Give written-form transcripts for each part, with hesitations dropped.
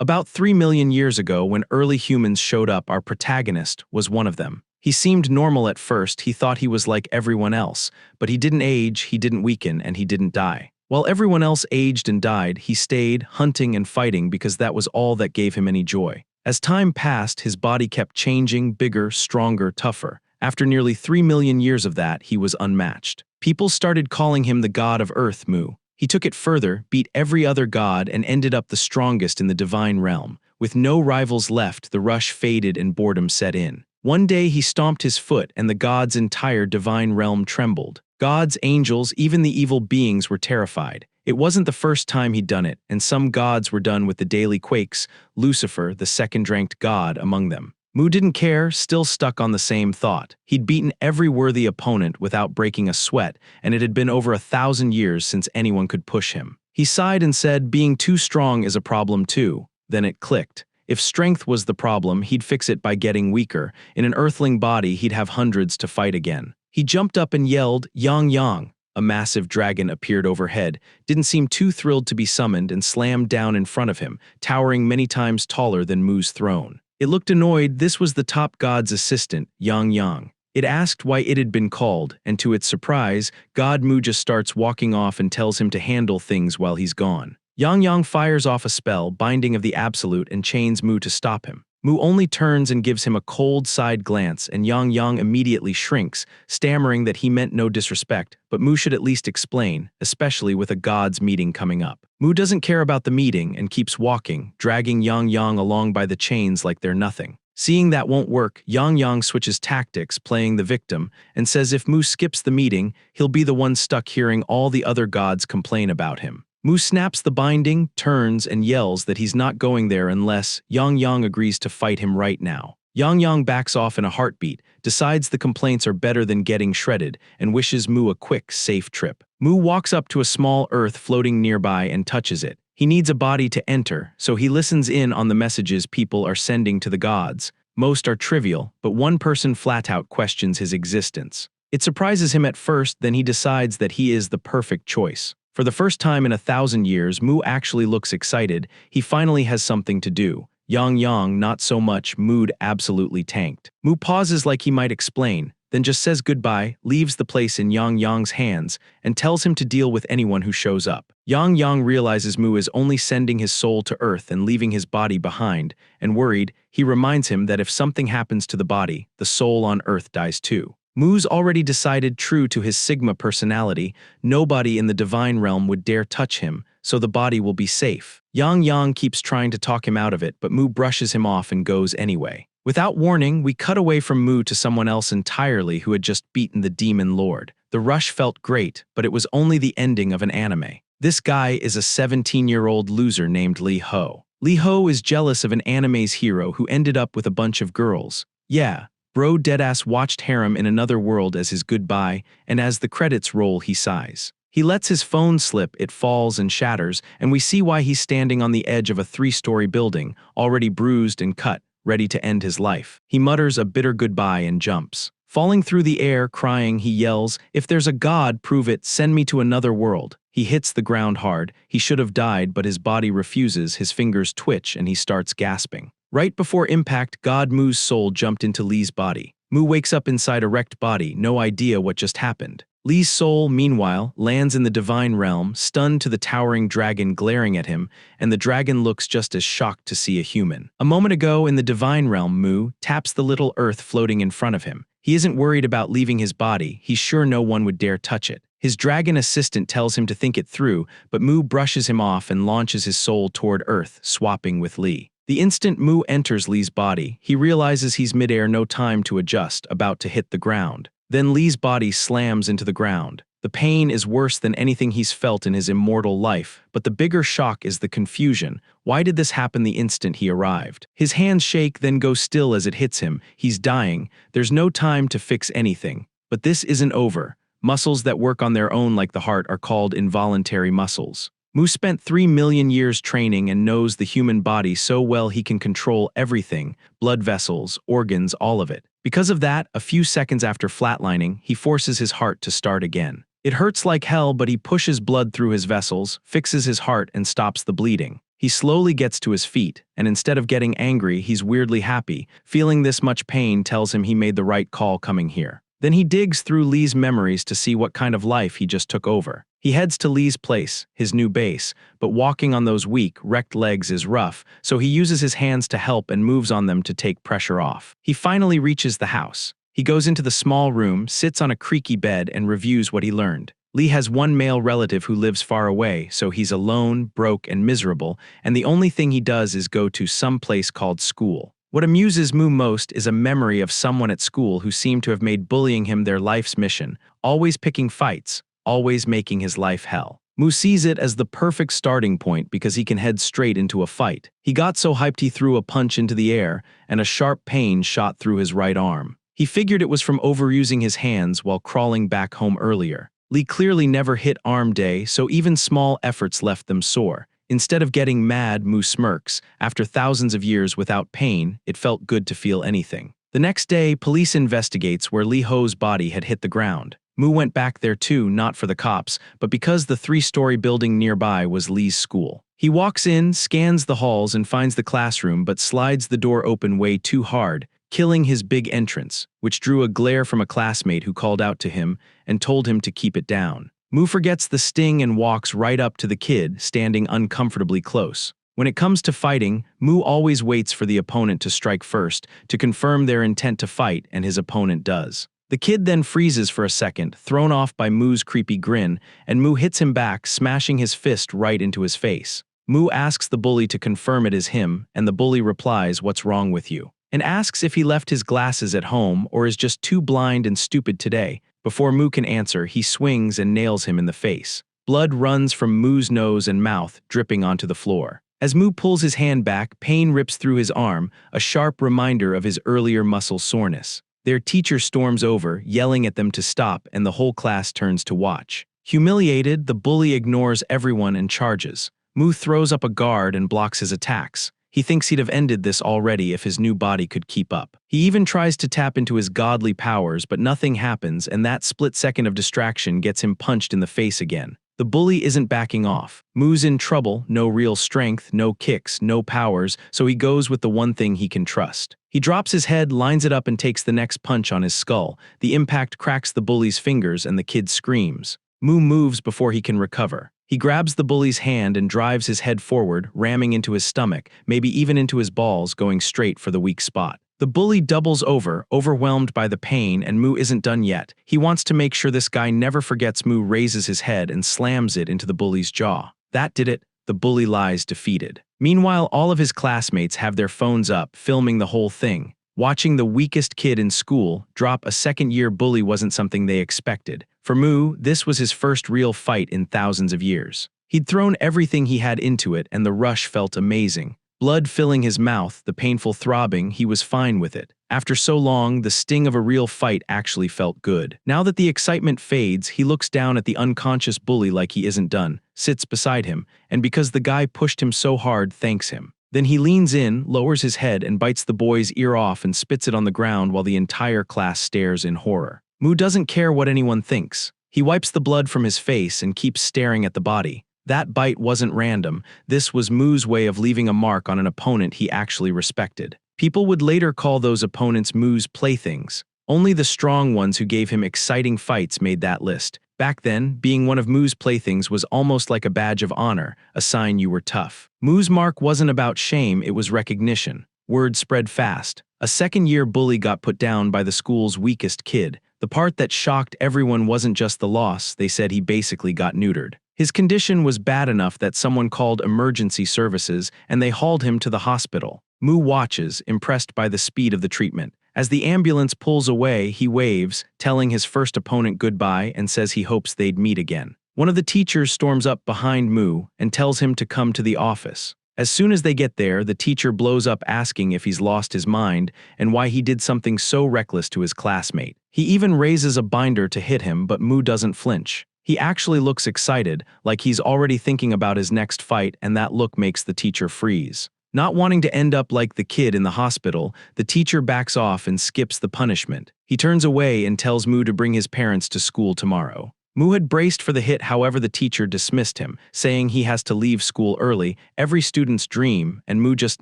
About 3 million years ago, when early humans showed up, our protagonist was one of them. He seemed normal at first. He thought he was like everyone else, but he didn't age, he didn't weaken, and he didn't die. While everyone else aged and died, he stayed, hunting and fighting because that was all that gave him any joy. As time passed, his body kept changing, bigger, stronger, tougher. After nearly 3 million years of that, he was unmatched. People started calling him the god of Earth, Mu. He took it further, beat every other god, and ended up the strongest in the divine realm. With no rivals left, the rush faded and boredom set in. One day he stomped his foot, and the gods' entire divine realm trembled. Gods, angels, even the evil beings were terrified. It wasn't the first time he'd done it, and some gods were done with the daily quakes, Lucifer, the second-ranked god, among them. Mu didn't care, still stuck on the same thought. He'd beaten every worthy opponent without breaking a sweat, and it had been over 1,000 years since anyone could push him. He sighed and said, being too strong is a problem too. Then it clicked. If strength was the problem, he'd fix it by getting weaker. In an earthling body, he'd have hundreds to fight again. He jumped up and yelled, Yang Yang. A massive dragon appeared overhead, didn't seem too thrilled to be summoned, and slammed down in front of him, towering many times taller than Mu's throne. It looked annoyed. This was the top god's assistant, Yang Yang. It asked why it had been called, and to its surprise, God Mu just starts walking off and tells him to handle things while he's gone. Yang Yang fires off a spell, Binding of the Absolute, and chains Mu to stop him. Mu only turns and gives him a cold side glance, and Yang Yang immediately shrinks, stammering that he meant no disrespect, but Mu should at least explain, especially with a god's meeting coming up. Mu doesn't care about the meeting and keeps walking, dragging Yang Yang along by the chains like they're nothing. Seeing that won't work, Yang Yang switches tactics, playing the victim, and says if Mu skips the meeting, he'll be the one stuck hearing all the other gods complain about him. Mu snaps the binding, turns, and yells that he's not going there unless Yang Yang agrees to fight him right now. Yang Yang backs off in a heartbeat, decides the complaints are better than getting shredded, and wishes Mu a quick, safe trip. Mu walks up to a small earth floating nearby and touches it. He needs a body to enter, so he listens in on the messages people are sending to the gods. Most are trivial, but one person flat out questions his existence. It surprises him at first, then he decides that he is the perfect choice. For the first time in 1,000 years, Mu actually looks excited. He finally has something to do. Yang Yang, not so much. Mood absolutely tanked. Mu pauses like he might explain, then just says goodbye, leaves the place in Yang Yang's hands, and tells him to deal with anyone who shows up. Yang Yang realizes Mu is only sending his soul to Earth and leaving his body behind, and worried, he reminds him that if something happens to the body, the soul on Earth dies too. Mu's already decided, true to his Sigma personality, nobody in the divine realm would dare touch him, so the body will be safe. Yang Yang keeps trying to talk him out of it, but Mu brushes him off and goes anyway. Without warning, we cut away from Mu to someone else entirely who had just beaten the demon lord. The rush felt great, but it was only the ending of an anime. This guy is a 17-year-old loser named Lee Ho. Lee Ho is jealous of an anime's hero who ended up with a bunch of girls. Yeah. Bro deadass watched harem in another world as his goodbye, and as the credits roll, he sighs. He lets his phone slip, it falls and shatters, and we see why he's standing on the edge of a 3-story building, already bruised and cut, ready to end his life. He mutters a bitter goodbye and jumps. Falling through the air, crying, he yells, "If there's a god, prove it, send me to another world." He hits the ground hard. He should have died, but his body refuses, his fingers twitch, and he starts gasping. Right before impact, God Mu's soul jumped into Lee's body. Mu wakes up inside a wrecked body, no idea what just happened. Lee's soul, meanwhile, lands in the divine realm, stunned to the towering dragon glaring at him, and the dragon looks just as shocked to see a human. A moment ago, in the divine realm, Mu taps the little earth floating in front of him. He isn't worried about leaving his body, he's sure no one would dare touch it. His dragon assistant tells him to think it through, but Mu brushes him off and launches his soul toward Earth, swapping with Lee. The instant Mu enters Lee's body, he realizes he's midair, no time to adjust, about to hit the ground. Then Lee's body slams into the ground. The pain is worse than anything he's felt in his immortal life, but the bigger shock is the confusion. Why did this happen the instant he arrived? His hands shake, then go still as it hits him. He's dying. There's no time to fix anything. But this isn't over. Muscles that work on their own like the heart are called involuntary muscles. Mu spent 3 million years training and knows the human body so well he can control everything, blood vessels, organs, all of it. Because of that, a few seconds after flatlining, he forces his heart to start again. It hurts like hell, but he pushes blood through his vessels, fixes his heart, and stops the bleeding. He slowly gets to his feet, and instead of getting angry, he's weirdly happy. Feeling this much pain tells him he made the right call coming here. Then he digs through Lee's memories to see what kind of life he just took over. He heads to Lee's place, his new base, but walking on those weak, wrecked legs is rough, so he uses his hands to help and moves on them to take pressure off. He finally reaches the house. He goes into the small room, sits on a creaky bed, and reviews what he learned. Lee has one male relative who lives far away, so he's alone, broke, and miserable, and the only thing he does is go to some place called school. What amuses Mu most is a memory of someone at school who seemed to have made bullying him their life's mission, always picking fights, always making his life hell. Mu sees it as the perfect starting point because he can head straight into a fight. He got so hyped he threw a punch into the air, and a sharp pain shot through his right arm. He figured it was from overusing his hands while crawling back home earlier. Lee clearly never hit arm day, so even small efforts left them sore. Instead of getting mad, Mu smirks. After thousands of years without pain, it felt good to feel anything. The next day, police investigates where Lee Ho's body had hit the ground. Mu went back there too, not for the cops, but because the 3-story building nearby was Lee's school. He walks in, scans the halls, and finds the classroom, but slides the door open way too hard, killing his big entrance, which drew a glare from a classmate who called out to him and told him to keep it down. Mu forgets the sting and walks right up to the kid, standing uncomfortably close. When it comes to fighting, Mu always waits for the opponent to strike first, to confirm their intent to fight, and his opponent does. The kid then freezes for a second, thrown off by Mu's creepy grin, and Mu hits him back, smashing his fist right into his face. Mu asks the bully to confirm it is him, and the bully replies, "What's wrong with you?" and asks if he left his glasses at home or is just too blind and stupid today. Before Mu can answer, he swings and nails him in the face. Blood runs from Mu's nose and mouth, dripping onto the floor. As Mu pulls his hand back, pain rips through his arm, a sharp reminder of his earlier muscle soreness. Their teacher storms over, yelling at them to stop, and the whole class turns to watch. Humiliated, the bully ignores everyone and charges. Mu throws up a guard and blocks his attacks. He thinks he'd have ended this already if his new body could keep up. He even tries to tap into his godly powers, but nothing happens, and that split second of distraction gets him punched in the face again. The bully isn't backing off. Mu's in trouble, no real strength, no kicks, no powers, so he goes with the one thing he can trust. He drops his head, lines it up, and takes the next punch on his skull. The impact cracks the bully's fingers, and the kid screams. Mu moves before he can recover. He grabs the bully's hand and drives his head forward, ramming into his stomach, maybe even into his balls, going straight for the weak spot. The bully doubles over, overwhelmed by the pain, and Mu isn't done yet. He wants to make sure this guy never forgets. Mu raises his head and slams it into the bully's jaw. That did it. The bully lies defeated. Meanwhile, all of his classmates have their phones up, filming the whole thing. Watching the weakest kid in school drop a second-year bully wasn't something they expected. For Mu, this was his first real fight in thousands of years. He'd thrown everything he had into it, and the rush felt amazing. Blood filling his mouth, the painful throbbing, he was fine with it. After so long, the sting of a real fight actually felt good. Now that the excitement fades, he looks down at the unconscious bully like he isn't done, sits beside him, and because the guy pushed him so hard, thanks him. Then he leans in, lowers his head, and bites the boy's ear off and spits it on the ground while the entire class stares in horror. Mu doesn't care what anyone thinks. He wipes the blood from his face and keeps staring at the body. That bite wasn't random. This was Mu's way of leaving a mark on an opponent he actually respected. People would later call those opponents Mu's playthings. Only the strong ones who gave him exciting fights made that list. Back then, being one of Mu's playthings was almost like a badge of honor, a sign you were tough. Mu's mark wasn't about shame, it was recognition. Word spread fast. A second-year bully got put down by the school's weakest kid. The part that shocked everyone wasn't just the loss, they said he basically got neutered. His condition was bad enough that someone called emergency services and they hauled him to the hospital. Mu watches, impressed by the speed of the treatment. As the ambulance pulls away, he waves, telling his first opponent goodbye and says he hopes they'd meet again. One of the teachers storms up behind Mu and tells him to come to the office. As soon as they get there, the teacher blows up asking if he's lost his mind and why he did something so reckless to his classmate. He even raises a binder to hit him, but Mu doesn't flinch. He actually looks excited, like he's already thinking about his next fight, and that look makes the teacher freeze. Not wanting to end up like the kid in the hospital, the teacher backs off and skips the punishment. He turns away and tells Mu to bring his parents to school tomorrow. Mu had braced for the hit, however the teacher dismissed him, saying he has to leave school early, every student's dream, and Mu just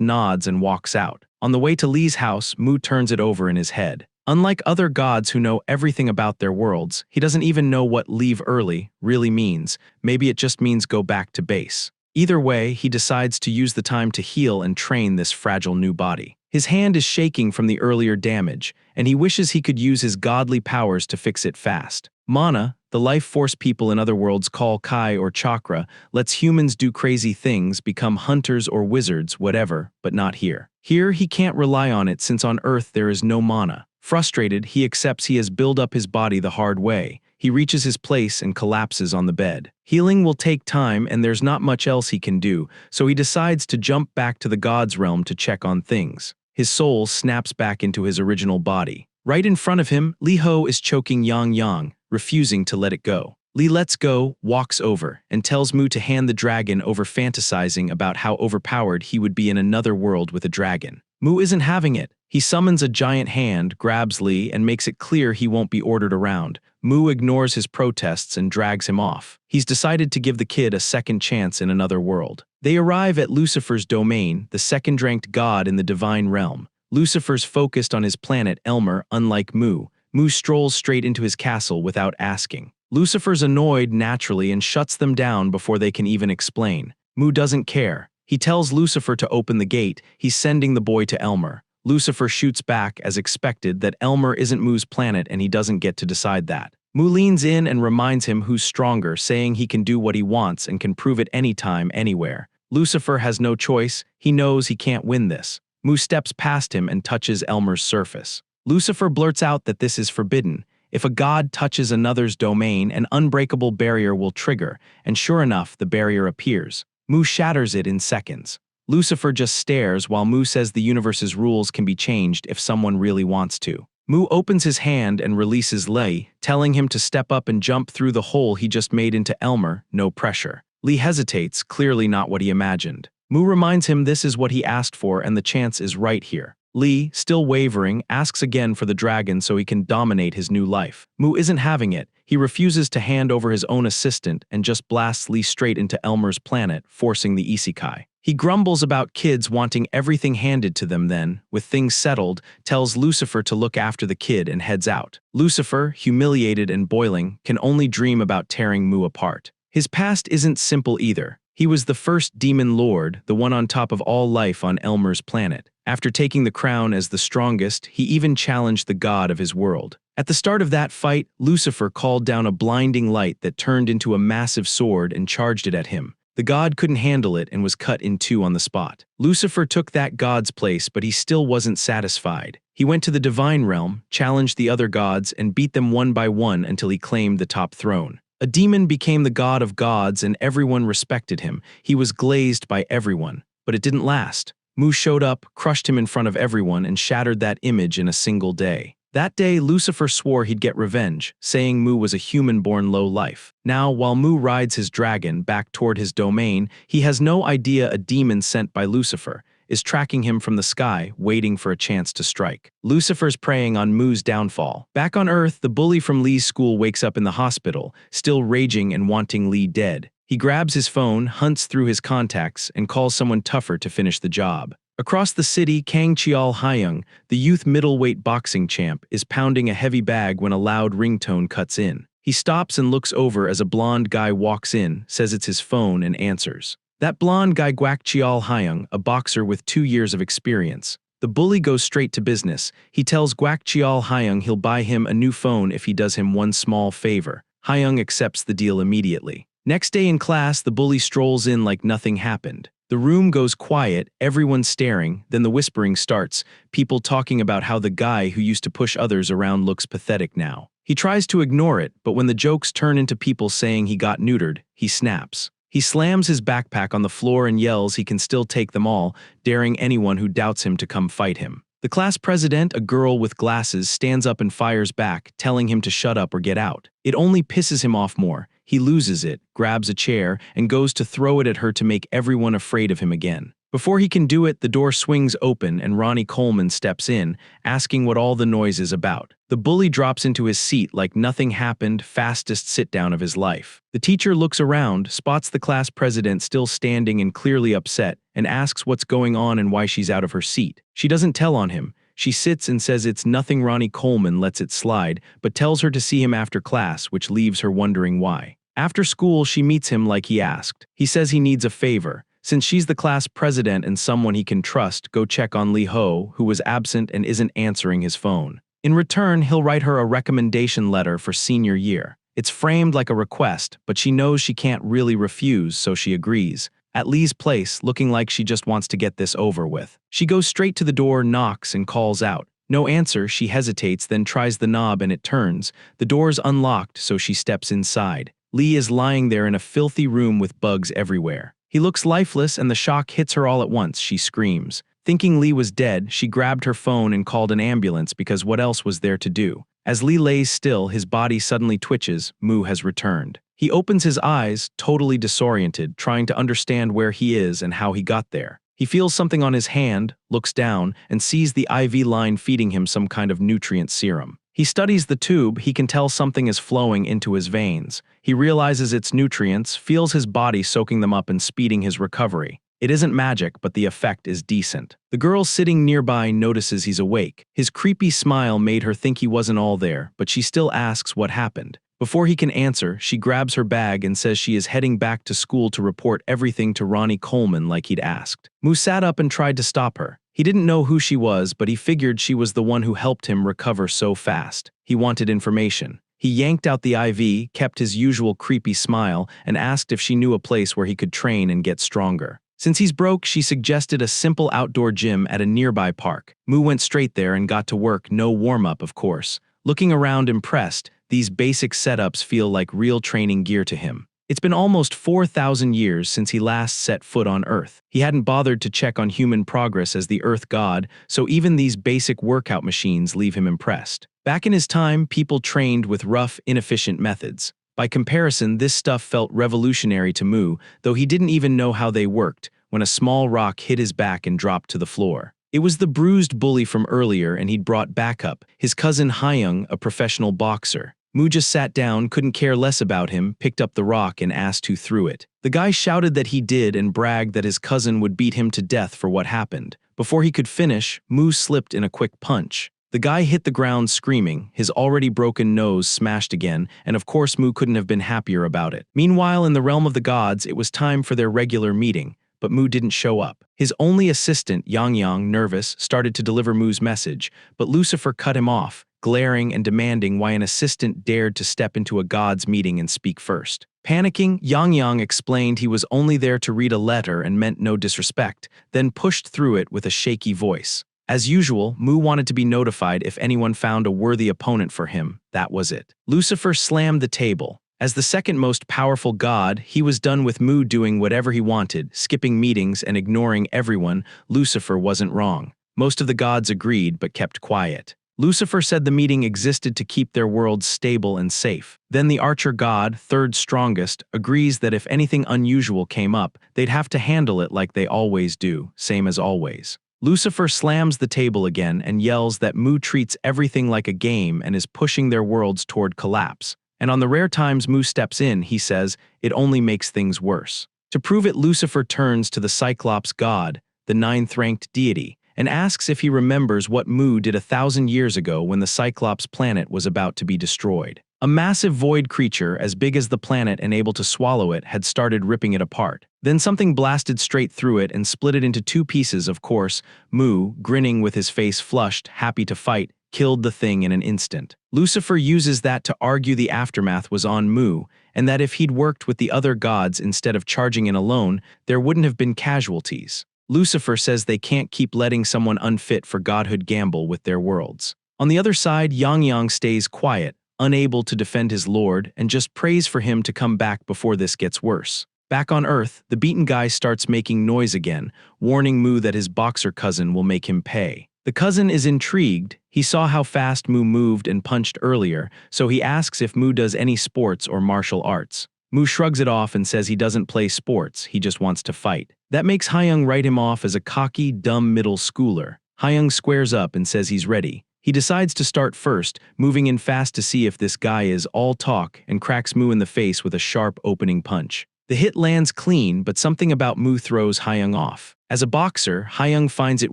nods and walks out. On the way to Lee's house, Mu turns it over in his head. Unlike other gods who know everything about their worlds, he doesn't even know what leave early really means. Maybe it just means go back to base. Either way, he decides to use the time to heal and train this fragile new body. His hand is shaking from the earlier damage, and he wishes he could use his godly powers to fix it fast. Mana, the life force people in other worlds call Kai or chakra, lets humans do crazy things, become hunters or wizards, whatever, but not here. Here, he can't rely on it since on Earth there is no mana. Frustrated, he accepts he has built up his body the hard way. He reaches his place and collapses on the bed. Healing will take time and there's not much else he can do, so he decides to jump back to the God's realm to check on things. His soul snaps back into his original body. Right in front of him, Lee Ho is choking Yang Yang, refusing to let it go. Lee lets go, walks over, and tells Mu to hand the dragon over, fantasizing about how overpowered he would be in another world with a dragon. Mu isn't having it. He summons a giant hand, grabs Lee, and makes it clear he won't be ordered around. Mu ignores his protests and drags him off. He's decided to give the kid a second chance in another world. They arrive at Lucifer's domain, the second-ranked god in the divine realm. Lucifer's focused on his planet Elmer, unlike Mu. Mu strolls straight into his castle without asking. Lucifer's annoyed naturally and shuts them down before they can even explain. Mu doesn't care. He tells Lucifer to open the gate. He's sending the boy to Elmer. Lucifer shoots back, as expected, that Elmer isn't Mu's planet and he doesn't get to decide that. Mu leans in and reminds him who's stronger, saying he can do what he wants and can prove it anytime, anywhere. Lucifer has no choice. He knows he can't win this. Mu steps past him and touches Elmer's surface. Lucifer blurts out that this is forbidden. If a god touches another's domain, an unbreakable barrier will trigger, and sure enough, the barrier appears. Mu shatters it in seconds. Lucifer just stares while Mu says the universe's rules can be changed if someone really wants to. Mu opens his hand and releases Lee, telling him to step up and jump through the hole he just made into Elmer, no pressure. Lee hesitates, clearly not what he imagined. Mu reminds him this is what he asked for and the chance is right here. Lee, still wavering, asks again for the dragon so he can dominate his new life. Mu isn't having it. He refuses to hand over his own assistant and just blasts Lee straight into Elmer's planet, forcing the isekai. He grumbles about kids wanting everything handed to them then, with things settled, tells Lucifer to look after the kid and heads out. Lucifer, humiliated and boiling, can only dream about tearing Mu apart. His past isn't simple either. He was the first demon lord, the one on top of all life on Elmer's planet. After taking the crown as the strongest, he even challenged the god of his world. At the start of that fight, Lucifer called down a blinding light that turned into a massive sword and charged it at him. The god couldn't handle it and was cut in two on the spot. Lucifer took that god's place, but he still wasn't satisfied. He went to the divine realm, challenged the other gods, and beat them one by one until he claimed the top throne. A demon became the god of gods and everyone respected him. He was glazed by everyone. But it didn't last. Mu showed up, crushed him in front of everyone, and shattered that image in a single day. That day, Lucifer swore he'd get revenge, saying Mu was a human-born low-life. Now, while Mu rides his dragon back toward his domain, he has no idea a demon sent by Lucifer is tracking him from the sky, waiting for a chance to strike. Lucifer's preying on Mu's downfall. Back on Earth, the bully from Lee's school wakes up in the hospital, still raging and wanting Lee dead. He grabs his phone, hunts through his contacts, and calls someone tougher to finish the job. Across the city, Kang Cheol Hyung, the youth middleweight boxing champ, is pounding a heavy bag when a loud ringtone cuts in. He stops and looks over as a blonde guy walks in, says it's his phone, and answers. That blonde guy Gwak Cheol Hyung, a boxer with 2 years of experience. The bully goes straight to business. He tells Gwak Cheol Hyung he'll buy him a new phone if he does him one small favor. Hyung accepts the deal immediately. Next day in class, the bully strolls in like nothing happened. The room goes quiet, everyone staring, then the whispering starts, people talking about how the guy who used to push others around looks pathetic now. He tries to ignore it, but when the jokes turn into people saying he got neutered, he snaps. He slams his backpack on the floor and yells he can still take them all, daring anyone who doubts him to come fight him. The class president, a girl with glasses, stands up and fires back, telling him to shut up or get out. It only pisses him off more. He loses it, grabs a chair, and goes to throw it at her to make everyone afraid of him again. Before he can do it, the door swings open and Ronnie Coleman steps in, asking what all the noise is about. The bully drops into his seat like nothing happened, fastest sit-down of his life. The teacher looks around, spots the class president still standing and clearly upset, and asks what's going on and why she's out of her seat. She doesn't tell on him. She sits and says it's nothing. Ronnie Coleman lets it slide, but tells her to see him after class, which leaves her wondering why. After school, she meets him like he asked. He says he needs a favor. Since she's the class president and someone he can trust, go check on Lee Ho, who was absent and isn't answering his phone. In return, he'll write her a recommendation letter for senior year. It's framed like a request, but she knows she can't really refuse, so she agrees. At Lee's place, looking like she just wants to get this over with. She goes straight to the door, knocks, and calls out. No answer, she hesitates, then tries the knob and it turns. The door's unlocked, so she steps inside. Lee is lying there in a filthy room with bugs everywhere. He looks lifeless and the shock hits her all at once. She screams. Thinking Lee was dead, she grabbed her phone and called an ambulance because what else was there to do? As Lee lays still, his body suddenly twitches. Mu has returned. He opens his eyes, totally disoriented, trying to understand where he is and how he got there. He feels something on his hand, looks down, and sees the IV line feeding him some kind of nutrient serum. He studies the tube. He can tell something is flowing into his veins. He realizes it's nutrients, feels his body soaking them up and speeding his recovery. It isn't magic, but the effect is decent. The girl sitting nearby notices he's awake. His creepy smile made her think he wasn't all there, but she still asks what happened. Before he can answer, she grabs her bag and says she is heading back to school to report everything to Ronnie Coleman like he'd asked. Mu sat up and tried to stop her. He didn't know who she was, but he figured she was the one who helped him recover so fast. He wanted information. He yanked out the IV, kept his usual creepy smile, and asked if she knew a place where he could train and get stronger. Since he's broke, she suggested a simple outdoor gym at a nearby park. Mu went straight there and got to work, no warm-up, of course. Looking around impressed, these basic setups feel like real training gear to him. It's been almost 4,000 years since he last set foot on Earth. He hadn't bothered to check on human progress as the Earth god, so even these basic workout machines leave him impressed. Back in his time, people trained with rough, inefficient methods. By comparison, this stuff felt revolutionary to Mu, though he didn't even know how they worked, when a small rock hit his back and dropped to the floor. It was the bruised bully from earlier, and he'd brought backup, his cousin Hyung, a professional boxer. Mu just sat down, couldn't care less about him, picked up the rock and asked who threw it. The guy shouted that he did and bragged that his cousin would beat him to death for what happened. Before he could finish, Mu slipped in a quick punch. The guy hit the ground screaming, his already broken nose smashed again, and of course Mu couldn't have been happier about it. Meanwhile, in the realm of the gods, it was time for their regular meeting, but Mu didn't show up. His only assistant, Yang, nervous, started to deliver Mu's message, but Lucifer cut him off, glaring and demanding why an assistant dared to step into a god's meeting and speak first. Panicking, Yang explained he was only there to read a letter and meant no disrespect, then pushed through it with a shaky voice. As usual, Mu wanted to be notified if anyone found a worthy opponent for him. That was it. Lucifer slammed the table. As the second most powerful god, he was done with Mu doing whatever he wanted, skipping meetings and ignoring everyone. Lucifer wasn't wrong. Most of the gods agreed but kept quiet. Lucifer said the meeting existed to keep their worlds stable and safe. Then the archer god, third strongest, agrees that if anything unusual came up, they'd have to handle it like they always do, same as always. Lucifer slams the table again and yells that Mu treats everything like a game and is pushing their worlds toward collapse. And on the rare times Mu steps in, he says, it only makes things worse. To prove it, Lucifer turns to the Cyclops god, the ninth-ranked deity, and asks if he remembers what Mu did 1,000 years ago when the Cyclops planet was about to be destroyed. A massive void creature, as big as the planet and able to swallow it, had started ripping it apart. Then something blasted straight through it and split it into two pieces. Of course, Mu, grinning with his face flushed, happy to fight, killed the thing in an instant. Lucifer uses that to argue the aftermath was on Mu, and that if he'd worked with the other gods instead of charging in alone, there wouldn't have been casualties. Lucifer says they can't keep letting someone unfit for godhood gamble with their worlds. On the other side, Yang stays quiet, unable to defend his lord, and just prays for him to come back before this gets worse. Back on Earth, the beaten guy starts making noise again, warning Mu that his boxer cousin will make him pay. The cousin is intrigued. He saw how fast Mu moved and punched earlier, so he asks if Mu does any sports or martial arts. Mu shrugs it off and says he doesn't play sports, he just wants to fight. That makes Hayoung write him off as a cocky, dumb middle schooler. Hayoung squares up and says he's ready. He decides to start first, moving in fast to see if this guy is all talk, and cracks Mu in the face with a sharp opening punch. The hit lands clean, but something about Mu throws Hayoung off. As a boxer, Hayoung finds it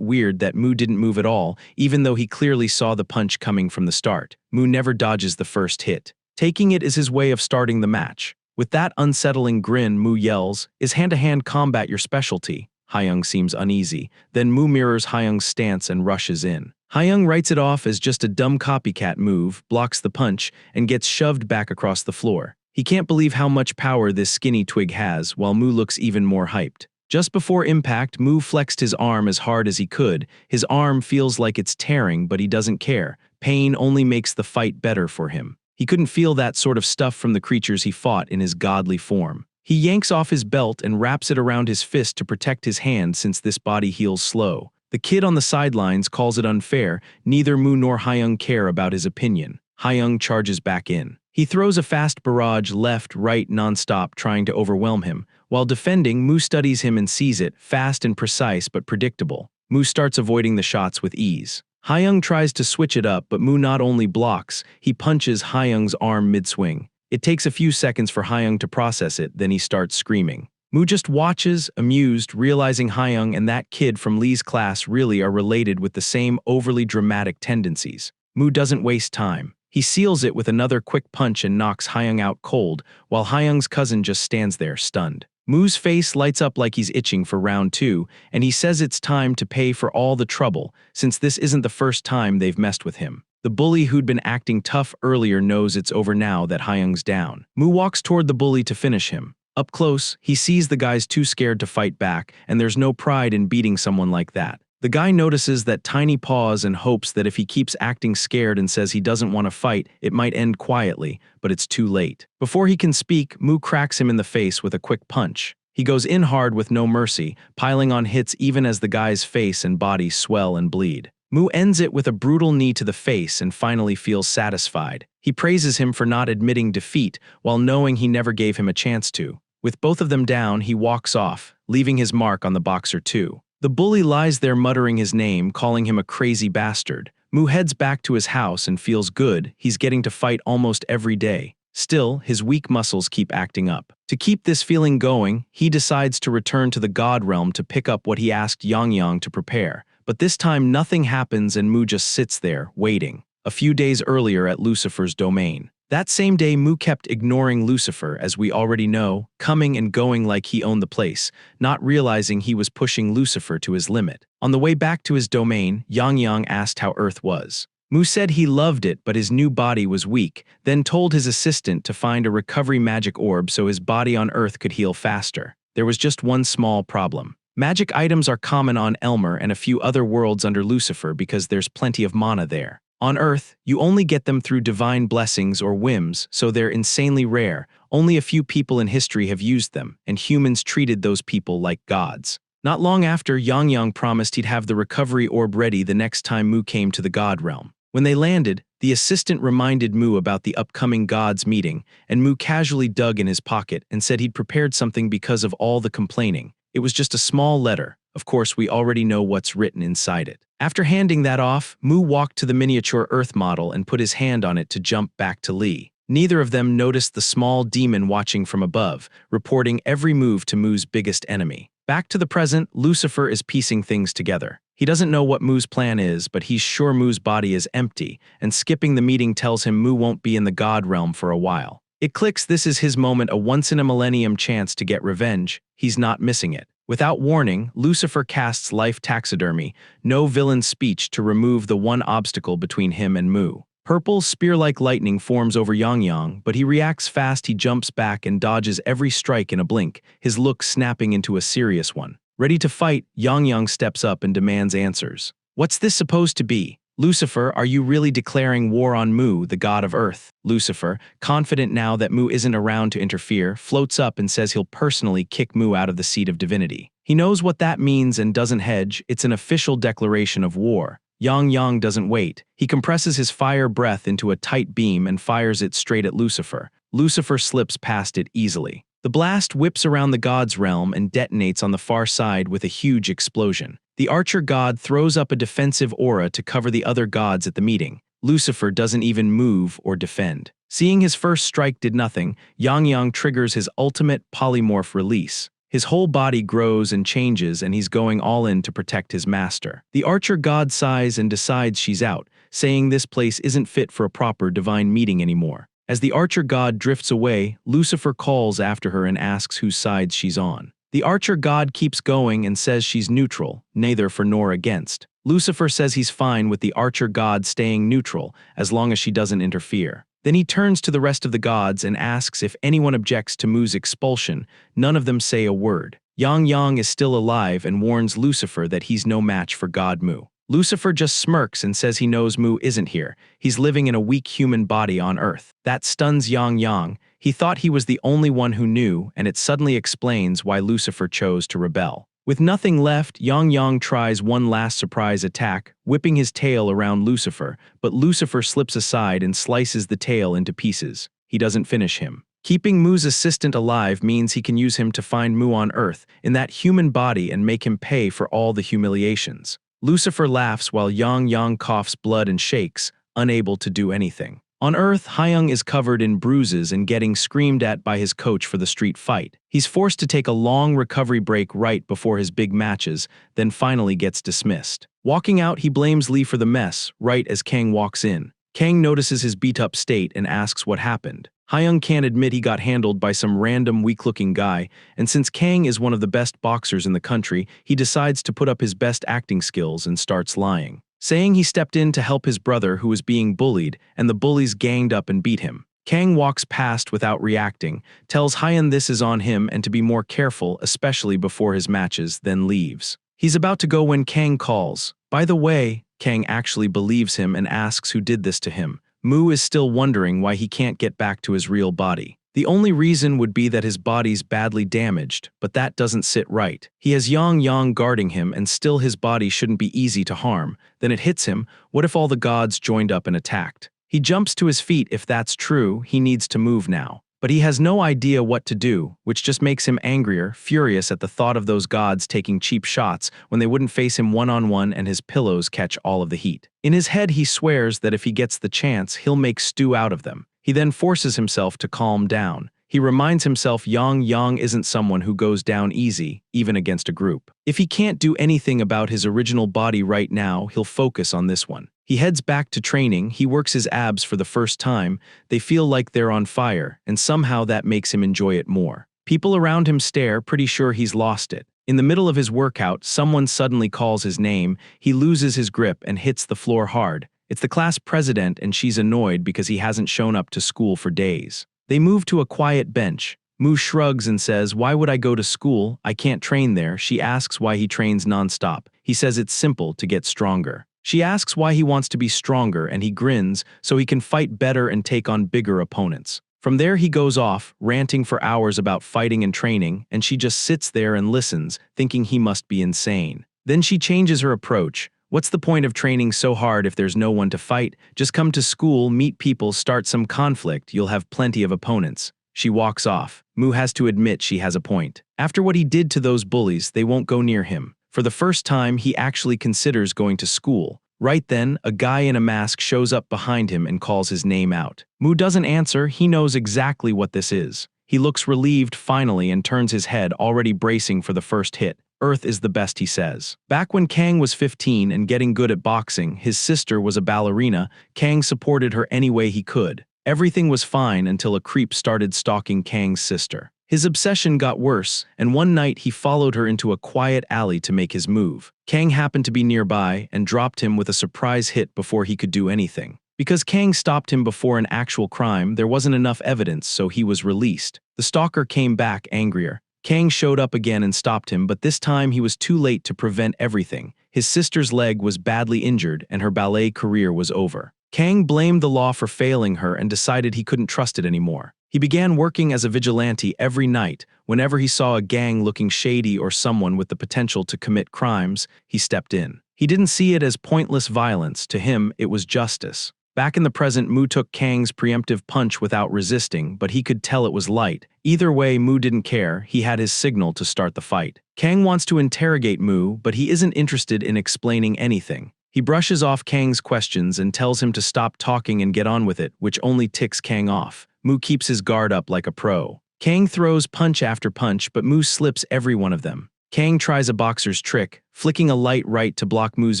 weird that Mu didn't move at all, even though he clearly saw the punch coming from the start. Mu never dodges the first hit. Taking it is his way of starting the match. With that unsettling grin, Mu yells, "Is hand-to-hand combat your specialty?" Hayoung seems uneasy. Then Mu mirrors Hayoung's stance and rushes in. Hayoung writes it off as just a dumb copycat move, blocks the punch, and gets shoved back across the floor. He can't believe how much power this skinny twig has, while Mu looks even more hyped. Just before impact, Mu flexed his arm as hard as he could. His arm feels like it's tearing, but he doesn't care. Pain only makes the fight better for him. He couldn't feel that sort of stuff from the creatures he fought in his godly form. He yanks off his belt and wraps it around his fist to protect his hand since this body heals slow. The kid on the sidelines calls it unfair. Neither Mu nor Hayoung care about his opinion. Hayoung charges back in. He throws a fast barrage left, right, non-stop, trying to overwhelm him. While defending, Mu studies him and sees it, fast and precise but predictable. Mu starts avoiding the shots with ease. Hayoung tries to switch it up, but Mu not only blocks, he punches Hayoung's arm mid-swing. It takes a few seconds for Hayoung to process it, then he starts screaming. Mu just watches, amused, realizing Hayoung and that kid from Lee's class really are related with the same overly dramatic tendencies. Mu doesn't waste time. He seals it with another quick punch and knocks Hayoung out cold, while Hayoung's cousin just stands there, stunned. Mu's face lights up like he's itching for round 2, and he says it's time to pay for all the trouble, since this isn't the first time they've messed with him. The bully who'd been acting tough earlier knows it's over now that Hayoung's down. Mu walks toward the bully to finish him. Up close, he sees the guy's too scared to fight back, and there's no pride in beating someone like that. The guy notices that tiny pause and hopes that if he keeps acting scared and says he doesn't want to fight, it might end quietly, but it's too late. Before he can speak, Mu cracks him in the face with a quick punch. He goes in hard with no mercy, piling on hits even as the guy's face and body swell and bleed. Mu ends it with a brutal knee to the face and finally feels satisfied. He praises him for not admitting defeat, while knowing he never gave him a chance to. With both of them down, he walks off, leaving his mark on the boxer too. The bully lies there muttering his name, calling him a crazy bastard. Mu heads back to his house and feels good. He's getting to fight almost every day. Still, his weak muscles keep acting up. To keep this feeling going, he decides to return to the God Realm to pick up what he asked Yang to prepare. But this time nothing happens and Mu just sits there, waiting. A few days earlier at Lucifer's domain. That same day, Mu kept ignoring Lucifer, as we already know, coming and going like he owned the place, not realizing he was pushing Lucifer to his limit. On the way back to his domain, Yang asked how Earth was. Mu said he loved it, but his new body was weak, then told his assistant to find a recovery magic orb so his body on Earth could heal faster. There was just one small problem. Magic items are common on Elmer and a few other worlds under Lucifer because there's plenty of mana there. On Earth, you only get them through divine blessings or whims, so they're insanely rare. Only a few people in history have used them, and humans treated those people like gods. Not long after, Yang promised he'd have the recovery orb ready the next time Mu came to the God Realm. When they landed, the assistant reminded Mu about the upcoming gods meeting, and Mu casually dug in his pocket and said he'd prepared something because of all the complaining. It was just a small letter. Of course, we already know what's written inside it. After handing that off, Mu walked to the miniature Earth model and put his hand on it to jump back to Lee. Neither of them noticed the small demon watching from above, reporting every move to Mu's biggest enemy. Back to the present, Lucifer is piecing things together. He doesn't know what Mu's plan is, but he's sure Mu's body is empty, and skipping the meeting tells him Mu won't be in the God Realm for a while. It clicks this is his moment, a once-in-a-millennium chance to get revenge. He's not missing it. Without warning, Lucifer casts life taxidermy, no villain speech to remove the one obstacle between him and Mu. Purple, spear-like lightning forms over Yang, but he reacts fast. He jumps back and dodges every strike in a blink, his look snapping into a serious one. Ready to fight, Yang steps up and demands answers. What's this supposed to be? Lucifer, are you really declaring war on Mu, the god of Earth? Lucifer, confident now that Mu isn't around to interfere, floats up and says he'll personally kick Mu out of the seat of divinity. He knows what that means and doesn't hedge. It's an official declaration of war. Yang doesn't wait. He compresses his fire breath into a tight beam and fires it straight at Lucifer. Lucifer slips past it easily. The blast whips around the god's realm and detonates on the far side with a huge explosion. The archer god throws up a defensive aura to cover the other gods at the meeting. Lucifer doesn't even move or defend. Seeing his first strike did nothing, Yang triggers his ultimate polymorph release. His whole body grows and changes, and he's going all in to protect his master. The archer god sighs and decides she's out, saying this place isn't fit for a proper divine meeting anymore. As the archer god drifts away, Lucifer calls after her and asks whose side she's on. The archer god keeps going and says she's neutral, neither for nor against. Lucifer says he's fine with the archer god staying neutral, as long as she doesn't interfere. Then he turns to the rest of the gods and asks if anyone objects to Mu's expulsion. None of them say a word. Yang is still alive and warns Lucifer that he's no match for God Mu. Lucifer just smirks and says he knows Mu isn't here. He's living in a weak human body on Earth. That stuns Yang. He thought he was the only one who knew, and it suddenly explains why Lucifer chose to rebel. With nothing left, Yang tries one last surprise attack, whipping his tail around Lucifer, but Lucifer slips aside and slices the tail into pieces. He doesn't finish him. Keeping Mu's assistant alive means he can use him to find Mu on Earth, in that human body, and make him pay for all the humiliations. Lucifer laughs while Yang coughs blood and shakes, unable to do anything. On Earth, Hyung is covered in bruises and getting screamed at by his coach for the street fight. He's forced to take a long recovery break right before his big matches, then finally gets dismissed. Walking out, he blames Lee for the mess, right as Kang walks in. Kang notices his beat-up state and asks what happened. Hyung can't admit he got handled by some random weak-looking guy, and since Kang is one of the best boxers in the country, he decides to put up his best acting skills and starts lying, saying he stepped in to help his brother who was being bullied, and the bullies ganged up and beat him. Kang walks past without reacting, tells Hyun this is on him and to be more careful, especially before his matches, then leaves. He's about to go when Kang calls. By the way, Kang actually believes him and asks who did this to him. Mu is still wondering why he can't get back to his real body. The only reason would be that his body's badly damaged, but that doesn't sit right. He has Yang guarding him, and still his body shouldn't be easy to harm. Then it hits him. What if all the gods joined up and attacked? He jumps to his feet. If that's true, he needs to move now. But he has no idea what to do, which just makes him angrier, furious at the thought of those gods taking cheap shots when they wouldn't face him one-on-one and his pillows catch all of the heat. In his head, he swears that if he gets the chance, he'll make stew out of them. He then forces himself to calm down. He reminds himself Yang isn't someone who goes down easy, even against a group. If he can't do anything about his original body right now, he'll focus on this one. He heads back to training. He works his abs for the first time. They feel like they're on fire, and somehow that makes him enjoy it more. People around him stare, pretty sure he's lost it. In the middle of his workout, someone suddenly calls his name. He loses his grip and hits the floor hard. It's the class president, and she's annoyed because he hasn't shown up to school for days. They move to a quiet bench. Mu shrugs and says, "Why would I go to school? I can't train there." She asks why he trains nonstop. He says it's simple, to get stronger. She asks why he wants to be stronger, and he grins so he can fight better and take on bigger opponents. From there he goes off, ranting for hours about fighting and training, and she just sits there and listens, thinking he must be insane. Then she changes her approach. What's the point of training so hard if there's no one to fight? Just come to school, meet people, start some conflict, you'll have plenty of opponents. She walks off. Mu has to admit she has a point. After what he did to those bullies, they won't go near him. For the first time, he actually considers going to school. Right then, a guy in a mask shows up behind him and calls his name out. Mu doesn't answer. He knows exactly what this is. He looks relieved finally and turns his head, already bracing for the first hit. Earth is the best, he says. Back when Kang was 15 and getting good at boxing, his sister was a ballerina. Kang supported her any way he could. Everything was fine until a creep started stalking Kang's sister. His obsession got worse, and one night he followed her into a quiet alley to make his move. Kang happened to be nearby and dropped him with a surprise hit before he could do anything. Because Kang stopped him before an actual crime, there wasn't enough evidence, so he was released. The stalker came back angrier. Kang showed up again and stopped him, but this time he was too late to prevent everything. His sister's leg was badly injured, and her ballet career was over. Kang blamed the law for failing her and decided he couldn't trust it anymore. He began working as a vigilante every night. Whenever he saw a gang looking shady or someone with the potential to commit crimes, he stepped in. He didn't see it as pointless violence. To him, it was justice. Back in the present, Mu took Kang's preemptive punch without resisting, but he could tell it was light. Either way, Mu didn't care. He had his signal to start the fight. Kang wants to interrogate Mu, but he isn't interested in explaining anything. He brushes off Kang's questions and tells him to stop talking and get on with it, which only ticks Kang off. Mu keeps his guard up like a pro. Kang throws punch after punch, but Mu slips every one of them. Kang tries a boxer's trick, flicking a light right to block Mu's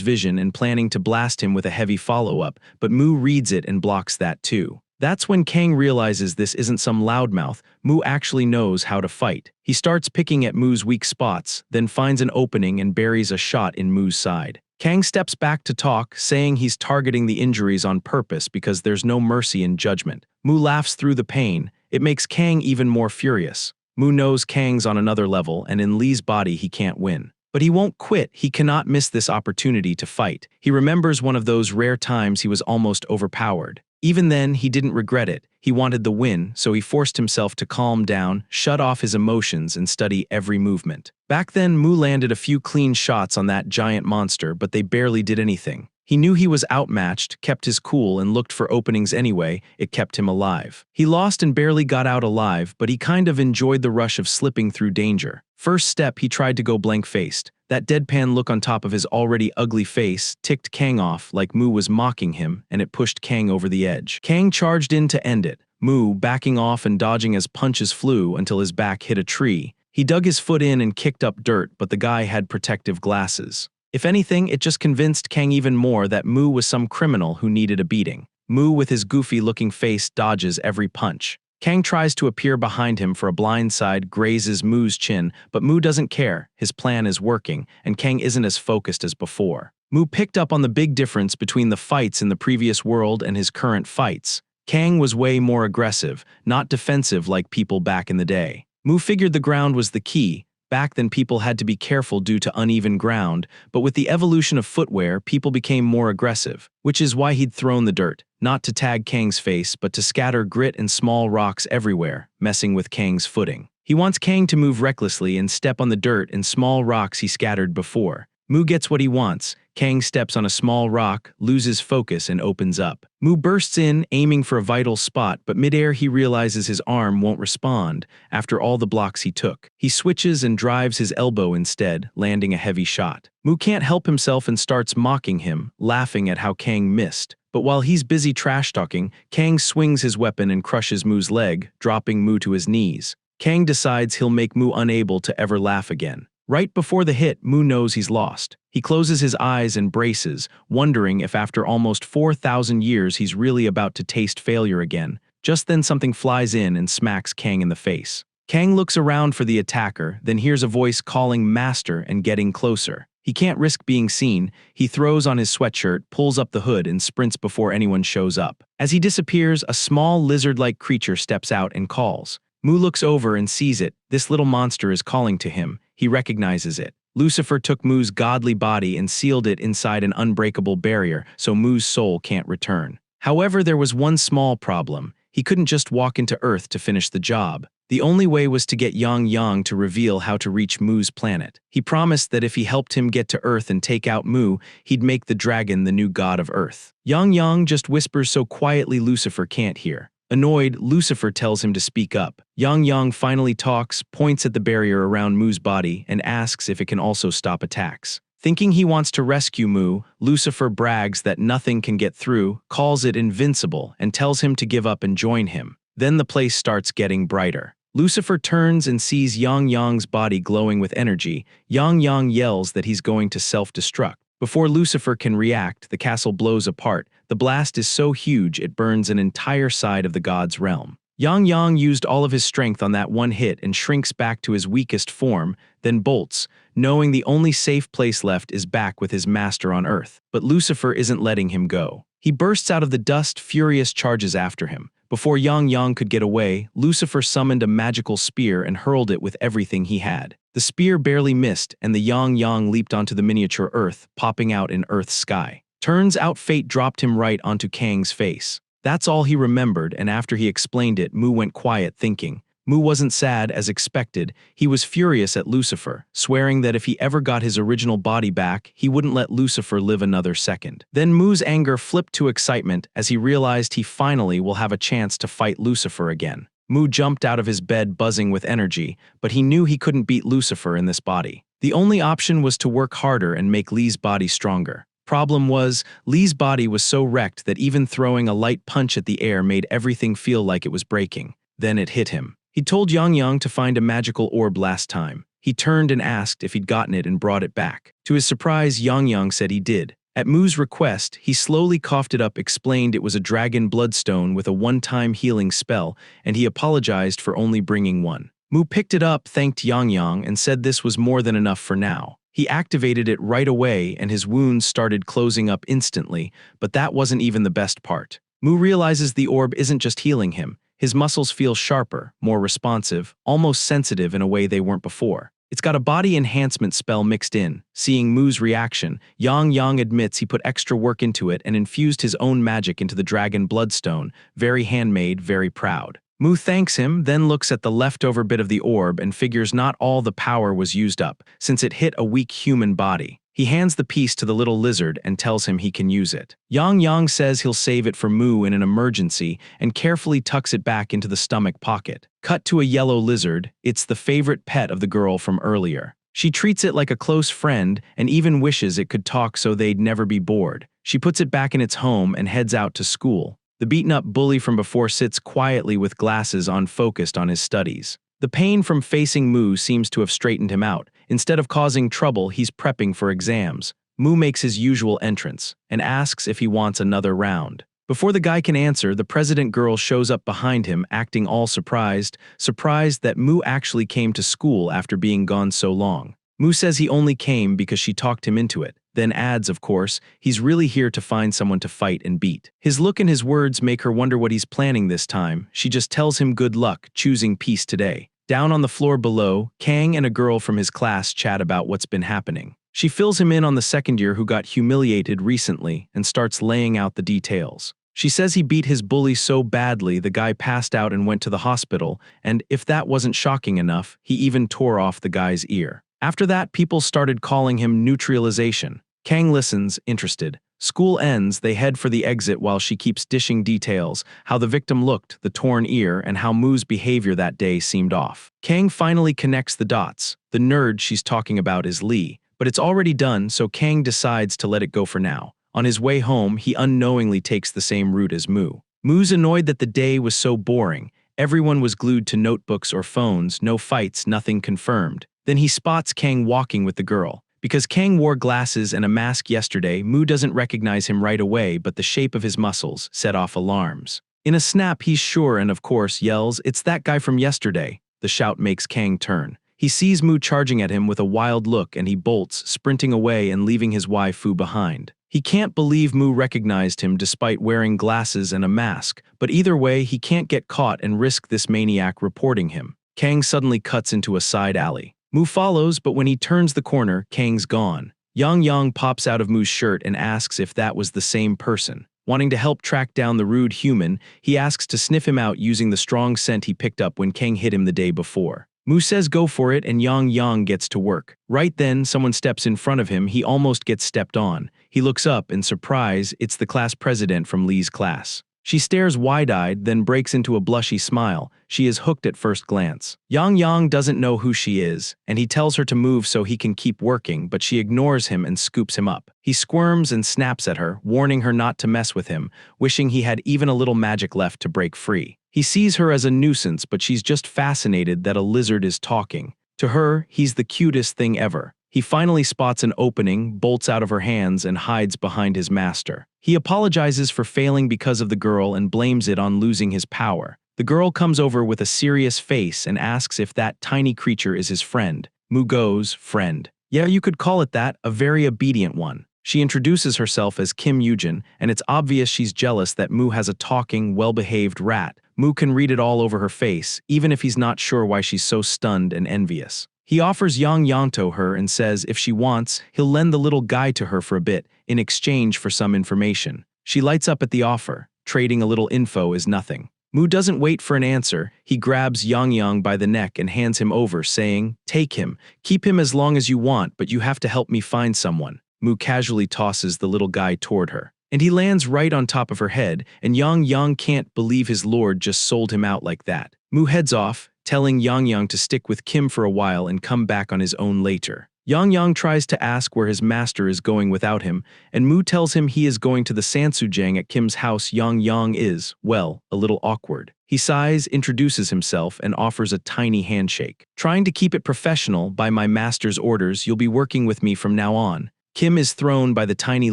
vision and planning to blast him with a heavy follow-up, but Mu reads it and blocks that too. That's when Kang realizes this isn't some loudmouth. Mu actually knows how to fight. He starts picking at Mu's weak spots, then finds an opening and buries a shot in Mu's side. Kang steps back to talk, saying he's targeting the injuries on purpose because there's no mercy in judgment. Mu laughs through the pain. It makes Kang even more furious. Mu knows Kang's on another level, and in Lee's body he can't win. But he won't quit. He cannot miss this opportunity to fight. He remembers one of those rare times he was almost overpowered. Even then, he didn't regret it. He wanted the win, so he forced himself to calm down, shut off his emotions, and study every movement. Back then, Mu landed a few clean shots on that giant monster, but they barely did anything. He knew he was outmatched, kept his cool, and looked for openings anyway. It kept him alive. He lost and barely got out alive, but he kind of enjoyed the rush of slipping through danger. First step, he tried to go blank-faced. That deadpan look on top of his already ugly face ticked Kang off like Mu was mocking him, and it pushed Kang over the edge. Kang charged in to end it, Mu backing off and dodging as punches flew until his back hit a tree. He dug his foot in and kicked up dirt, but the guy had protective glasses. If anything, it just convinced Kang even more that Mu was some criminal who needed a beating. Mu, with his goofy-looking face, dodges every punch. Kang tries to appear behind him for a blindside, grazes Mu's chin, but Mu doesn't care. His plan is working, and Kang isn't as focused as before. Mu picked up on the big difference between the fights in the previous world and his current fights. Kang was way more aggressive, not defensive like people back in the day. Mu figured the ground was the key. Back then, people had to be careful due to uneven ground, but with the evolution of footwear, people became more aggressive, which is why he'd thrown the dirt, not to tag Kang's face, but to scatter grit and small rocks everywhere, messing with Kang's footing. He wants Kang to move recklessly and step on the dirt and small rocks he scattered before. Mu gets what he wants. Kang steps on a small rock, loses focus, and opens up. Mu bursts in, aiming for a vital spot, but midair he realizes his arm won't respond after all the blocks he took. He switches and drives his elbow instead, landing a heavy shot. Mu can't help himself and starts mocking him, laughing at how Kang missed. But while he's busy trash-talking, Kang swings his weapon and crushes Mu's leg, dropping Mu to his knees. Kang decides he'll make Mu unable to ever laugh again. Right before the hit, Mu knows he's lost. He closes his eyes and braces, wondering if after almost 4,000 years he's really about to taste failure again. Just then something flies in and smacks Kang in the face. Kang looks around for the attacker, then hears a voice calling Master and getting closer. He can't risk being seen. He throws on his sweatshirt, pulls up the hood, and sprints before anyone shows up. As he disappears, a small lizard-like creature steps out and calls. Mu looks over and sees it. This little monster is calling to him. He recognizes it. Lucifer took Mu's godly body and sealed it inside an unbreakable barrier, so Mu's soul can't return. However, there was one small problem. He couldn't just walk into Earth to finish the job. The only way was to get Yang Yang to reveal how to reach Mu's planet. He promised that if he helped him get to Earth and take out Mu, he'd make the dragon the new god of Earth. Yang Yang just whispers so quietly Lucifer can't hear. Annoyed, Lucifer tells him to speak up. Yang Yang finally talks, points at the barrier around Mu's body, and asks if it can also stop attacks. Thinking he wants to rescue Mu, Lucifer brags that nothing can get through, calls it invincible, and tells him to give up and join him. Then the place starts getting brighter. Lucifer turns and sees Yang Yang's body glowing with energy. Yang Yang yells that he's going to self-destruct. Before Lucifer can react, the castle blows apart. The blast is so huge it burns an entire side of the god's realm. Yang Yang used all of his strength on that one hit and shrinks back to his weakest form, then bolts, knowing the only safe place left is back with his master on Earth. But Lucifer isn't letting him go. He bursts out of the dust, furious charges after him. Before Yang Yang could get away, Lucifer summoned a magical spear and hurled it with everything he had. The spear barely missed, and the Yang Yang leaped onto the miniature Earth, popping out in Earth's sky. Turns out fate dropped him right onto Kang's face. That's all he remembered, and after he explained it, Mu went quiet thinking. Mu wasn't sad as expected, he was furious at Lucifer, swearing that if he ever got his original body back, he wouldn't let Lucifer live another second. Then Mu's anger flipped to excitement as he realized he finally will have a chance to fight Lucifer again. Mu jumped out of his bed buzzing with energy, but he knew he couldn't beat Lucifer in this body. The only option was to work harder and make Lee's body stronger. Problem was, Lee's body was so wrecked that even throwing a light punch at the air made everything feel like it was breaking. Then it hit him. He told Yang Yang to find a magical orb last time. He turned and asked if he'd gotten it and brought it back. To his surprise, Yang Yang said he did. At Mu's request, he slowly coughed it up, explained it was a dragon bloodstone with a one-time healing spell, and he apologized for only bringing one. Mu picked it up, thanked Yang Yang, and said this was more than enough for now. He activated it right away and his wounds started closing up instantly, but that wasn't even the best part. Mu realizes the orb isn't just healing him. His muscles feel sharper, more responsive, almost sensitive in a way they weren't before. It's got a body enhancement spell mixed in. Seeing Mu's reaction, Yang Yang admits he put extra work into it and infused his own magic into the dragon bloodstone. Very handmade, very proud. Mu thanks him, then looks at the leftover bit of the orb and figures not all the power was used up, since it hit a weak human body. He hands the piece to the little lizard and tells him he can use it. Yang Yang says he'll save it for Mu in an emergency and carefully tucks it back into the stomach pocket. Cut to a yellow lizard. It's the favorite pet of the girl from earlier. She treats it like a close friend and even wishes it could talk so they'd never be bored. She puts it back in its home and heads out to school. The beaten-up bully from before sits quietly with glasses on, focused on his studies. The pain from facing Mu seems to have straightened him out. Instead of causing trouble, he's prepping for exams. Mu makes his usual entrance and asks if he wants another round. Before the guy can answer, the president girl shows up behind him, acting all surprised that Mu actually came to school after being gone so long. Mu says he only came because she talked him into it, then adds, of course, he's really here to find someone to fight and beat. His look and his words make her wonder what he's planning this time. She just tells him good luck, choosing peace today. Down on the floor below, Kang and a girl from his class chat about what's been happening. She fills him in on the second year who got humiliated recently and starts laying out the details. She says he beat his bully so badly the guy passed out and went to the hospital, and if that wasn't shocking enough, he even tore off the guy's ear. After that, people started calling him neutralization. Kang listens, interested. School ends, they head for the exit while she keeps dishing details, how the victim looked, the torn ear, and how Mu's behavior that day seemed off. Kang finally connects the dots. The nerd she's talking about is Lee, but it's already done, so Kang decides to let it go for now. On his way home, he unknowingly takes the same route as Mu. Mu's annoyed that the day was so boring. Everyone was glued to notebooks or phones, no fights, nothing confirmed. Then he spots Kang walking with the girl. Because Kang wore glasses and a mask yesterday, Mu doesn't recognize him right away, but the shape of his muscles set off alarms. In a snap, he's sure and of course yells, "It's that guy from yesterday." The shout makes Kang turn. He sees Mu charging at him with a wild look and he bolts, sprinting away and leaving his waifu behind. He can't believe Mu recognized him despite wearing glasses and a mask, but either way, he can't get caught and risk this maniac reporting him. Kang suddenly cuts into a side alley. Mu follows, but when he turns the corner, Kang's gone. Yang Yang pops out of Mu's shirt and asks if that was the same person. Wanting to help track down the rude human, he asks to sniff him out using the strong scent he picked up when Kang hit him the day before. Mu says go for it and Yang Yang gets to work. Right then, someone steps in front of him. He almost gets stepped on. He looks up and surprise, it's the class president from Lee's class. She stares wide-eyed, then breaks into a blushy smile. She is hooked at first glance. Yang Yang doesn't know who she is, and he tells her to move so he can keep working, but she ignores him and scoops him up. He squirms and snaps at her, warning her not to mess with him, wishing he had even a little magic left to break free. He sees her as a nuisance, but she's just fascinated that a lizard is talking. To her, he's the cutest thing ever. He finally spots an opening, bolts out of her hands, and hides behind his master. He apologizes for failing because of the girl and blames it on losing his power. The girl comes over with a serious face and asks if that tiny creature is his friend. Mu goes, friend. Yeah, you could call it that, a very obedient one. She introduces herself as Kim Yujin, and it's obvious she's jealous that Mu has a talking, well-behaved rat. Mu can read it all over her face, even if he's not sure why she's so stunned and envious. He offers Yang Yang to her and says if she wants, he'll lend the little guy to her for a bit, in exchange for some information. She lights up at the offer. Trading a little info is nothing. Mu doesn't wait for an answer. He grabs Yang Yang by the neck and hands him over, saying, "Take him. Keep him as long as you want, but you have to help me find someone." Mu casually tosses the little guy toward her, and he lands right on top of her head, and Yang Yang can't believe his lord just sold him out like that. Mu heads off, telling Yang Yang to stick with Kim for a while and come back on his own later. Yang Yang tries to ask where his master is going without him, and Mu tells him he is going to the Sansujang at Kim's house. Yang Yang is, well, a little awkward. He sighs, introduces himself, and offers a tiny handshake. "Trying to keep it professional, by my master's orders, you'll be working with me from now on." Kim is thrown by the tiny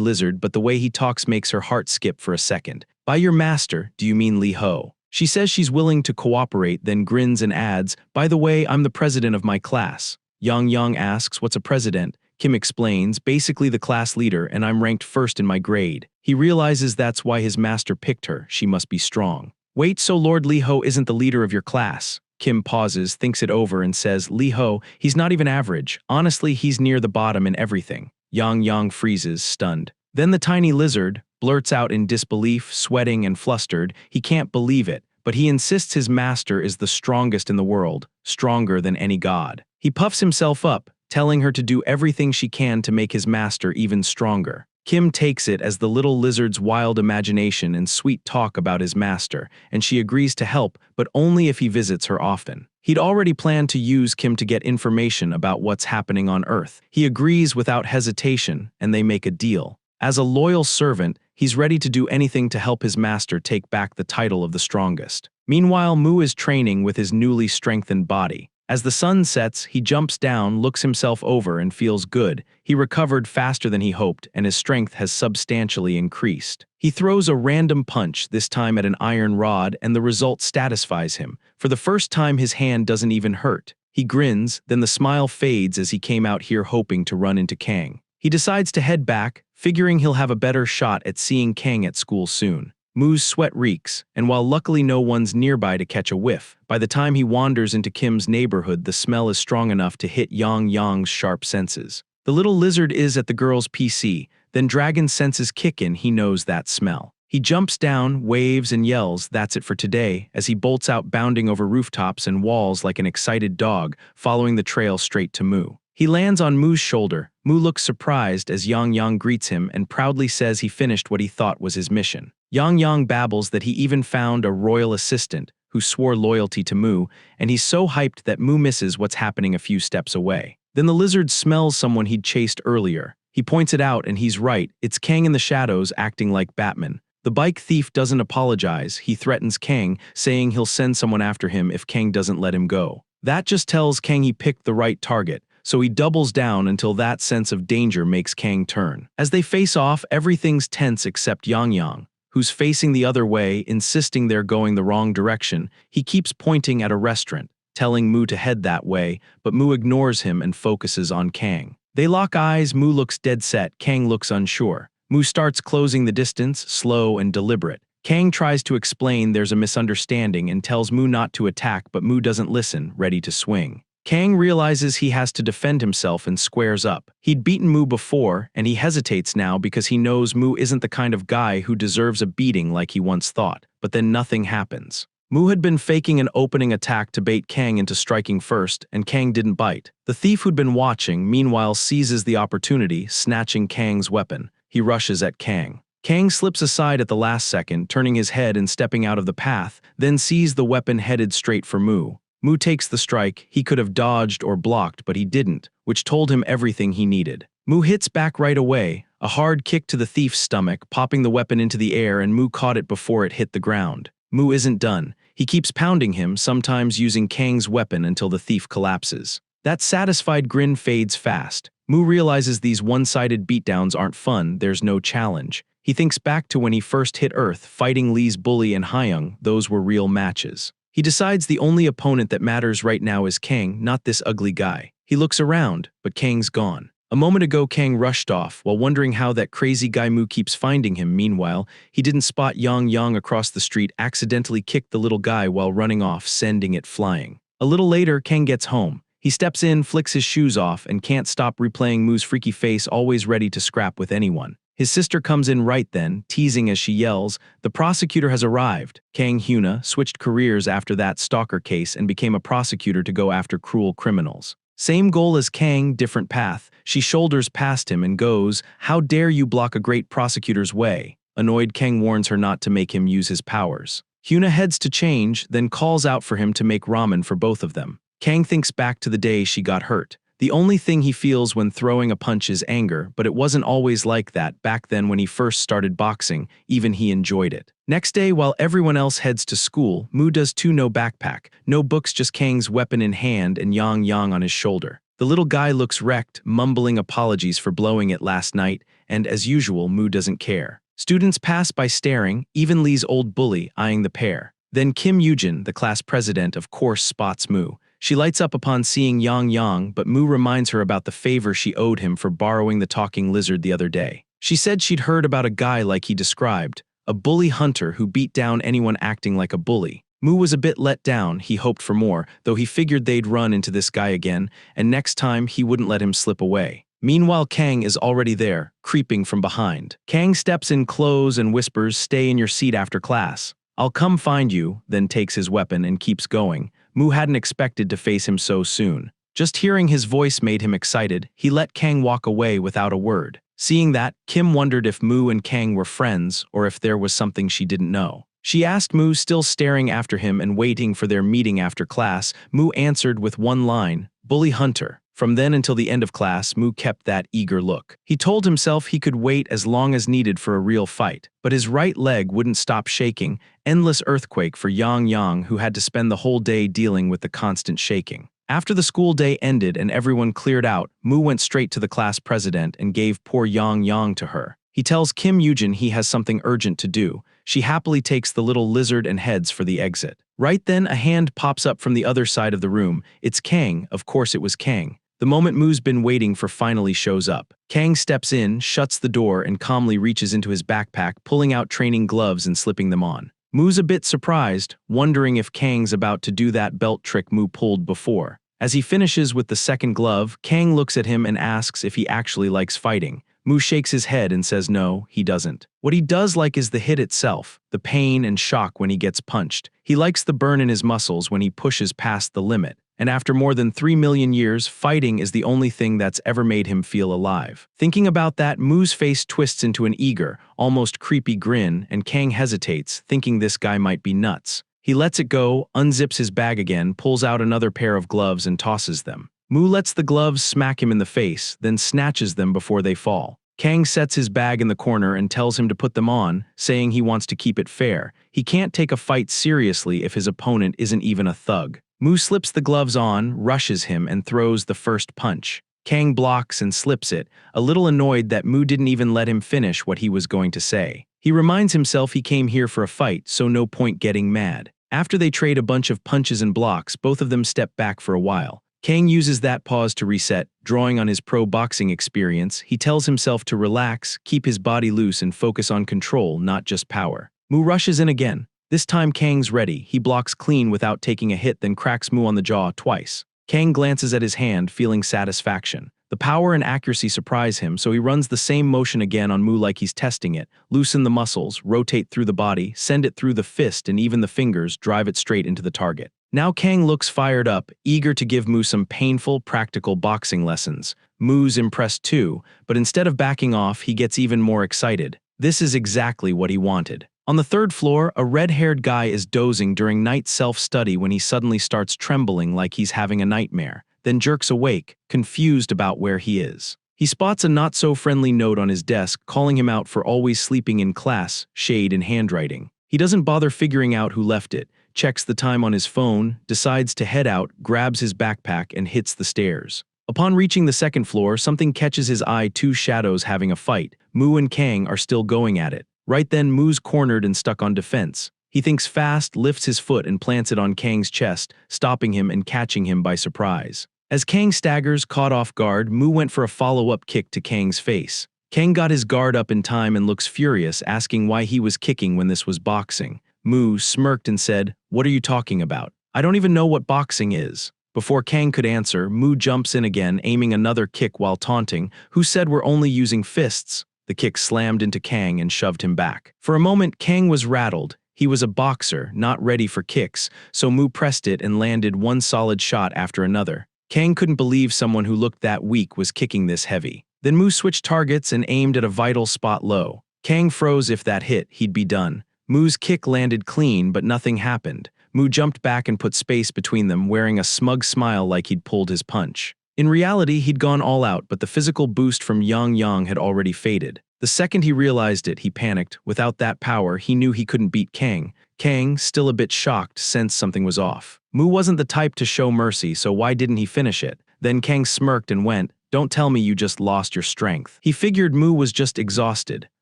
lizard, but the way he talks makes her heart skip for a second. "By your master, do you mean Li Ho?" She says she's willing to cooperate, then grins and adds, "By the way, I'm the president of my class." Yang Yang asks, "What's a president?" Kim explains, "Basically the class leader, and I'm ranked first in my grade." He realizes that's why his master picked her. She must be strong. "Wait, so Lord Li Ho isn't the leader of your class?" Kim pauses, thinks it over, and says, "Li Ho, he's not even average. Honestly, he's near the bottom in everything." Yang Yang freezes, stunned. Then the tiny lizard blurts out in disbelief, sweating and flustered. He can't believe it, but he insists his master is the strongest in the world, stronger than any god. He puffs himself up, telling her to do everything she can to make his master even stronger. Kim takes it as the little lizard's wild imagination and sweet talk about his master, and she agrees to help, but only if he visits her often. He'd already planned to use Kim to get information about what's happening on Earth. He agrees without hesitation, and they make a deal. As a loyal servant, he's ready to do anything to help his master take back the title of the strongest. Meanwhile, Mu is training with his newly strengthened body. As the sun sets, he jumps down, looks himself over, and feels good. He recovered faster than he hoped, and his strength has substantially increased. He throws a random punch, this time at an iron rod, and the result satisfies him. For the first time, his hand doesn't even hurt. He grins, then the smile fades as he came out here hoping to run into Kang. He decides to head back, figuring he'll have a better shot at seeing Kang at school soon. Mu's sweat reeks, and while luckily no one's nearby to catch a whiff, by the time he wanders into Kim's neighborhood, the smell is strong enough to hit Yang Yang's sharp senses. The little lizard is at the girl's PC, then Dragon's senses kick in. He knows that smell. He jumps down, waves, and yells, "That's it for today," as he bolts out, bounding over rooftops and walls like an excited dog, following the trail straight to Mu. He lands on Mu's shoulder. Mu looks surprised as Yang Yang greets him and proudly says he finished what he thought was his mission. Yang Yang babbles that he even found a royal assistant who swore loyalty to Mu, and he's so hyped that Mu misses what's happening a few steps away. Then the lizard smells someone he'd chased earlier. He points it out, and he's right. It's Kang in the shadows, acting like Batman. The bike thief doesn't apologize. He threatens Kang, saying he'll send someone after him if Kang doesn't let him go. That just tells Kang he picked the right target, so he doubles down until that sense of danger makes Kang turn. As they face off, everything's tense except Yang Yang, who's facing the other way, insisting they're going the wrong direction. He keeps pointing at a restaurant, telling Mu to head that way, but Mu ignores him and focuses on Kang. They lock eyes. Mu looks dead set. Kang looks unsure. Mu starts closing the distance, slow and deliberate. Kang tries to explain there's a misunderstanding and tells Mu not to attack, but Mu doesn't listen, ready to swing. Kang realizes he has to defend himself and squares up. He'd beaten Mu before, and he hesitates now because he knows Mu isn't the kind of guy who deserves a beating like he once thought. But then nothing happens. Mu had been faking an opening attack to bait Kang into striking first, and Kang didn't bite. The thief who'd been watching, meanwhile, seizes the opportunity, snatching Kang's weapon. He rushes at Kang. Kang slips aside at the last second, turning his head and stepping out of the path, then sees the weapon headed straight for Mu. Mu takes the strike. He could have dodged or blocked, but he didn't, which told him everything he needed. Mu hits back right away, a hard kick to the thief's stomach, popping the weapon into the air, and Mu caught it before it hit the ground. Mu isn't done. He keeps pounding him, sometimes using Kang's weapon until the thief collapses. That satisfied grin fades fast. Mu realizes these one-sided beatdowns aren't fun. There's no challenge. He thinks back to when he first hit Earth, fighting Lee's bully and Hyung. Those were real matches. He decides the only opponent that matters right now is Kang, not this ugly guy. He looks around, but Kang's gone. A moment ago, Kang rushed off, while wondering how that crazy guy Mu keeps finding him. Meanwhile, he didn't spot Yang Yang across the street, accidentally kicked the little guy while running off, sending it flying. A little later, Kang gets home. He steps in, flicks his shoes off, and can't stop replaying Mu's freaky face, always ready to scrap with anyone. His sister comes in right then, teasing as she yells, "The prosecutor has arrived." Kang Hyuna switched careers after that stalker case and became a prosecutor to go after cruel criminals. Same goal as Kang, different path. She shoulders past him and goes, "How dare you block a great prosecutor's way?" Annoyed, Kang warns her not to make him use his powers. Hyuna heads to change, then calls out for him to make ramen for both of them. Kang thinks back to the day she got hurt. The only thing he feels when throwing a punch is anger, but it wasn't always like that back then when he first started boxing, even he enjoyed it. Next day, while everyone else heads to school, Mu does too. No backpack, no books, just Kang's weapon in hand and Yang Yang on his shoulder. The little guy looks wrecked, mumbling apologies for blowing it last night, and as usual, Mu doesn't care. Students pass by staring, even Lee's old bully eyeing the pair. Then Kim Yujin, the class president, of course spots Mu. She lights up upon seeing Yang Yang, but Mu reminds her about the favor she owed him for borrowing the talking lizard the other day. She said she'd heard about a guy like he described, a bully hunter who beat down anyone acting like a bully. Mu was a bit let down. He hoped for more, though he figured they'd run into this guy again, and next time he wouldn't let him slip away. Meanwhile, Kang is already there, creeping from behind. Kang steps in close and whispers, "Stay in your seat after class. I'll come find you," then takes his weapon and keeps going. Mu hadn't expected to face him so soon. Just hearing his voice made him excited. He let Kang walk away without a word. Seeing that, Kim wondered if Mu and Kang were friends or if there was something she didn't know. She asked Mu, still staring after him and waiting for their meeting after class. Mu answered with one line, "Bully hunter." From then until the end of class, Mu kept that eager look. He told himself he could wait as long as needed for a real fight, but his right leg wouldn't stop shaking, endless earthquake for Yang Yang, who had to spend the whole day dealing with the constant shaking. After the school day ended and everyone cleared out, Mu went straight to the class president and gave poor Yang Yang to her. He tells Kim Yujin he has something urgent to do. She happily takes the little lizard and heads for the exit. Right then, a hand pops up from the other side of the room. It's Kang. Of course it was Kang. The moment Mu's been waiting for finally shows up. Kang steps in, shuts the door, and calmly reaches into his backpack, pulling out training gloves and slipping them on. Mu's a bit surprised, wondering if Kang's about to do that belt trick Mu pulled before. As he finishes with the second glove, Kang looks at him and asks if he actually likes fighting. Mu shakes his head and says no, he doesn't. What he does like is the hit itself, the pain and shock when he gets punched. He likes the burn in his muscles when he pushes past the limit. And after more than 3 million years, fighting is the only thing that's ever made him feel alive. Thinking about that, Mu's face twists into an eager, almost creepy grin, and Kang hesitates, thinking this guy might be nuts. He lets it go, unzips his bag again, pulls out another pair of gloves and tosses them. Mu lets the gloves smack him in the face, then snatches them before they fall. Kang sets his bag in the corner and tells him to put them on, saying he wants to keep it fair. He can't take a fight seriously if his opponent isn't even a thug. Mu slips the gloves on, rushes him, and throws the first punch. Kang blocks and slips it, a little annoyed that Mu didn't even let him finish what he was going to say. He reminds himself he came here for a fight, so no point getting mad. After they trade a bunch of punches and blocks, both of them step back for a while. Kang uses that pause to reset, drawing on his pro boxing experience. He tells himself to relax, keep his body loose, and focus on control, not just power. Mu rushes in again. This time Kang's ready. He blocks clean without taking a hit, then cracks Mu on the jaw twice. Kang glances at his hand, feeling satisfaction. The power and accuracy surprise him, so he runs the same motion again on Mu like he's testing it. Loosen the muscles, rotate through the body, send it through the fist and even the fingers, drive it straight into the target. Now Kang looks fired up, eager to give Mu some painful, practical boxing lessons. Mu's impressed too, but instead of backing off, he gets even more excited. This is exactly what he wanted. On the third floor, a red-haired guy is dozing during night self-study when he suddenly starts trembling like he's having a nightmare, then jerks awake, confused about where he is. He spots a not-so-friendly note on his desk calling him out for always sleeping in class, shade in handwriting. He doesn't bother figuring out who left it, checks the time on his phone, decides to head out, grabs his backpack, and hits the stairs. Upon reaching the second floor, something catches his eye: two shadows having a fight. Mu and Kang are still going at it. Right then, Mu's cornered and stuck on defense. He thinks fast, lifts his foot and plants it on Kang's chest, stopping him and catching him by surprise. As Kang staggers, caught off guard, Mu went for a follow-up kick to Kang's face. Kang got his guard up in time and looks furious, asking why he was kicking when this was boxing. Mu smirked and said, "What are you talking about? I don't even know what boxing is." Before Kang could answer, Mu jumps in again, aiming another kick while taunting. "Who said we're only using fists?" The kick slammed into Kang and shoved him back. For a moment, Kang was rattled. He was a boxer, not ready for kicks, so Mu pressed it and landed one solid shot after another. Kang couldn't believe someone who looked that weak was kicking this heavy. Then Mu switched targets and aimed at a vital spot low. Kang froze. If that hit, he'd be done. Mu's kick landed clean, but nothing happened. Mu jumped back and put space between them, wearing a smug smile like he'd pulled his punch. In reality, he'd gone all out, but the physical boost from Yang had already faded. The second he realized it, he panicked. Without that power, he knew he couldn't beat Kang. Kang, still a bit shocked, sensed something was off. Mu wasn't the type to show mercy, so why didn't he finish it? Then Kang smirked and went, "Don't tell me you just lost your strength." He figured Mu was just exhausted.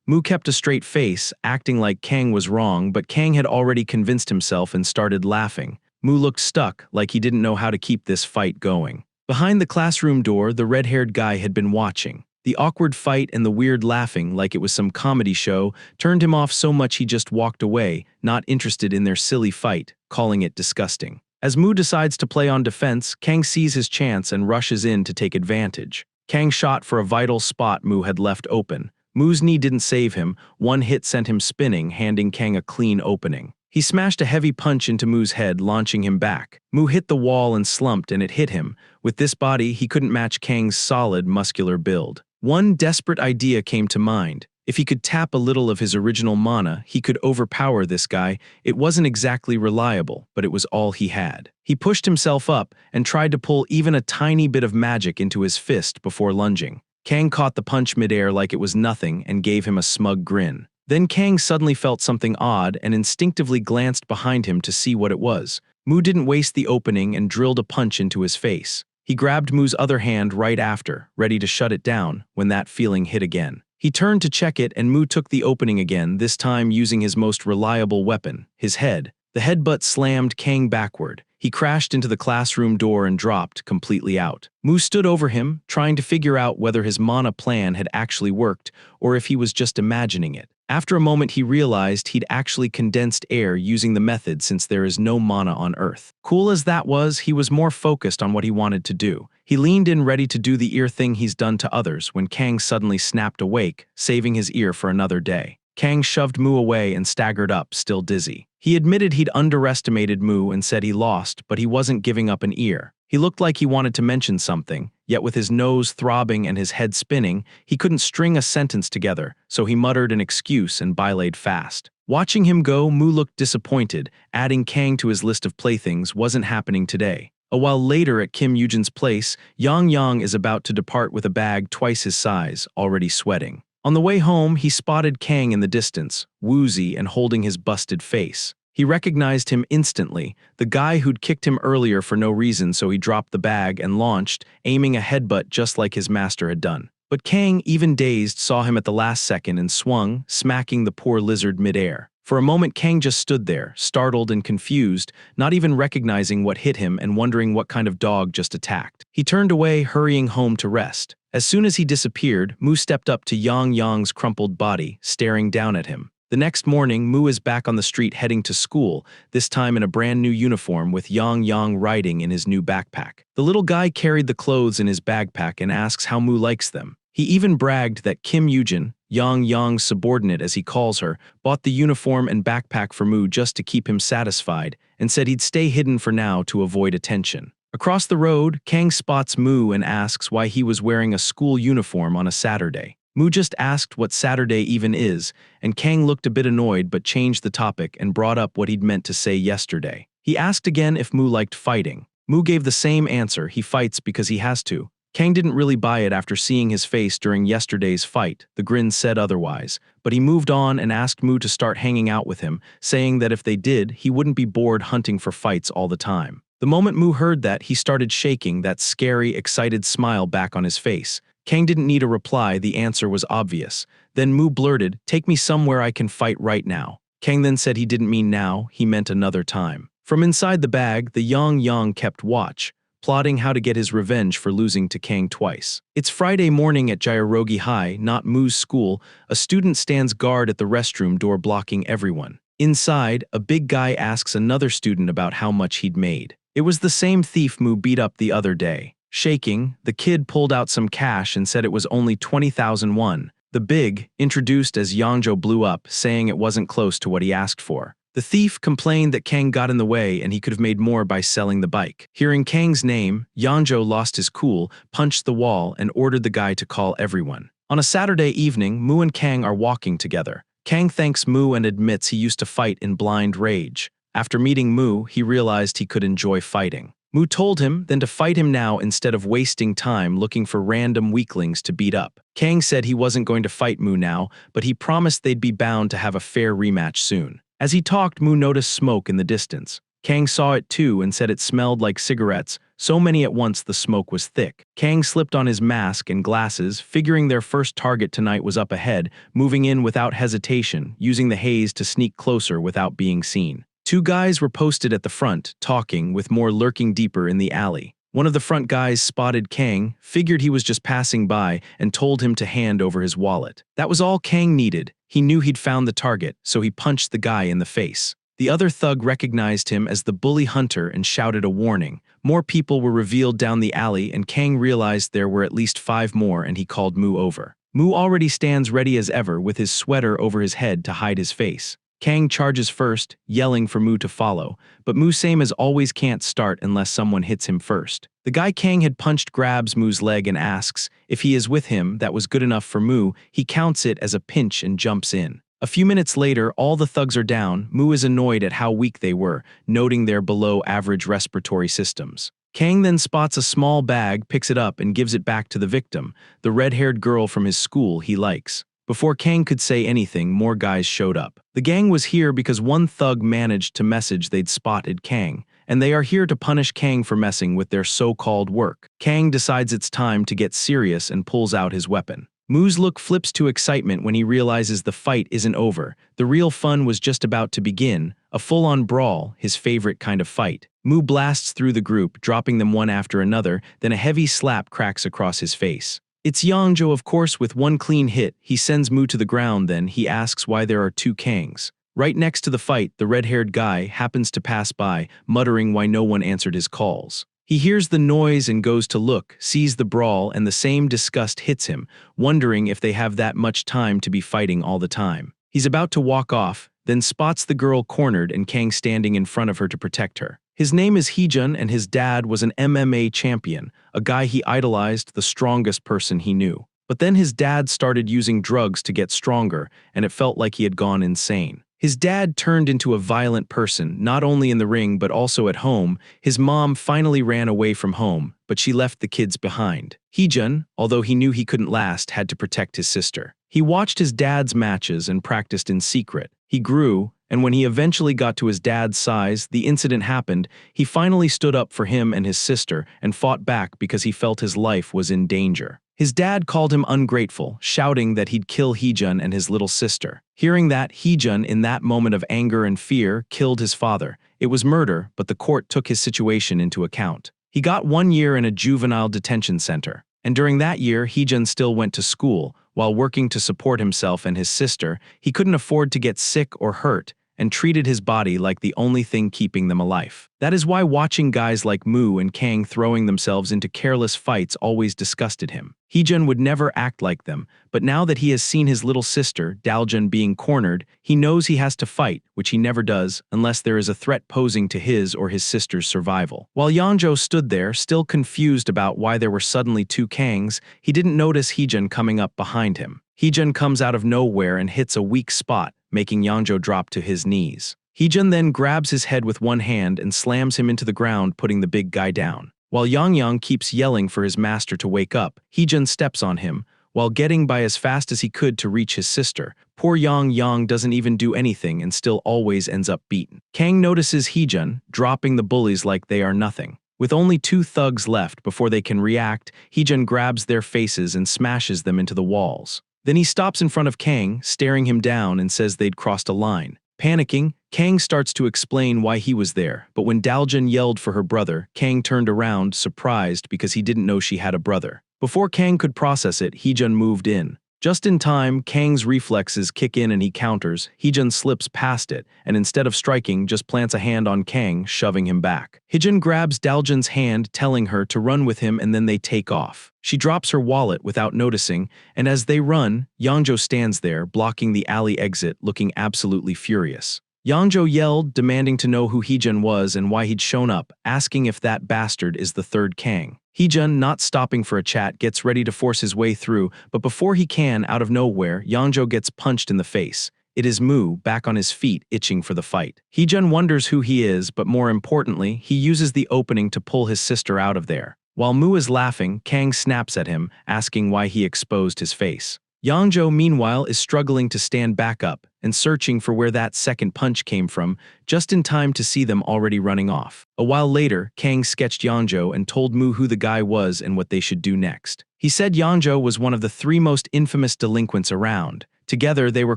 Mu kept a straight face, acting like Kang was wrong, but Kang had already convinced himself and started laughing. Mu looked stuck, like he didn't know how to keep this fight going. Behind the classroom door, the red-haired guy had been watching. The awkward fight and the weird laughing, like it was some comedy show, turned him off so much he just walked away, not interested in their silly fight, calling it disgusting. As Mu decides to play on defense, Kang sees his chance and rushes in to take advantage. Kang shot for a vital spot Mu had left open. Mu's knee didn't save him. One hit sent him spinning, handing Kang a clean opening. He smashed a heavy punch into Mu's head, launching him back. Mu hit the wall and slumped, and it hit him. With this body, he couldn't match Kang's solid, muscular build. One desperate idea came to mind. If he could tap a little of his original mana, he could overpower this guy. It wasn't exactly reliable, but it was all he had. He pushed himself up and tried to pull even a tiny bit of magic into his fist before lunging. Kang caught the punch midair like it was nothing and gave him a smug grin. Then Kang suddenly felt something odd and instinctively glanced behind him to see what it was. Mu didn't waste the opening and drilled a punch into his face. He grabbed Mu's other hand right after, ready to shut it down, when that feeling hit again. He turned to check it and Mu took the opening again, this time using his most reliable weapon, his head. The headbutt slammed Kang backward. He crashed into the classroom door and dropped completely out. Mu stood over him, trying to figure out whether his mana plan had actually worked or if he was just imagining it. After a moment, he realized he'd actually condensed air using the method since there is no mana on Earth. Cool as that was, he was more focused on what he wanted to do. He leaned in ready to do the ear thing he's done to others when Kang suddenly snapped awake, saving his ear for another day. Kang shoved Mu away and staggered up, still dizzy. He admitted he'd underestimated Mu and said he lost, but he wasn't giving up an ear. He looked like he wanted to mention something, yet with his nose throbbing and his head spinning, he couldn't string a sentence together, so he muttered an excuse and belayed fast. Watching him go, Mu looked disappointed. Adding Kang to his list of playthings wasn't happening today. A while later at Kim Yujin's place, Yang is about to depart with a bag twice his size, already sweating. On the way home, he spotted Kang in the distance, woozy and holding his busted face. He recognized him instantly, the guy who'd kicked him earlier for no reason, so he dropped the bag and launched, aiming a headbutt just like his master had done. But Kang, even dazed, saw him at the last second and swung, smacking the poor lizard midair. For a moment, Kang just stood there, startled and confused, not even recognizing what hit him and wondering what kind of dog just attacked. He turned away, hurrying home to rest. As soon as he disappeared, Mu stepped up to Yang's crumpled body, staring down at him. The next morning, Mu is back on the street heading to school, this time in a brand new uniform with Yang riding in his new backpack. The little guy carried the clothes in his backpack and asks how Mu likes them. He even bragged that Kim Yujin, Yang's subordinate as he calls her, bought the uniform and backpack for Mu just to keep him satisfied, and said he'd stay hidden for now to avoid attention. Across the road, Kang spots Mu and asks why he was wearing a school uniform on a Saturday. Mu just asked what Saturday even is, and Kang looked a bit annoyed but changed the topic and brought up what he'd meant to say yesterday. He asked again if Mu liked fighting. Mu gave the same answer, he fights because he has to. Kang didn't really buy it after seeing his face during yesterday's fight, the grin said otherwise, but he moved on and asked Mu to start hanging out with him, saying that if they did, he wouldn't be bored hunting for fights all the time. The moment Mu heard that, he started shaking, that scary, excited smile back on his face. Kang didn't need a reply, the answer was obvious. Then Mu blurted, "Take me somewhere I can fight right now." Kang then said he didn't mean now, he meant another time. From inside the bag, the Yang kept watch, plotting how to get his revenge for losing to Kang twice. It's Friday morning at Jairōgi High, not Mu's school. A student stands guard at the restroom door blocking everyone. Inside, a big guy asks another student about how much he'd made. It was the same thief Mu beat up the other day. Shaking, the kid pulled out some cash and said it was only 20,000 won. The big, introduced as Yangzhou, blew up, saying it wasn't close to what he asked for. The thief complained that Kang got in the way and he could have made more by selling the bike. Hearing Kang's name, Yangzhou lost his cool, punched the wall, and ordered the guy to call everyone. On a Saturday evening, Mu and Kang are walking together. Kang thanks Mu and admits he used to fight in blind rage. After meeting Mu, he realized he could enjoy fighting. Mu told him then to fight him now instead of wasting time looking for random weaklings to beat up. Kang said he wasn't going to fight Mu now, but he promised they'd be bound to have a fair rematch soon. As he talked, Mu noticed smoke in the distance. Kang saw it too and said it smelled like cigarettes, so many at once the smoke was thick. Kang slipped on his mask and glasses, figuring their first target tonight was up ahead, moving in without hesitation, using the haze to sneak closer without being seen. Two guys were posted at the front, talking, with more lurking deeper in the alley. One of the front guys spotted Kang, figured he was just passing by, and told him to hand over his wallet. That was all Kang needed. He knew he'd found the target, so he punched the guy in the face. The other thug recognized him as the bully hunter and shouted a warning. More people were revealed down the alley, and Kang realized there were at least 5 more, and he called Mu over. Mu already stands ready as ever with his sweater over his head to hide his face. Kang charges first, yelling for Mu to follow, but Mu same as always can't start unless someone hits him first. The guy Kang had punched grabs Mu's leg and asks if he is with him. That was good enough for Mu. He counts it as a pinch and jumps in. A few minutes later, all the thugs are down. Mu is annoyed at how weak they were, noting their below-average respiratory systems. Kang then spots a small bag, picks it up, and gives it back to the victim, the red-haired girl from his school he likes. Before Kang could say anything, more guys showed up. The gang was here because one thug managed to message they'd spotted Kang, and they are here to punish Kang for messing with their so-called work. Kang decides it's time to get serious and pulls out his weapon. Mu's look flips to excitement when he realizes the fight isn't over. The real fun was just about to begin, a full-on brawl, his favorite kind of fight. Mu blasts through the group, dropping them one after another, then a heavy slap cracks across his face. It's Yangzhou, of course, with one clean hit. He sends Mu to the ground, then he asks why there are 2 Kangs. Right next to the fight, the red-haired guy happens to pass by, muttering why no one answered his calls. He hears the noise and goes to look, sees the brawl, and the same disgust hits him, wondering if they have that much time to be fighting all the time. He's about to walk off, then spots the girl cornered and Kang standing in front of her to protect her. His name is Heejun, and his dad was an MMA champion, a guy he idolized, the strongest person he knew. But then his dad started using drugs to get stronger, and it felt like he had gone insane. His dad turned into a violent person, not only in the ring but also at home. His mom finally ran away from home, but she left the kids behind. Heejun, although he knew he couldn't last, had to protect his sister. He watched his dad's matches and practiced in secret. He grew, and when he eventually got to his dad's size, the incident happened. He finally stood up for him and his sister and fought back because he felt his life was in danger. His dad called him ungrateful, shouting that he'd kill Heejun and his little sister. Hearing that, Heejun, in that moment of anger and fear, killed his father. It was murder, but the court took his situation into account. He got 1 year in a juvenile detention center. And during that year, Heejun still went to school. While working to support himself and his sister, he couldn't afford to get sick or hurt, and treated his body like the only thing keeping them alive. That is why watching guys like Mu and Kang throwing themselves into careless fights always disgusted him. Heejun would never act like them, but now that he has seen his little sister, Daljun, being cornered, he knows he has to fight, which he never does unless there is a threat posing to his or his sister's survival. While Yangzhou stood there, still confused about why there were suddenly 2 Kangs, he didn't notice Heejun coming up behind him. Heejun comes out of nowhere and hits a weak spot, making Yangzhou drop to his knees. Heejun then grabs his head with one hand and slams him into the ground, putting the big guy down. While Yang keeps yelling for his master to wake up, Heejun steps on him, while getting by as fast as he could to reach his sister. Poor Yang doesn't even do anything and still always ends up beaten. Kang notices Heejun, dropping the bullies like they are nothing. With only 2 thugs left before they can react, Heejun grabs their faces and smashes them into the walls. Then he stops in front of Kang, staring him down, and says they'd crossed a line. Panicking, Kang starts to explain why he was there, but when Daljun yelled for her brother, Kang turned around, surprised because he didn't know she had a brother. Before Kang could process it, Heejun moved in. Just in time, Kang's reflexes kick in and he counters. Heejun slips past it, and instead of striking, just plants a hand on Kang, shoving him back. Heejun grabs Daljun's hand, telling her to run with him, and then they take off. She drops her wallet without noticing, and as they run, Yangjo stands there, blocking the alley exit, looking absolutely furious. Yangjo yelled, demanding to know who Heejun was and why he'd shown up, asking if that bastard is the third Kang. Heejun, not stopping for a chat, gets ready to force his way through, but before he can, out of nowhere, Yangjo gets punched in the face. It is Mu, back on his feet, itching for the fight. Heejun wonders who he is, but more importantly, he uses the opening to pull his sister out of there. While Mu is laughing, Kang snaps at him, asking why he exposed his face. Yangjo, meanwhile, is struggling to stand back up and searching for where that second punch came from, just in time to see them already running off. A while later, Kang sketched Yangjo and told Mu who the guy was and what they should do next. He said Yangjo was one of the 3 most infamous delinquents around. Together, they were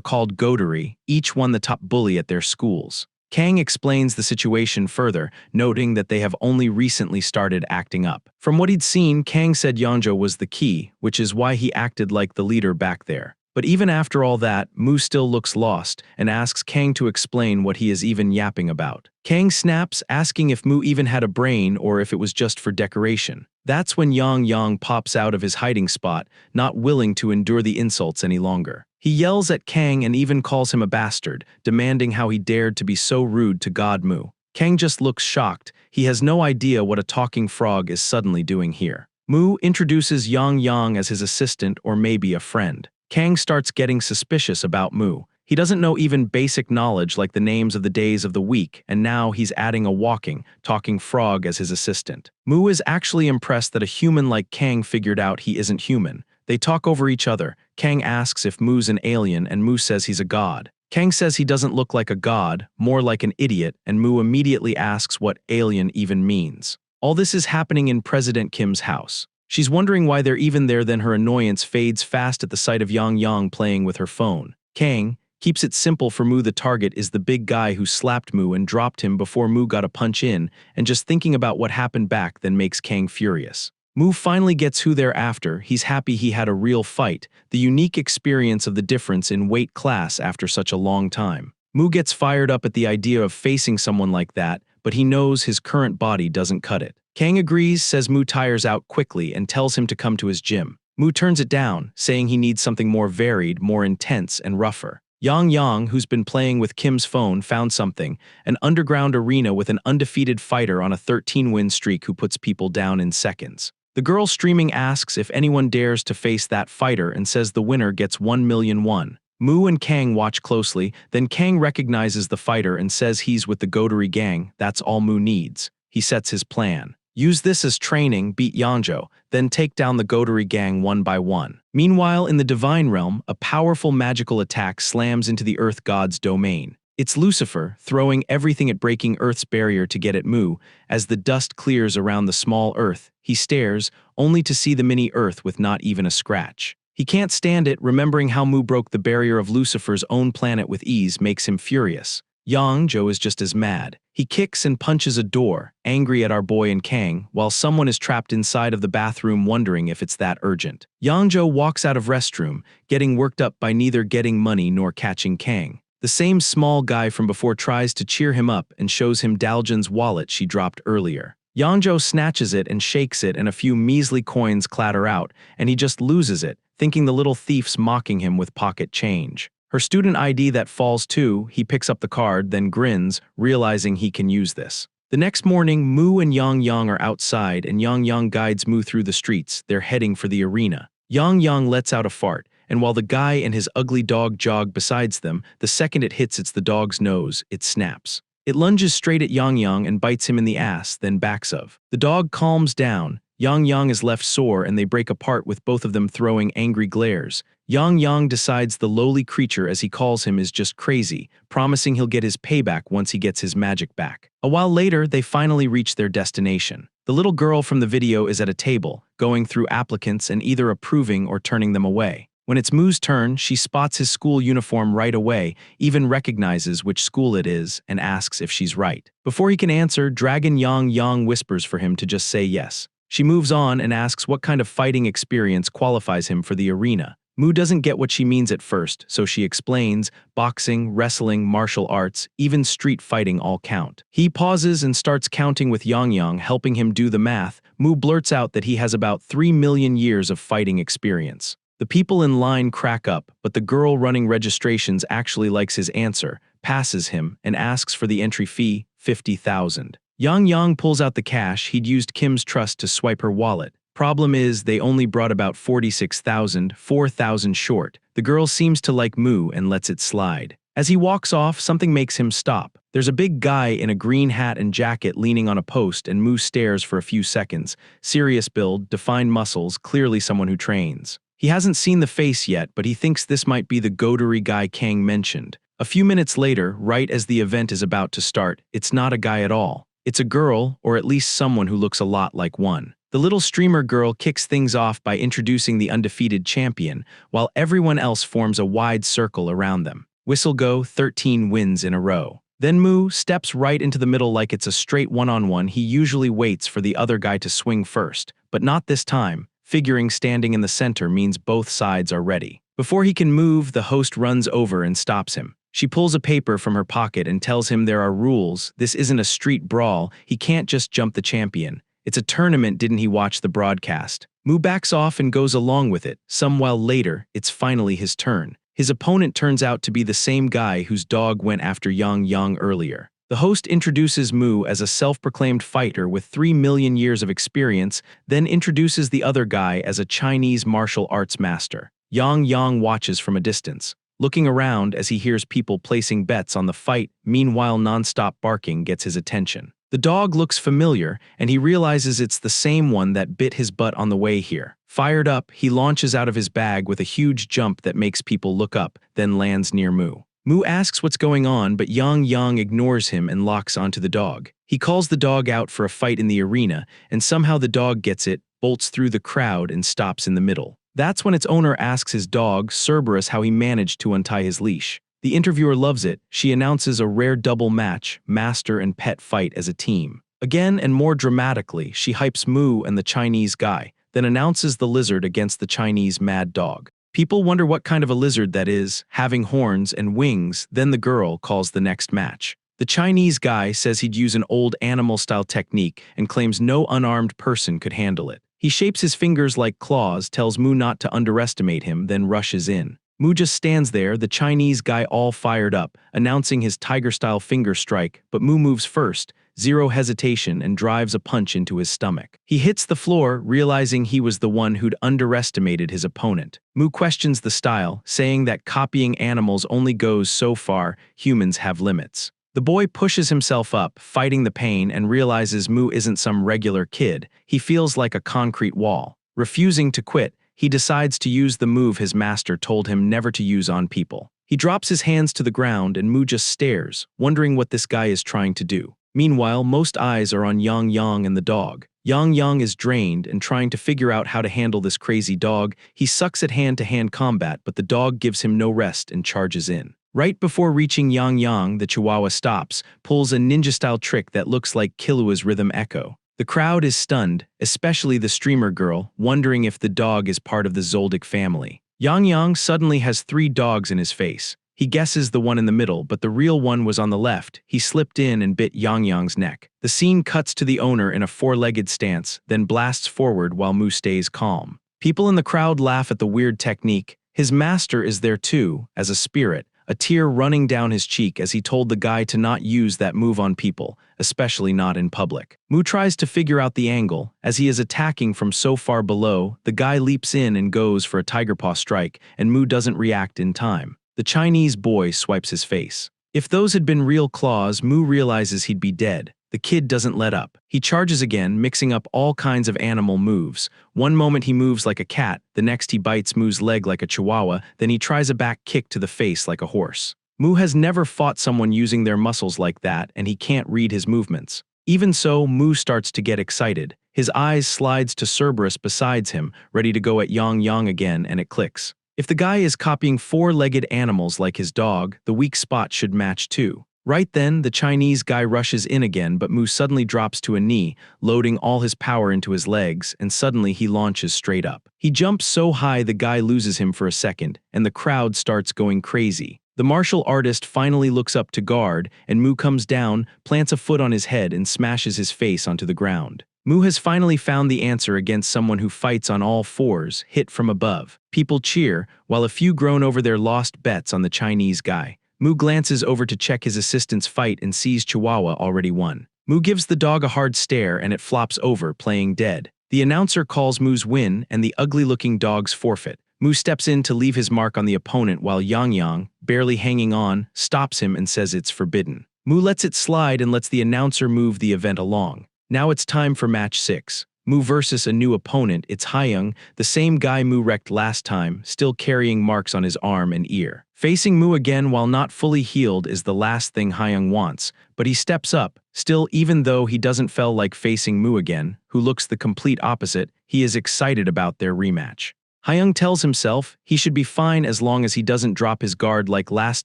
called Godori, each one the top bully at their schools. Kang explains the situation further, noting that they have only recently started acting up. From what he'd seen, Kang said Yangjo was the key, which is why he acted like the leader back there. But even after all that, Mu still looks lost and asks Kang to explain what he is even yapping about. Kang snaps, asking if Mu even had a brain or if it was just for decoration. That's when Yang pops out of his hiding spot, not willing to endure the insults any longer. He yells at Kang and even calls him a bastard, demanding how he dared to be so rude to God Mu. Kang just looks shocked. He has no idea what a talking frog is suddenly doing here. Mu introduces Yang as his assistant or maybe a friend. Kang starts getting suspicious about Mu. He doesn't know even basic knowledge like the names of the days of the week, and now he's adding a walking, talking frog as his assistant. Mu is actually impressed that a human like Kang figured out he isn't human. They talk over each other. Kang asks if Mu's an alien, and Mu says he's a god. Kang says he doesn't look like a god, more like an idiot, and Mu immediately asks what alien even means. All this is happening in President Kim's house. She's wondering why they're even there, then her annoyance fades fast at the sight of Yang playing with her phone. Kang keeps it simple for Mu. The target is the big guy who slapped Mu and dropped him before Mu got a punch in, and just thinking about what happened back then makes Kang furious. Mu finally gets who they're after. He's happy he had a real fight, the unique experience of the difference in weight class after such a long time. Mu gets fired up at the idea of facing someone like that, but he knows his current body doesn't cut it. Kang agrees, says Mu tires out quickly, and tells him to come to his gym. Mu turns it down, saying he needs something more varied, more intense, and rougher. Yang, who's been playing with Kim's phone, found something, an underground arena with an undefeated fighter on a 13-win streak who puts people down in seconds. The girl streaming asks if anyone dares to face that fighter and says the winner gets 1 million won. Mu and Kang watch closely, then Kang recognizes the fighter and says he's with the Godori gang. That's all Mu needs. He sets his plan. Use this as training, beat Yangjo, then take down the Godori gang one by one. Meanwhile, in the Divine Realm, a powerful magical attack slams into the Earth God's domain. It's Lucifer, throwing everything at breaking Earth's barrier to get at Mu. As the dust clears around the small Earth, he stares, only to see the mini Earth with not even a scratch. He can't stand it, remembering how Mu broke the barrier of Lucifer's own planet with ease makes him furious. Yangjo is just as mad. He kicks and punches a door, angry at our boy and Kang, while someone is trapped inside of the bathroom wondering if it's that urgent. Yangjo walks out of restroom, getting worked up by neither getting money nor catching Kang. The same small guy from before tries to cheer him up and shows him Daljun's wallet she dropped earlier. Yangjo snatches it and shakes it, and a few measly coins clatter out, and he just loses it, thinking the little thief's mocking him with pocket change. Her student ID that falls too. He picks up the card, then grins, realizing he can use this. The next morning, Mu and Yang are outside, and Yang guides Mu through the streets. They're heading for the arena. Yang lets out a fart, and while the guy and his ugly dog jog beside them, the second it hits the dog's nose, it snaps. It lunges straight at Yang and bites him in the ass, then backs of. The dog calms down. Yang is left sore, and they break apart with both of them throwing angry glares. Yang decides the lowly creature, as he calls him, is just crazy, promising he'll get his payback once he gets his magic back. A while later, they finally reach their destination. The little girl from the video is at a table, going through applicants and either approving or turning them away. When it's Mu's turn, she spots his school uniform right away, even recognizes which school it is, and asks if she's right. Before he can answer, Dragon Yang whispers for him to just say yes. She moves on and asks what kind of fighting experience qualifies him for the arena. Mu doesn't get what she means at first, so she explains, boxing, wrestling, martial arts, even street fighting all count. He pauses and starts counting with Yang, helping him do the math. Mu blurts out that he has about 3 million years of fighting experience. The people in line crack up, but the girl running registrations actually likes his answer, passes him, and asks for the entry fee, 50,000. Yang pulls out the cash. He'd used Kim's trust to swipe her wallet. Problem is, they only brought about 46,000, 4,000 short. The girl seems to like Mu and lets it slide. As he walks off, something makes him stop. There's a big guy in a green hat and jacket leaning on a post, and Mu stares for a few seconds. Serious build, defined muscles, clearly someone who trains. He hasn't seen the face yet, but he thinks this might be the goatery guy Kang mentioned. A few minutes later, right as the event is about to start, it's not a guy at all. It's a girl, or at least someone who looks a lot like one. The little streamer girl kicks things off by introducing the undefeated champion, while everyone else forms a wide circle around them. Whistle go, 13 wins in a row. Then Mu steps right into the middle like it's a straight one-on-one. He usually waits for the other guy to swing first, but not this time. Figuring standing in the center means both sides are ready. Before he can move, the host runs over and stops him. She pulls a paper from her pocket and tells him there are rules. This isn't a street brawl. He can't just jump the champion. It's a tournament. Didn't he watch the broadcast? Mu backs off and goes along with it. Some while later, it's finally his turn. His opponent turns out to be the same guy whose dog went after Yang earlier. The host introduces Mu as a self-proclaimed fighter with 3 million years of experience, then introduces the other guy as a Chinese martial arts master. Yang watches from a distance, looking around as he hears people placing bets on the fight. Meanwhile, non-stop barking gets his attention. The dog looks familiar, and he realizes it's the same one that bit his butt on the way here. Fired up, he launches out of his bag with a huge jump that makes people look up, then lands near Mu. Mu asks what's going on, but Yang ignores him and locks onto the dog. He calls the dog out for a fight in the arena, and somehow the dog gets it, bolts through the crowd, and stops in the middle. That's when its owner asks his dog, Cerberus, how he managed to untie his leash. The interviewer loves it. She announces a rare double match, master and pet fight as a team. Again and more dramatically, she hypes Mu and the Chinese guy, then announces the lizard against the Chinese mad dog. People wonder what kind of a lizard that is, having horns and wings. Then the girl calls the next match. The Chinese guy says he'd use an old animal-style technique and claims no unarmed person could handle it. He shapes his fingers like claws, tells Mu not to underestimate him, then rushes in. Mu just stands there, the Chinese guy all fired up, announcing his tiger-style finger strike, but Mu moves first, zero hesitation, and drives a punch into his stomach. He hits the floor, realizing he was the one who'd underestimated his opponent. Mu questions the style, saying that copying animals only goes so far, humans have limits. The boy pushes himself up, fighting the pain, and realizes Mu isn't some regular kid. He feels like a concrete wall. Refusing to quit, he decides to use the move his master told him never to use on people. He drops his hands to the ground and Mu just stares, wondering what this guy is trying to do. Meanwhile, most eyes are on Yang and the dog. Yang is drained and trying to figure out how to handle this crazy dog. He sucks at hand-to-hand combat, but the dog gives him no rest and charges in. Right before reaching Yang, the Chihuahua stops, pulls a ninja-style trick that looks like Killua's rhythm echo. The crowd is stunned, especially the streamer girl, wondering if the dog is part of the Zoldyck family. Yang suddenly has 3 dogs in his face. He guesses the one in the middle, but the real one was on the left. He slipped in and bit Yang's neck. The scene cuts to the owner in a 4-legged stance, then blasts forward while Mu stays calm. People in the crowd laugh at the weird technique. His master is there too, as a spirit, a tear running down his cheek as he told the guy to not use that move on people, especially not in public. Mu tries to figure out the angle. As he is attacking from so far below, the guy leaps in and goes for a tiger paw strike, and Mu doesn't react in time. The Chinese boy swipes his face. If those had been real claws, Mu realizes he'd be dead. The kid doesn't let up. He charges again, mixing up all kinds of animal moves. One moment he moves like a cat, the next he bites Mu's leg like a chihuahua, then he tries a back kick to the face like a horse. Mu has never fought someone using their muscles like that, and he can't read his movements. Even so, Mu starts to get excited. His eyes slides to Cerberus besides him, ready to go at Yang again, and it clicks. If the guy is copying 4-legged animals like his dog, the weak spot should match too. Right then, the Chinese guy rushes in again, but Mu suddenly drops to a knee, loading all his power into his legs, and suddenly he launches straight up. He jumps so high the guy loses him for a second, and the crowd starts going crazy. The martial artist finally looks up to guard, and Mu comes down, plants a foot on his head, and smashes his face onto the ground. Mu has finally found the answer against someone who fights on all fours, hit from above. People cheer, while a few groan over their lost bets on the Chinese guy. Mu glances over to check his assistant's fight and sees Chihuahua already won. Mu gives the dog a hard stare and it flops over, playing dead. The announcer calls Mu's win and the ugly-looking dog's forfeit. Mu steps in to leave his mark on the opponent while Yang Yang, barely hanging on, stops him and says it's forbidden. Mu lets it slide and lets the announcer move the event along. Now it's time for match 6. Mu versus a new opponent. It's Hayoung, the same guy Mu wrecked last time, still carrying marks on his arm and ear. Facing Mu again while not fully healed is the last thing Hayoung wants, but he steps up. Still, even though he doesn't feel like facing Mu again, who looks the complete opposite, he is excited about their rematch. Hayoung tells himself he should be fine as long as he doesn't drop his guard like last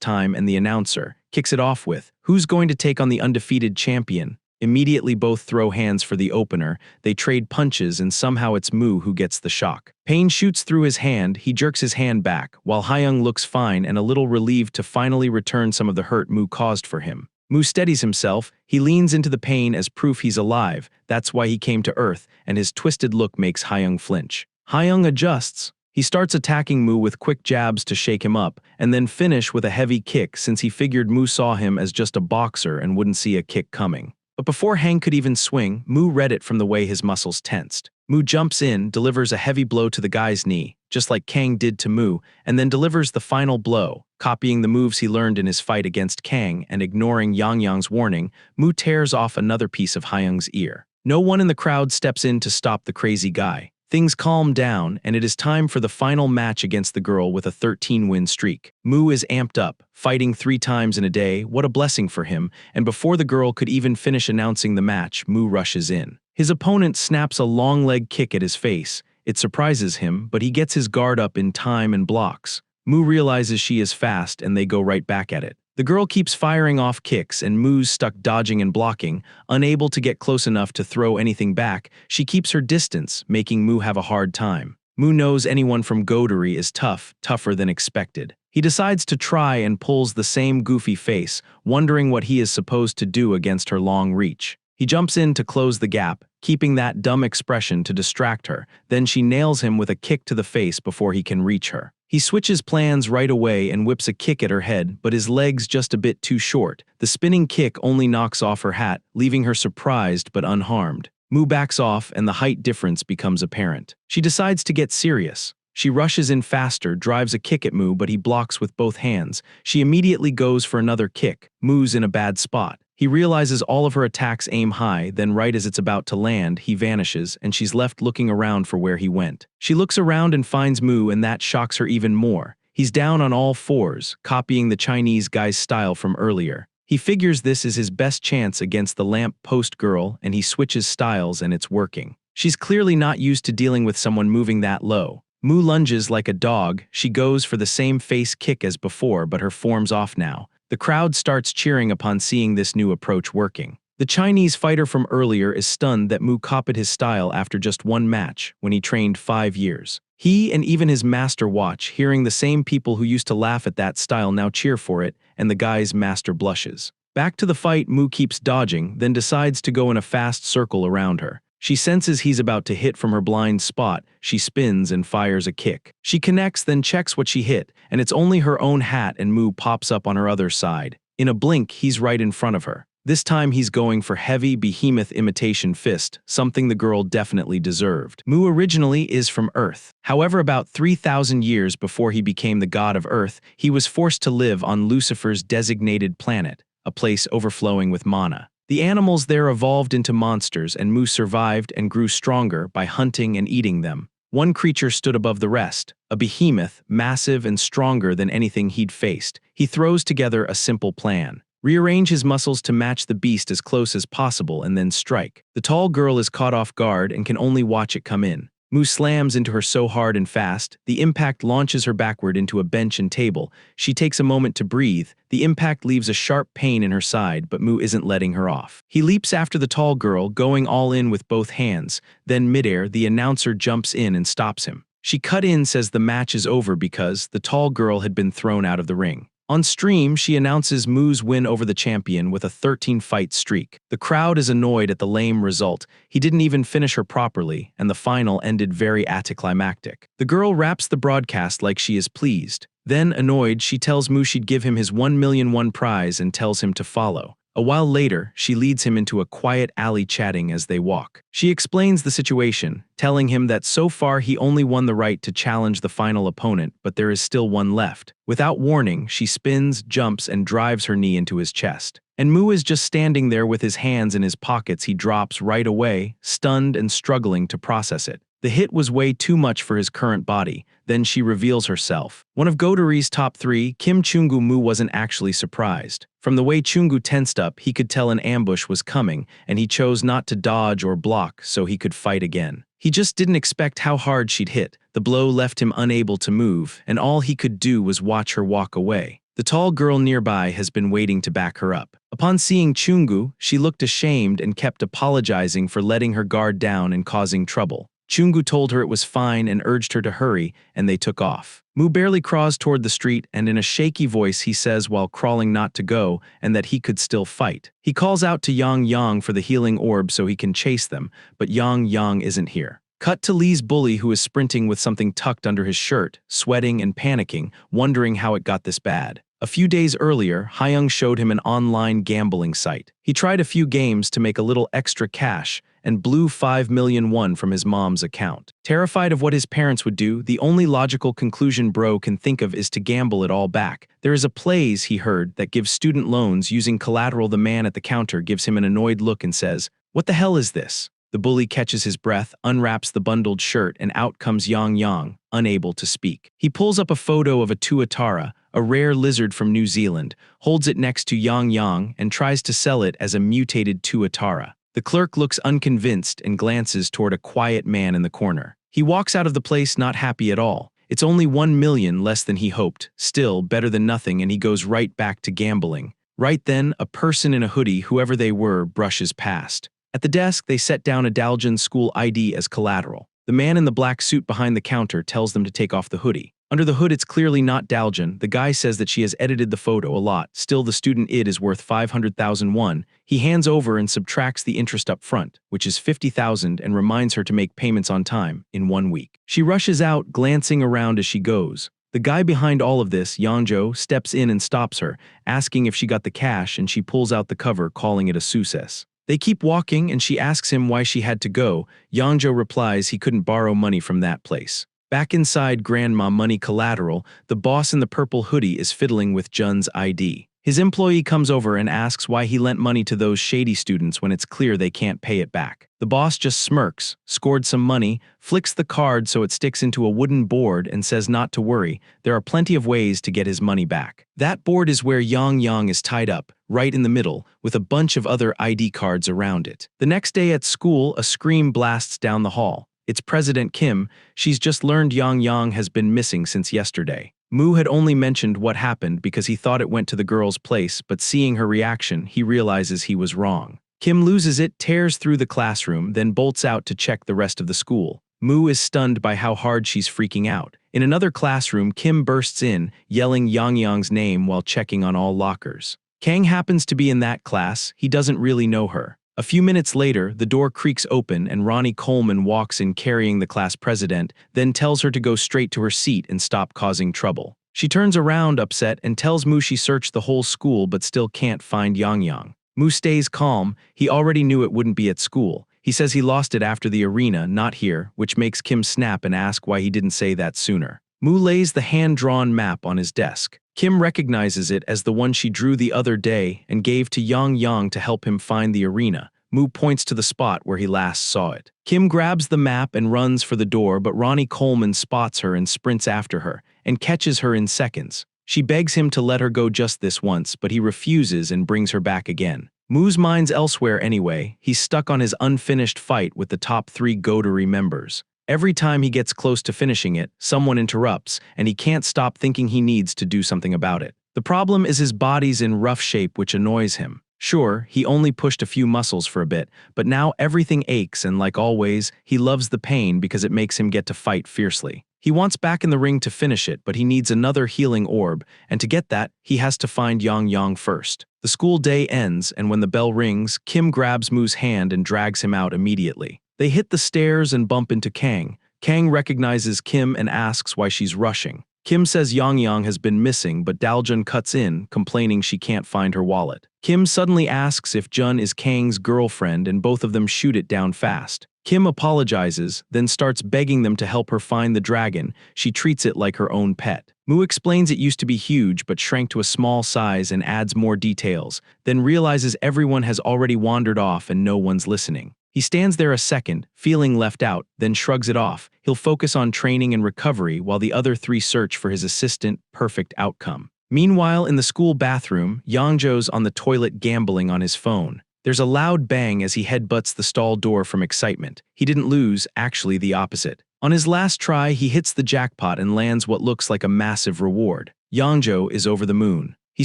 time, and the announcer kicks it off with, "Who's going to take on the undefeated champion?" Immediately both throw hands for the opener, they trade punches and somehow it's Mu who gets the shock. Pain shoots through his hand, he jerks his hand back, while Hayoung looks fine and a little relieved to finally return some of the hurt Mu caused for him. Mu steadies himself, he leans into the pain as proof he's alive, that's why he came to Earth, and his twisted look makes Hayoung flinch. Hayoung adjusts. He starts attacking Mu with quick jabs to shake him up, and then finish with a heavy kick since he figured Mu saw him as just a boxer and wouldn't see a kick coming. But before Hang could even swing, Mu read it from the way his muscles tensed. Mu jumps in, delivers a heavy blow to the guy's knee, just like Kang did to Mu, and then delivers the final blow. Copying the moves he learned in his fight against Kang and ignoring Yang Yang's warning, Mu tears off another piece of Hayoung's ear. No one in the crowd steps in to stop the crazy guy. Things calm down, and it is time for the final match against the girl with a 13-win streak. Mu is amped up, fighting 3 times in a day, what a blessing for him, and before the girl could even finish announcing the match, Mu rushes in. His opponent snaps a long leg kick at his face. It surprises him, but he gets his guard up in time and blocks. Mu realizes she is fast, and they go right back at it. The girl keeps firing off kicks, and Mu's stuck dodging and blocking. Unable to get close enough to throw anything back, she keeps her distance, making Mu have a hard time. Mu knows anyone from Godery is tougher than expected. He decides to try and pulls the same goofy face, wondering what he is supposed to do against her long reach. He jumps in to close the gap, keeping that dumb expression to distract her. Then she nails him with a kick to the face before he can reach her. He switches plans right away and whips a kick at her head, but his leg's just a bit too short. The spinning kick only knocks off her hat, leaving her surprised but unharmed. Mu backs off and the height difference becomes apparent. She decides to get serious. She rushes in faster, drives a kick at Mu, but he blocks with both hands. She immediately goes for another kick. Mu's in a bad spot. He realizes all of her attacks aim high, then right as it's about to land, he vanishes, and she's left looking around for where he went. She looks around and finds Mu, and that shocks her even more. He's down on all fours, copying the Chinese guy's style from earlier. He figures this is his best chance against the lamp post girl, and he switches styles and it's working. She's clearly not used to dealing with someone moving that low. Mu lunges like a dog. She goes for the same face kick as before, but her form's off now. The crowd starts cheering upon seeing this new approach working. The Chinese fighter from earlier is stunned that Mu copied his style after just one match, when he trained 5 years. He and even his master watch, hearing the same people who used to laugh at that style now cheer for it, and the guy's master blushes. Back to the fight, Mu keeps dodging, then decides to go in a fast circle around her. She senses he's about to hit from her blind spot. She spins and fires a kick. She connects, then checks what she hit, and it's only her own hat, and Mu pops up on her other side. In a blink, he's right in front of her. This time he's going for heavy behemoth imitation fist, something the girl definitely deserved. Mu originally is from Earth. However, about 3,000 years before he became the god of Earth, he was forced to live on Lucifer's designated planet, a place overflowing with mana. The animals there evolved into monsters, and Mu survived and grew stronger by hunting and eating them. One creature stood above the rest, a behemoth, massive and stronger than anything he'd faced. He throws together a simple plan. Rearrange his muscles to match the beast as close as possible and then strike. The tall girl is caught off guard and can only watch it come in. Mu slams into her so hard and fast, the impact launches her backward into a bench and table. She takes a moment to breathe. The impact leaves a sharp pain in her side, but Mu isn't letting her off. He leaps after the tall girl, going all in with both hands. Then midair, the announcer jumps in and stops him. She cut in, says the match is over because the tall girl had been thrown out of the ring. On stream, she announces Mu's win over the champion with a 13-fight streak. The crowd is annoyed at the lame result. He didn't even finish her properly, and the final ended very anticlimactic. The girl wraps the broadcast like she is pleased. Then, annoyed, she tells Mu she'd give him his 1,000,001 prize and tells him to follow. A while later, she leads him into a quiet alley chatting as they walk. She explains the situation, telling him that so far he only won the right to challenge the final opponent, but there is still one left. Without warning, she spins, jumps, and drives her knee into his chest. And Mu is just standing there with his hands in his pockets. He drops right away, stunned and struggling to process it. The hit was way too much for his current body. Then she reveals herself. One of Godori's top 3, Kim Chungu. Mu wasn't actually surprised. From the way Chungu tensed up, he could tell an ambush was coming, and he chose not to dodge or block so he could fight again. He just didn't expect how hard she'd hit. The blow left him unable to move, and all he could do was watch her walk away. The tall girl nearby has been waiting to back her up. Upon seeing Chungu, she looked ashamed and kept apologizing for letting her guard down and causing trouble. Chungu told her it was fine and urged her to hurry, and they took off. Mu barely crawls toward the street, and in a shaky voice he says while crawling not to go and that he could still fight. He calls out to Yang Yang for the healing orb so he can chase them, but Yang Yang isn't here. Cut to Lee's bully, who is sprinting with something tucked under his shirt, sweating and panicking, wondering how it got this bad. A few days earlier, Hyung showed him an online gambling site. He tried a few games to make a little extra cash and blew 5,000,000 won from his mom's account. Terrified of what his parents would do, the only logical conclusion bro can think of is to gamble it all back. There is a place, he heard, that gives student loans using collateral. The man at the counter gives him an annoyed look and says, "What the hell is this?" The bully catches his breath, unwraps the bundled shirt, and out comes Yang Yang, unable to speak. He pulls up a photo of a tuatara, a rare lizard from New Zealand, holds it next to Yang Yang, and tries to sell it as a mutated tuatara. The clerk looks unconvinced and glances toward a quiet man in the corner. He walks out of the place not happy at all. It's only 1,000,000 less than he hoped, still better than nothing, and he goes right back to gambling. Right then, a person in a hoodie, whoever they were, brushes past. At the desk, they set down a Daljan school ID as collateral. The man in the black suit behind the counter tells them to take off the hoodie. Under the hood, it's clearly not Daljan. The guy says that she has edited the photo a lot. Still, the student id is worth 500,000 won. He hands over and subtracts the interest up front, which is 50,000, and reminds her to make payments on time, in 1 week. She rushes out, glancing around as she goes. The guy behind all of this, Yangjo, steps in and stops her, asking if she got the cash, and she pulls out the cover, calling it a success. They keep walking, and she asks him why she had to go. Yangjo replies he couldn't borrow money from that place. Back inside Grandma Money Collateral, the boss in the purple hoodie is fiddling with Jun's ID. His employee comes over and asks why he lent money to those shady students when it's clear they can't pay it back. The boss just smirks, scored some money, flicks the card so it sticks into a wooden board, and says not to worry, there are plenty of ways to get his money back. That board is where Yang Yang is tied up, right in the middle, with a bunch of other ID cards around it. The next day at school, a scream blasts down the hall. It's President Kim. She's just learned Yang Yang has been missing since yesterday. Mu had only mentioned what happened because he thought it went to the girl's place, but seeing her reaction, he realizes he was wrong. Kim loses it, tears through the classroom, then bolts out to check the rest of the school. Mu is stunned by how hard she's freaking out. In another classroom, Kim bursts in, yelling Yang Yang's name while checking on all lockers. Kang happens to be in that class. He doesn't really know her. A few minutes later, the door creaks open and Ronnie Coleman walks in carrying the class president, then tells her to go straight to her seat and stop causing trouble. She turns around upset and tells Mu she searched the whole school but still can't find Yang Yang. Mu stays calm. He already knew it wouldn't be at school. He says he lost it after the arena, not here, which makes Kim snap and ask why he didn't say that sooner. Mu lays the hand-drawn map on his desk. Kim recognizes it as the one she drew the other day and gave to Yang Yang to help him find the arena. Mu points to the spot where he last saw it. Kim grabs the map and runs for the door, but Ronnie Coleman spots her and sprints after her, and catches her in seconds. She begs him to let her go just this once, but he refuses and brings her back again. Mu's mind's elsewhere anyway. He's stuck on his unfinished fight with the top 3 Godori members. Every time he gets close to finishing it, someone interrupts, and he can't stop thinking he needs to do something about it. The problem is his body's in rough shape, which annoys him. Sure, he only pushed a few muscles for a bit, but now everything aches, and like always, he loves the pain because it makes him get to fight fiercely. He wants back in the ring to finish it, but he needs another healing orb, and to get that, he has to find Yang Yang first. The school day ends, and when the bell rings, Kim grabs Moo's hand and drags him out immediately. They hit the stairs and bump into Kang. Kang recognizes Kim and asks why she's rushing. Kim says Yang Yang has been missing, but Daljun cuts in, complaining she can't find her wallet. Kim suddenly asks if Jun is Kang's girlfriend, and both of them shoot it down fast. Kim apologizes, then starts begging them to help her find the dragon. She treats it like her own pet. Moo explains it used to be huge but shrank to a small size and adds more details, then realizes everyone has already wandered off and no one's listening. He stands there a second, feeling left out, then shrugs it off. He'll focus on training and recovery while the other three search for his assistant, perfect outcome. Meanwhile, in the school bathroom, Yangjo's on the toilet gambling on his phone. There's a loud bang as he headbutts the stall door from excitement. He didn't lose, actually the opposite. On his last try, he hits the jackpot and lands what looks like a massive reward. Yangjo is over the moon. He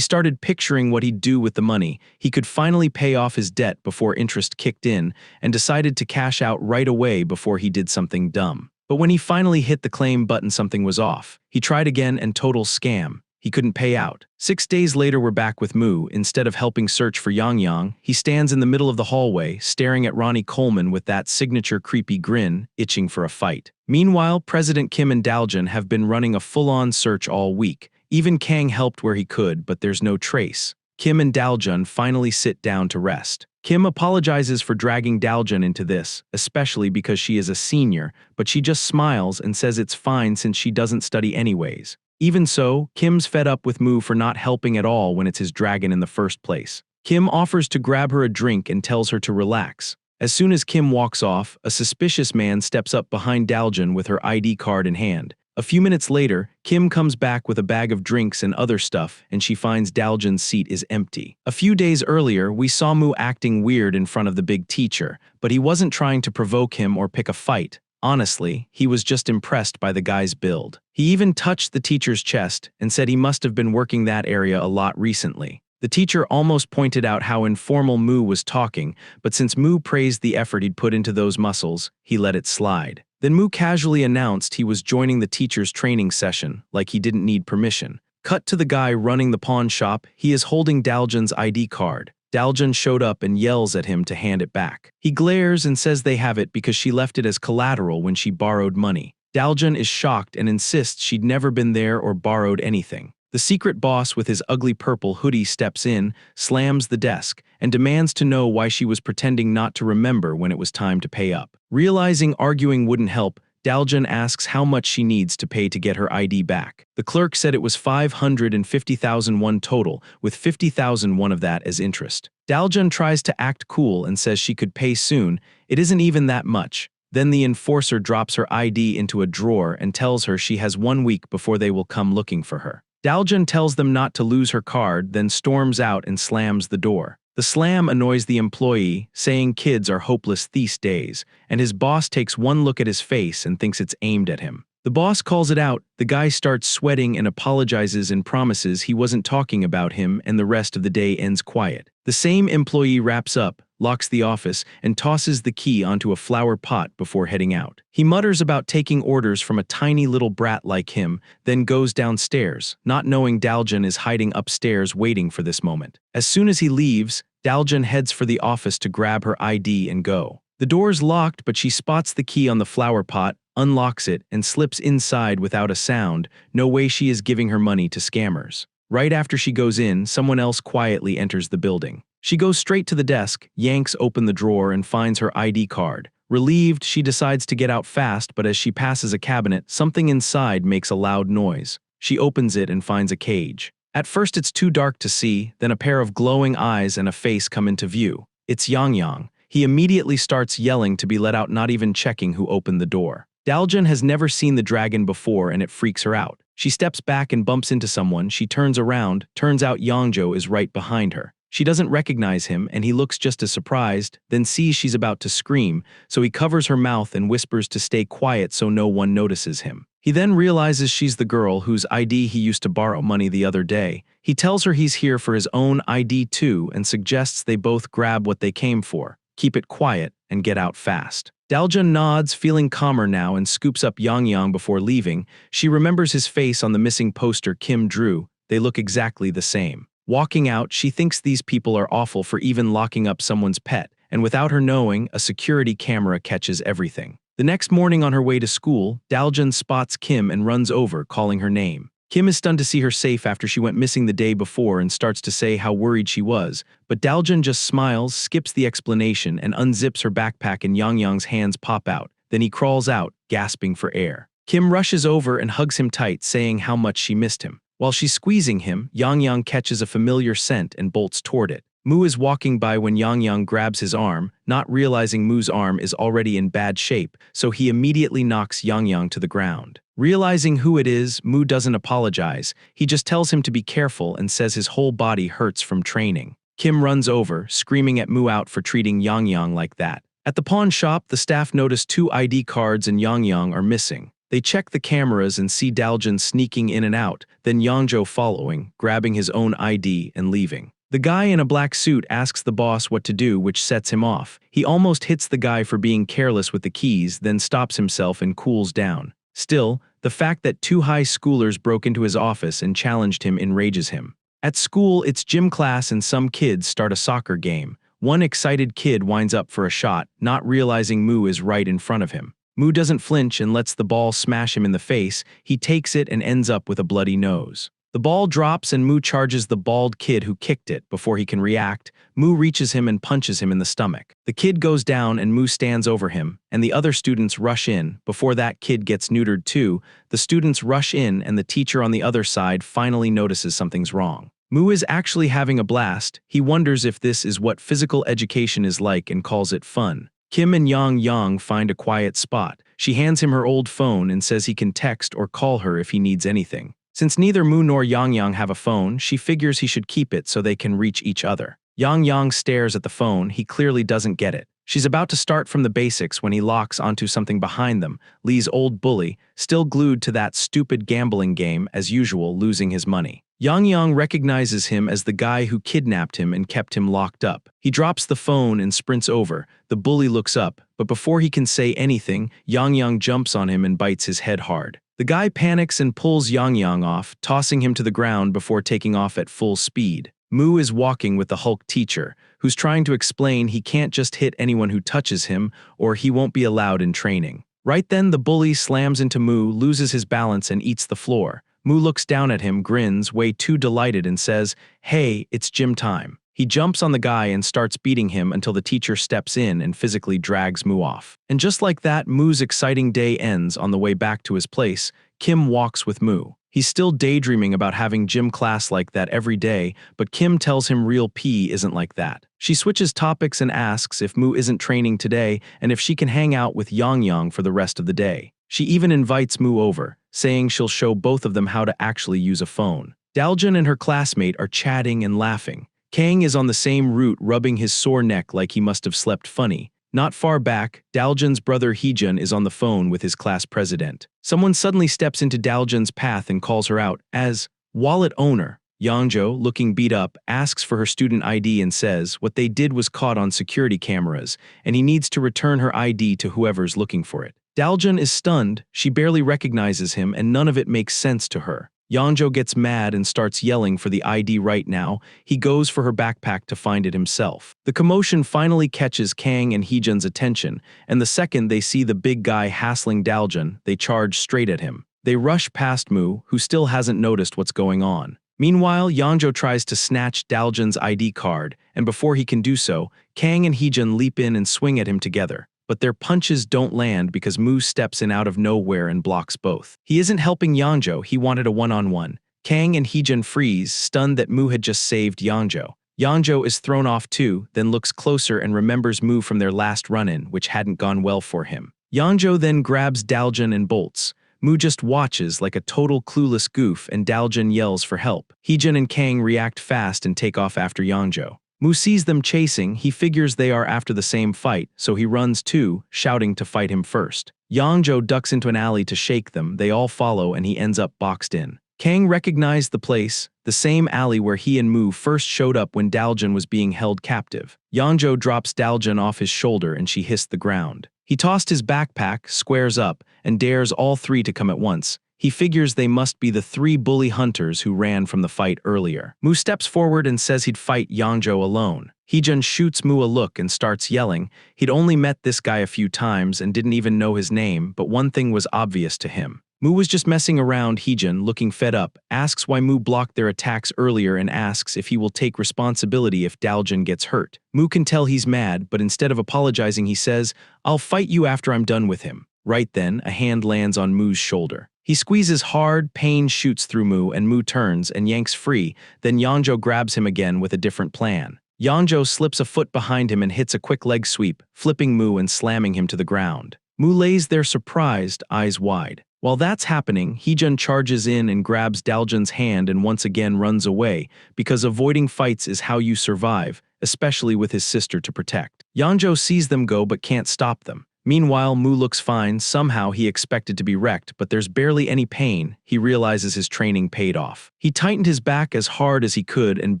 started picturing what he'd do with the money. He could finally pay off his debt before interest kicked in, and decided to cash out right away before he did something dumb. But when he finally hit the claim button, something was off. He tried again and total scam. He couldn't pay out. 6 days later, we're back with Moo. Instead of helping search for Yang Yang, he stands in the middle of the hallway, staring at Ronnie Coleman with that signature creepy grin, itching for a fight. Meanwhile, President Kim and Daljun have been running a full-on search all week. Even Kang helped where he could, but there's no trace. Kim and Daljun finally sit down to rest. Kim apologizes for dragging Daljun into this, especially because she is a senior, but she just smiles and says it's fine since she doesn't study anyways. Even so, Kim's fed up with Moo for not helping at all when it's his dragon in the first place. Kim offers to grab her a drink and tells her to relax. As soon as Kim walks off, a suspicious man steps up behind Daljun with her ID card in hand. A few minutes later, Kim comes back with a bag of drinks and other stuff, and she finds Daljun's seat is empty. A few days earlier, we saw Moo acting weird in front of the big teacher, but he wasn't trying to provoke him or pick a fight. Honestly, he was just impressed by the guy's build. He even touched the teacher's chest and said he must have been working that area a lot recently. The teacher almost pointed out how informal Moo was talking, but since Moo praised the effort he'd put into those muscles, he let it slide. Then Moo casually announced he was joining the teacher's training session, like he didn't need permission. Cut to the guy running the pawn shop. He is holding Daljun's ID card. Daljun showed up and yells at him to hand it back. He glares and says they have it because she left it as collateral when she borrowed money. Daljun is shocked and insists she'd never been there or borrowed anything. The secret boss with his ugly purple hoodie steps in, slams the desk, and demands to know why she was pretending not to remember when it was time to pay up. Realizing arguing wouldn't help, Daljun asks how much she needs to pay to get her ID back. The clerk said it was 550,000 won total, with 50,000 won of that as interest. Daljun tries to act cool and says she could pay soon. It isn't even that much. Then the enforcer drops her ID into a drawer and tells her she has 1 week before they will come looking for her. Daljun tells them not to lose her card, then storms out and slams the door. The slam annoys the employee, saying kids are hopeless these days, and his boss takes one look at his face and thinks it's aimed at him. The boss calls it out, the guy starts sweating and apologizes and promises he wasn't talking about him, and the rest of the day ends quiet. The same employee wraps up, locks the office, and tosses the key onto a flower pot before heading out. He mutters about taking orders from a tiny little brat like him, then goes downstairs, not knowing Daljun is hiding upstairs waiting for this moment. As soon as he leaves, Daljun heads for the office to grab her ID and go. The door's locked, but she spots the key on the flower pot, unlocks it, and slips inside without a sound. No way she is giving her money to scammers. Right after she goes in, someone else quietly enters the building. She goes straight to the desk, yanks open the drawer, and finds her ID card. Relieved, she decides to get out fast, but as she passes a cabinet, something inside makes a loud noise. She opens it and finds a cage. At first it's too dark to see, then a pair of glowing eyes and a face come into view. It's Yang Yang. He immediately starts yelling to be let out, not even checking who opened the door. Daljun has never seen the dragon before and it freaks her out. She steps back and bumps into someone. She turns around, turns out Yangjo is right behind her. She doesn't recognize him and he looks just as surprised, then sees she's about to scream, so he covers her mouth and whispers to stay quiet so no one notices him. He then realizes she's the girl whose ID he used to borrow money the other day. He tells her he's here for his own ID too and suggests they both grab what they came for, keep it quiet, and get out fast. Daljun nods, feeling calmer now, and scoops up Yang before leaving. She remembers his face on the missing poster Kim drew. They look exactly the same. Walking out, she thinks these people are awful for even locking up someone's pet, and without her knowing, a security camera catches everything. The next morning on her way to school, Daljun spots Kim and runs over, calling her name. Kim is stunned to see her safe after she went missing the day before and starts to say how worried she was, but Daljun just smiles, skips the explanation, and unzips her backpack and Yang's hands pop out. Then he crawls out, gasping for air. Kim rushes over and hugs him tight, saying how much she missed him. While she's squeezing him, Yang catches a familiar scent and bolts toward it. Mu is walking by when Yang grabs his arm, not realizing Mu's arm is already in bad shape, so he immediately knocks Yang to the ground. Realizing who it is, Mu doesn't apologize. He just tells him to be careful and says his whole body hurts from training. Kim runs over, screaming at Mu out for treating Yang like that. At the pawn shop, the staff notice 2 ID cards and Yang are missing. They check the cameras and see Daljun sneaking in and out, then Yangjo following, grabbing his own ID and leaving. The guy in a black suit asks the boss what to do, which sets him off. He almost hits the guy for being careless with the keys, then stops himself and cools down. Still, the fact that 2 high schoolers broke into his office and challenged him enrages him. At school, it's gym class and some kids start a soccer game. One excited kid winds up for a shot, not realizing Mu is right in front of him. Mu doesn't flinch and lets the ball smash him in the face. He takes it and ends up with a bloody nose. The ball drops and Mu charges the bald kid who kicked it. Before he can react, Mu reaches him and punches him in the stomach. The kid goes down and Mu stands over him, and the other students rush in. Before that kid gets neutered too, the students rush in and the teacher on the other side finally notices something's wrong. Mu is actually having a blast. He wonders if this is what physical education is like and calls it fun. Kim and Yang find a quiet spot. She hands him her old phone and says he can text or call her if he needs anything. Since neither Mu nor Yang have a phone, she figures he should keep it so they can reach each other. Yang stares at the phone. He clearly doesn't get it. She's about to start from the basics when he locks onto something behind them, Lee's old bully, still glued to that stupid gambling game, as usual, losing his money. Yang recognizes him as the guy who kidnapped him and kept him locked up. He drops the phone and sprints over. The bully looks up, but before he can say anything, Yang jumps on him and bites his head hard. The guy panics and pulls Yang off, tossing him to the ground before taking off at full speed. Mu is walking with the Hulk teacher, who's trying to explain he can't just hit anyone who touches him, or he won't be allowed in training. Right then, the bully slams into Mu, loses his balance, and eats the floor. Mu looks down at him, grins, way too delighted, and says, "Hey, it's gym time." He jumps on the guy and starts beating him until the teacher steps in and physically drags Mu off. And just like that, Mu's exciting day ends. On the way back to his place, Kim walks with Mu. He's still daydreaming about having gym class like that every day, but Kim tells him real P isn't like that. She switches topics and asks if Mu isn't training today and if she can hang out with Yang for the rest of the day. She even invites Mu over, saying she'll show both of them how to actually use a phone. Daljun and her classmate are chatting and laughing. Kang is on the same route, rubbing his sore neck like he must have slept funny. Not far back, Daljun's brother Heejun is on the phone with his class president. Someone suddenly steps into Daljun's path and calls her out as wallet owner. Yangjo, looking beat up, asks for her student ID and says what they did was caught on security cameras, and he needs to return her ID to whoever's looking for it. Daljun is stunned. She barely recognizes him, and none of it makes sense to her. Yangjo gets mad and starts yelling for the ID right now. He goes for her backpack to find it himself. The commotion finally catches Kang and Heejun's attention, and the second they see the big guy hassling Daljun, they charge straight at him. They rush past Mu, who still hasn't noticed what's going on. Meanwhile, Yangjo tries to snatch Daljun's ID card, and before he can do so, Kang and Heejun leap in and swing at him together. But their punches don't land because Mu steps in out of nowhere and blocks both. He isn't helping Yangjo, he wanted a one-on-one. Kang and Heejun freeze, stunned that Mu had just saved Yangjo. Yangjo is thrown off too, then looks closer and remembers Mu from their last run-in, which hadn't gone well for him. Yangjo then grabs Daljun and bolts. Mu just watches like a total clueless goof and Daljun yells for help. Heejun and Kang react fast and take off after Yangjo. Mu sees them chasing, he figures they are after the same fight, so he runs too, shouting to fight him first. Yangzhou ducks into an alley to shake them, they all follow and he ends up boxed in. Kang recognized the place, the same alley where he and Mu first showed up when Daljun was being held captive. Yangzhou drops Daljun off his shoulder and she hissed the ground. He tossed his backpack, squares up, and dares all three to come at once. He figures they must be the three bully hunters who ran from the fight earlier. Mu steps forward and says he'd fight Yangzhou alone. Heejun shoots Mu a look and starts yelling. He'd only met this guy a few times and didn't even know his name, but one thing was obvious to him. Mu was just messing around. Heejun, looking fed up, asks why Mu blocked their attacks earlier and asks if he will take responsibility if Daljun gets hurt. Mu can tell he's mad, but instead of apologizing he says, "I'll fight you after I'm done with him." Right then, a hand lands on Mu's shoulder. He squeezes hard, pain shoots through Mu and Mu turns and yanks free, then Yangzhou grabs him again with a different plan. Yangzhou slips a foot behind him and hits a quick leg sweep, flipping Mu and slamming him to the ground. Mu lays there surprised, eyes wide. While that's happening, Heejun charges in and grabs Daljun's hand and once again runs away, because avoiding fights is how you survive, especially with his sister to protect. Yangzhou sees them go but can't stop them. Meanwhile, Mu looks fine. Somehow he expected to be wrecked, but there's barely any pain. He realizes his training paid off. He tightened his back as hard as he could and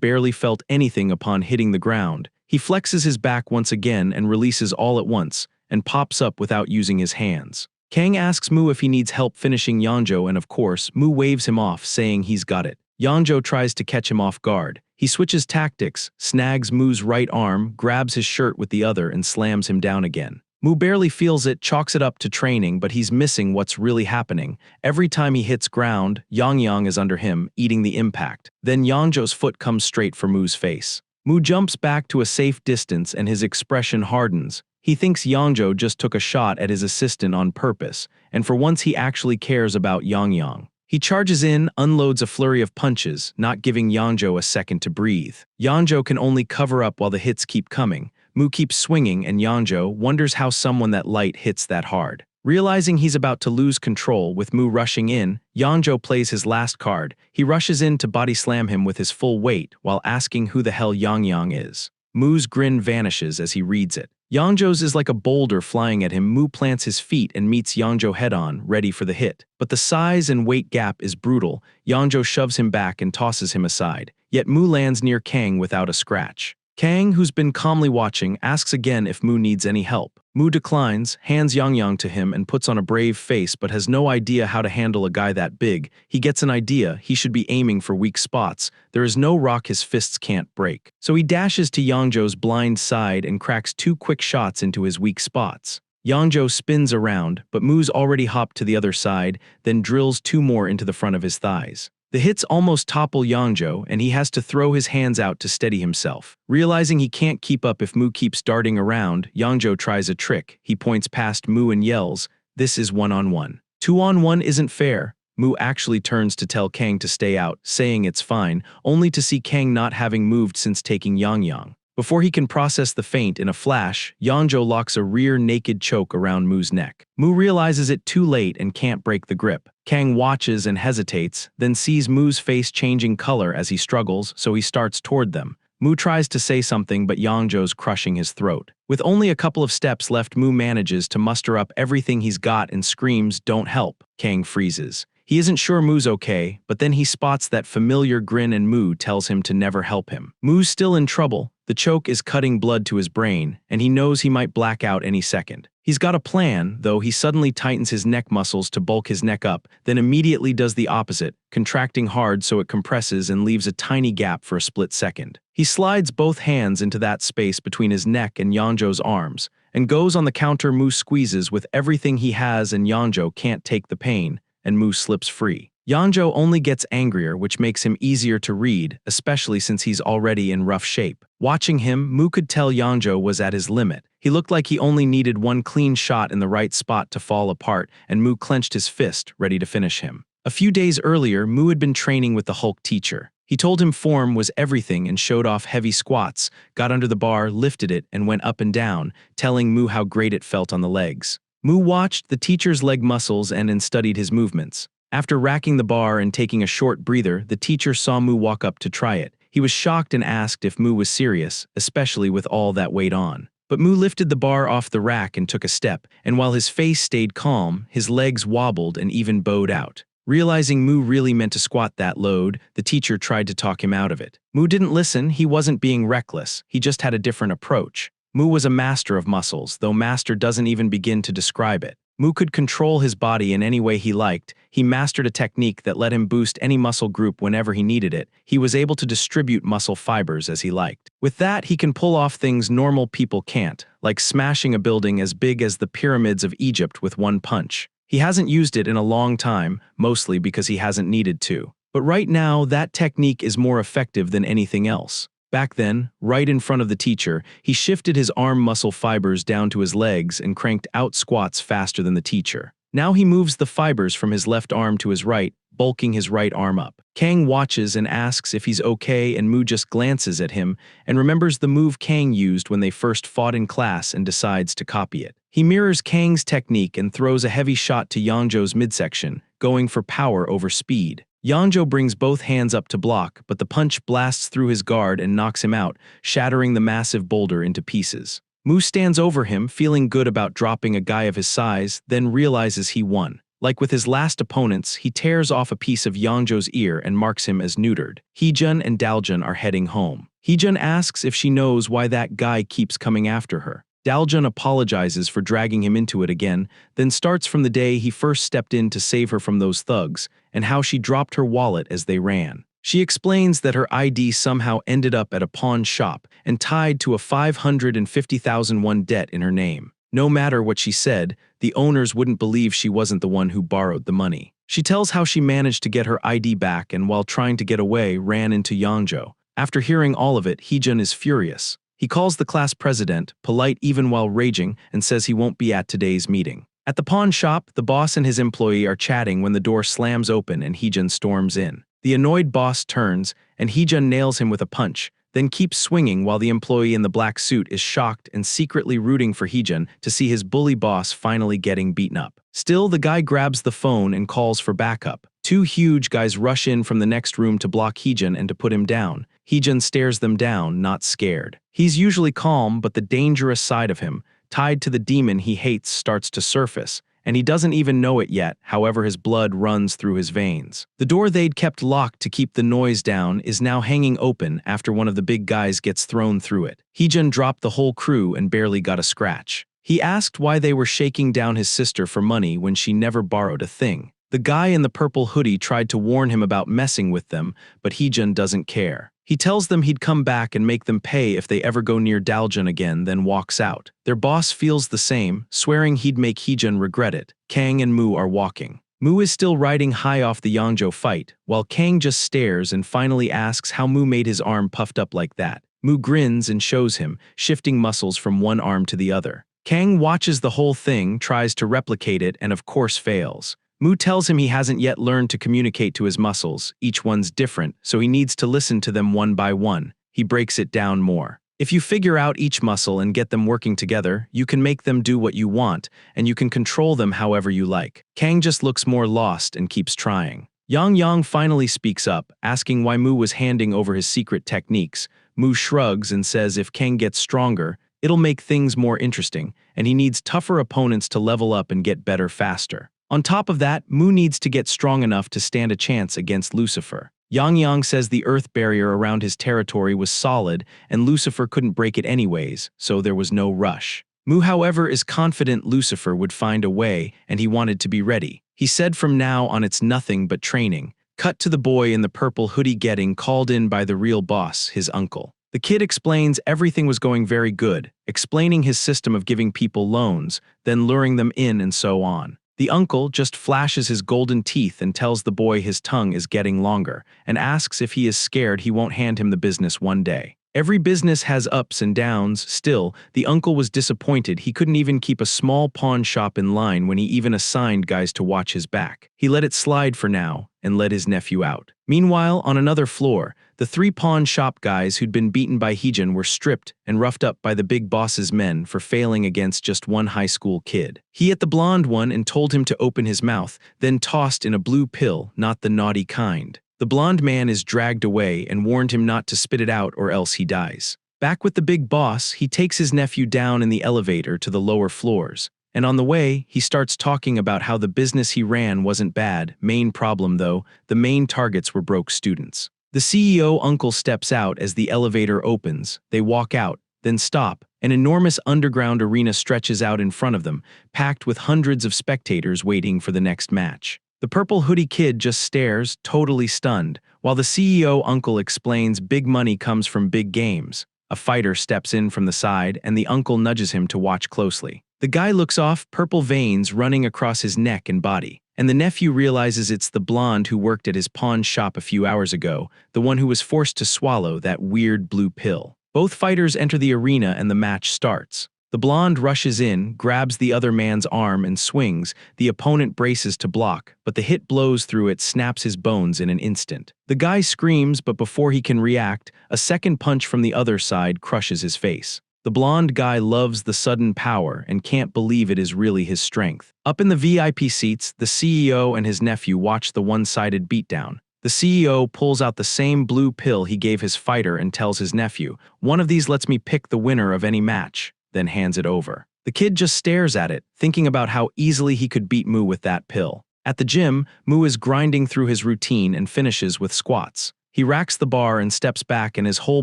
barely felt anything upon hitting the ground. He flexes his back once again and releases all at once, and pops up without using his hands. Kang asks Mu if he needs help finishing Yangzhou, and of course, Mu waves him off, saying he's got it. Yangzhou tries to catch him off guard. He switches tactics, snags Mu's right arm, grabs his shirt with the other, and slams him down again. Mu barely feels it, chalks it up to training, but he's missing what's really happening. Every time he hits ground, Yang is under him, eating the impact. Then Yangzhou's foot comes straight for Mu's face. Mu jumps back to a safe distance and his expression hardens. He thinks Yangzhou just took a shot at his assistant on purpose, and for once he actually cares about Yang. He charges in, unloads a flurry of punches, not giving Yangzhou a second to breathe. Yangzhou can only cover up while the hits keep coming. Mu keeps swinging and Yangzhou wonders how someone that light hits that hard. Realizing he's about to lose control with Mu rushing in, Yangzhou plays his last card. He rushes in to body slam him with his full weight while asking who the hell Yang is. Mu's grin vanishes as he reads it. Yangzhou's is like a boulder flying at him. Mu plants his feet and meets Yangzhou head-on, ready for the hit. But the size and weight gap is brutal. Yangzhou shoves him back and tosses him aside. Yet Mu lands near Kang without a scratch. Kang, who's been calmly watching, asks again if Mu needs any help. Mu declines, hands Yang to him and puts on a brave face but has no idea how to handle a guy that big. He gets an idea. He should be aiming for weak spots. There is no rock his fists can't break. So he dashes to Yangzhou's blind side and cracks 2 quick shots into his weak spots. Yangzhou spins around, but Mu's already hopped to the other side, then drills 2 more into the front of his thighs. The hits almost topple Yangzhou, and he has to throw his hands out to steady himself. Realizing he can't keep up if Mu keeps darting around, Yangzhou tries a trick. He points past Mu and yells, "This is 1-on-1. 2-on-1 isn't fair." Mu actually turns to tell Kang to stay out, saying it's fine, only to see Kang not having moved since taking Yang. Before he can process the feint, in a flash, Yangzhou locks a rear naked choke around Mu's neck. Mu realizes it too late and can't break the grip. Kang watches and hesitates, then sees Mu's face changing color as he struggles, so he starts toward them. Mu tries to say something, but Yangzhou's crushing his throat. With only a couple of steps left, Mu manages to muster up everything he's got and screams, "Don't help." Kang freezes. He isn't sure Mu's okay, but then he spots that familiar grin and Mu tells him to never help him. Mu's still in trouble. The choke is cutting blood to his brain, and he knows he might black out any second. He's got a plan, though. He suddenly tightens his neck muscles to bulk his neck up, then immediately does the opposite, contracting hard so it compresses and leaves a tiny gap for a split second. He slides both hands into that space between his neck and Yangzhou's arms, and goes on the counter. Mu squeezes with everything he has and Yangzhou can't take the pain, and Mu slips free. Yangzhou only gets angrier, which makes him easier to read, especially since he's already in rough shape. Watching him, Mu could tell Yangzhou was at his limit. He looked like he only needed one clean shot in the right spot to fall apart, and Mu clenched his fist, ready to finish him. A few days earlier, Mu had been training with the Hulk teacher. He told him form was everything and showed off heavy squats, got under the bar, lifted it, and went up and down, telling Mu how great it felt on the legs. Mu watched the teacher's leg muscles and studied his movements. After racking the bar and taking a short breather, the teacher saw Mu walk up to try it. He was shocked and asked if Mu was serious, especially with all that weight on. But Mu lifted the bar off the rack and took a step, and while his face stayed calm, his legs wobbled and even bowed out. Realizing Mu really meant to squat that load, the teacher tried to talk him out of it. Mu didn't listen, he wasn't being reckless, he just had a different approach. Mu was a master of muscles, though master doesn't even begin to describe it. Mu could control his body in any way he liked. He mastered a technique that let him boost any muscle group whenever he needed it. He was able to distribute muscle fibers as he liked. With that, he can pull off things normal people can't, like smashing a building as big as the pyramids of Egypt with one punch. He hasn't used it in a long time, mostly because he hasn't needed to. But right now, that technique is more effective than anything else. Back then, right in front of the teacher, he shifted his arm muscle fibers down to his legs and cranked out squats faster than the teacher. Now he moves the fibers from his left arm to his right, bulking his right arm up. Kang watches and asks if he's okay, and Mu just glances at him and remembers the move Kang used when they first fought in class and decides to copy it. He mirrors Kang's technique and throws a heavy shot to Yangzhou's midsection, going for power over speed. Yangzhou brings both hands up to block, but the punch blasts through his guard and knocks him out, shattering the massive boulder into pieces. Mu stands over him, feeling good about dropping a guy of his size, then realizes he won. Like with his last opponents, he tears off a piece of Yangzhou's ear and marks him as neutered. Heejun and Daljun are heading home. Heejun asks if she knows why that guy keeps coming after her. Daljun apologizes for dragging him into it again, then starts from the day he first stepped in to save her from those thugs, and how she dropped her wallet as they ran. She explains that her ID somehow ended up at a pawn shop and tied to a 550,000 won debt in her name. No matter what she said, the owners wouldn't believe she wasn't the one who borrowed the money. She tells how she managed to get her ID back and while trying to get away ran into Yangzhou. After hearing all of it, Heejun is furious. He calls the class president, polite even while raging, and says he won't be at today's meeting. At the pawn shop, the boss and his employee are chatting when the door slams open and Heejun storms in. The annoyed boss turns, and Heejun nails him with a punch, then keeps swinging while the employee in the black suit is shocked and secretly rooting for Heejun to see his bully boss finally getting beaten up. Still, the guy grabs the phone and calls for backup. Two huge guys rush in from the next room to block Heejun and to put him down. Heejun stares them down, not scared. He's usually calm, but the dangerous side of him, tied to the demon he hates, starts to surface, and he doesn't even know it yet, however his blood runs through his veins. The door they'd kept locked to keep the noise down is now hanging open after one of the big guys gets thrown through it. Heejun dropped the whole crew and barely got a scratch. He asked why they were shaking down his sister for money when she never borrowed a thing. The guy in the purple hoodie tried to warn him about messing with them, but Heejun doesn't care. He tells them he'd come back and make them pay if they ever go near Daljun again, then walks out. Their boss feels the same, swearing he'd make Heejun regret it. Kang and Mu are walking. Mu is still riding high off the Yangzhou fight, while Kang just stares and finally asks how Mu made his arm puffed up like that. Mu grins and shows him, shifting muscles from one arm to the other. Kang watches the whole thing, tries to replicate it, and of course fails. Mu tells him he hasn't yet learned to communicate to his muscles, each one's different, so he needs to listen to them one by one. He breaks it down more. If you figure out each muscle and get them working together, you can make them do what you want, and you can control them however you like. Kang just looks more lost and keeps trying. Yang finally speaks up, asking why Mu was handing over his secret techniques. Mu shrugs and says if Kang gets stronger, it'll make things more interesting, and he needs tougher opponents to level up and get better faster. On top of that, Mu needs to get strong enough to stand a chance against Lucifer. Yang says the earth barrier around his territory was solid and Lucifer couldn't break it anyways, so there was no rush. Mu, however, is confident Lucifer would find a way and he wanted to be ready. He said from now on it's nothing but training. Cut to the boy in the purple hoodie getting called in by the real boss, his uncle. The kid explains everything was going very good, explaining his system of giving people loans, then luring them in and so on. The uncle just flashes his golden teeth and tells the boy his tongue is getting longer, and asks if he is scared he won't hand him the business one day. Every business has ups and downs. Still, the uncle was disappointed he couldn't even keep a small pawn shop in line when he even assigned guys to watch his back. He let it slide for now, and let his nephew out. Meanwhile, on another floor, the three pawn shop guys who'd been beaten by Heejun were stripped and roughed up by the big boss's men for failing against just one high school kid. He hit the blonde one and told him to open his mouth, then tossed in a blue pill, not the naughty kind. The blonde man is dragged away and warned him not to spit it out or else he dies. Back with the big boss, he takes his nephew down in the elevator to the lower floors. And on the way, he starts talking about how the business he ran wasn't bad. Main problem though, the main targets were broke students. The CEO uncle steps out as the elevator opens. They walk out, then stop. An enormous underground arena stretches out in front of them, packed with hundreds of spectators waiting for the next match. The purple hoodie kid just stares, totally stunned, while the CEO uncle explains big money comes from big games. A fighter steps in from the side and the uncle nudges him to watch closely. The guy looks off, purple veins running across his neck and body. And the nephew realizes it's the blonde who worked at his pawn shop a few hours ago, the one who was forced to swallow that weird blue pill. Both fighters enter the arena and the match starts. The blonde rushes in, grabs the other man's arm and swings. The opponent braces to block, but the hit blows through it, snaps his bones in an instant. The guy screams, but before he can react, a second punch from the other side crushes his face. The blonde guy loves the sudden power and can't believe it is really his strength. Up in the VIP seats, the CEO and his nephew watch the one-sided beatdown. The CEO pulls out the same blue pill he gave his fighter and tells his nephew, "One of these lets me pick the winner of any match," then hands it over. The kid just stares at it, thinking about how easily he could beat Mu with that pill. At the gym, Mu is grinding through his routine and finishes with squats. He racks the bar and steps back and his whole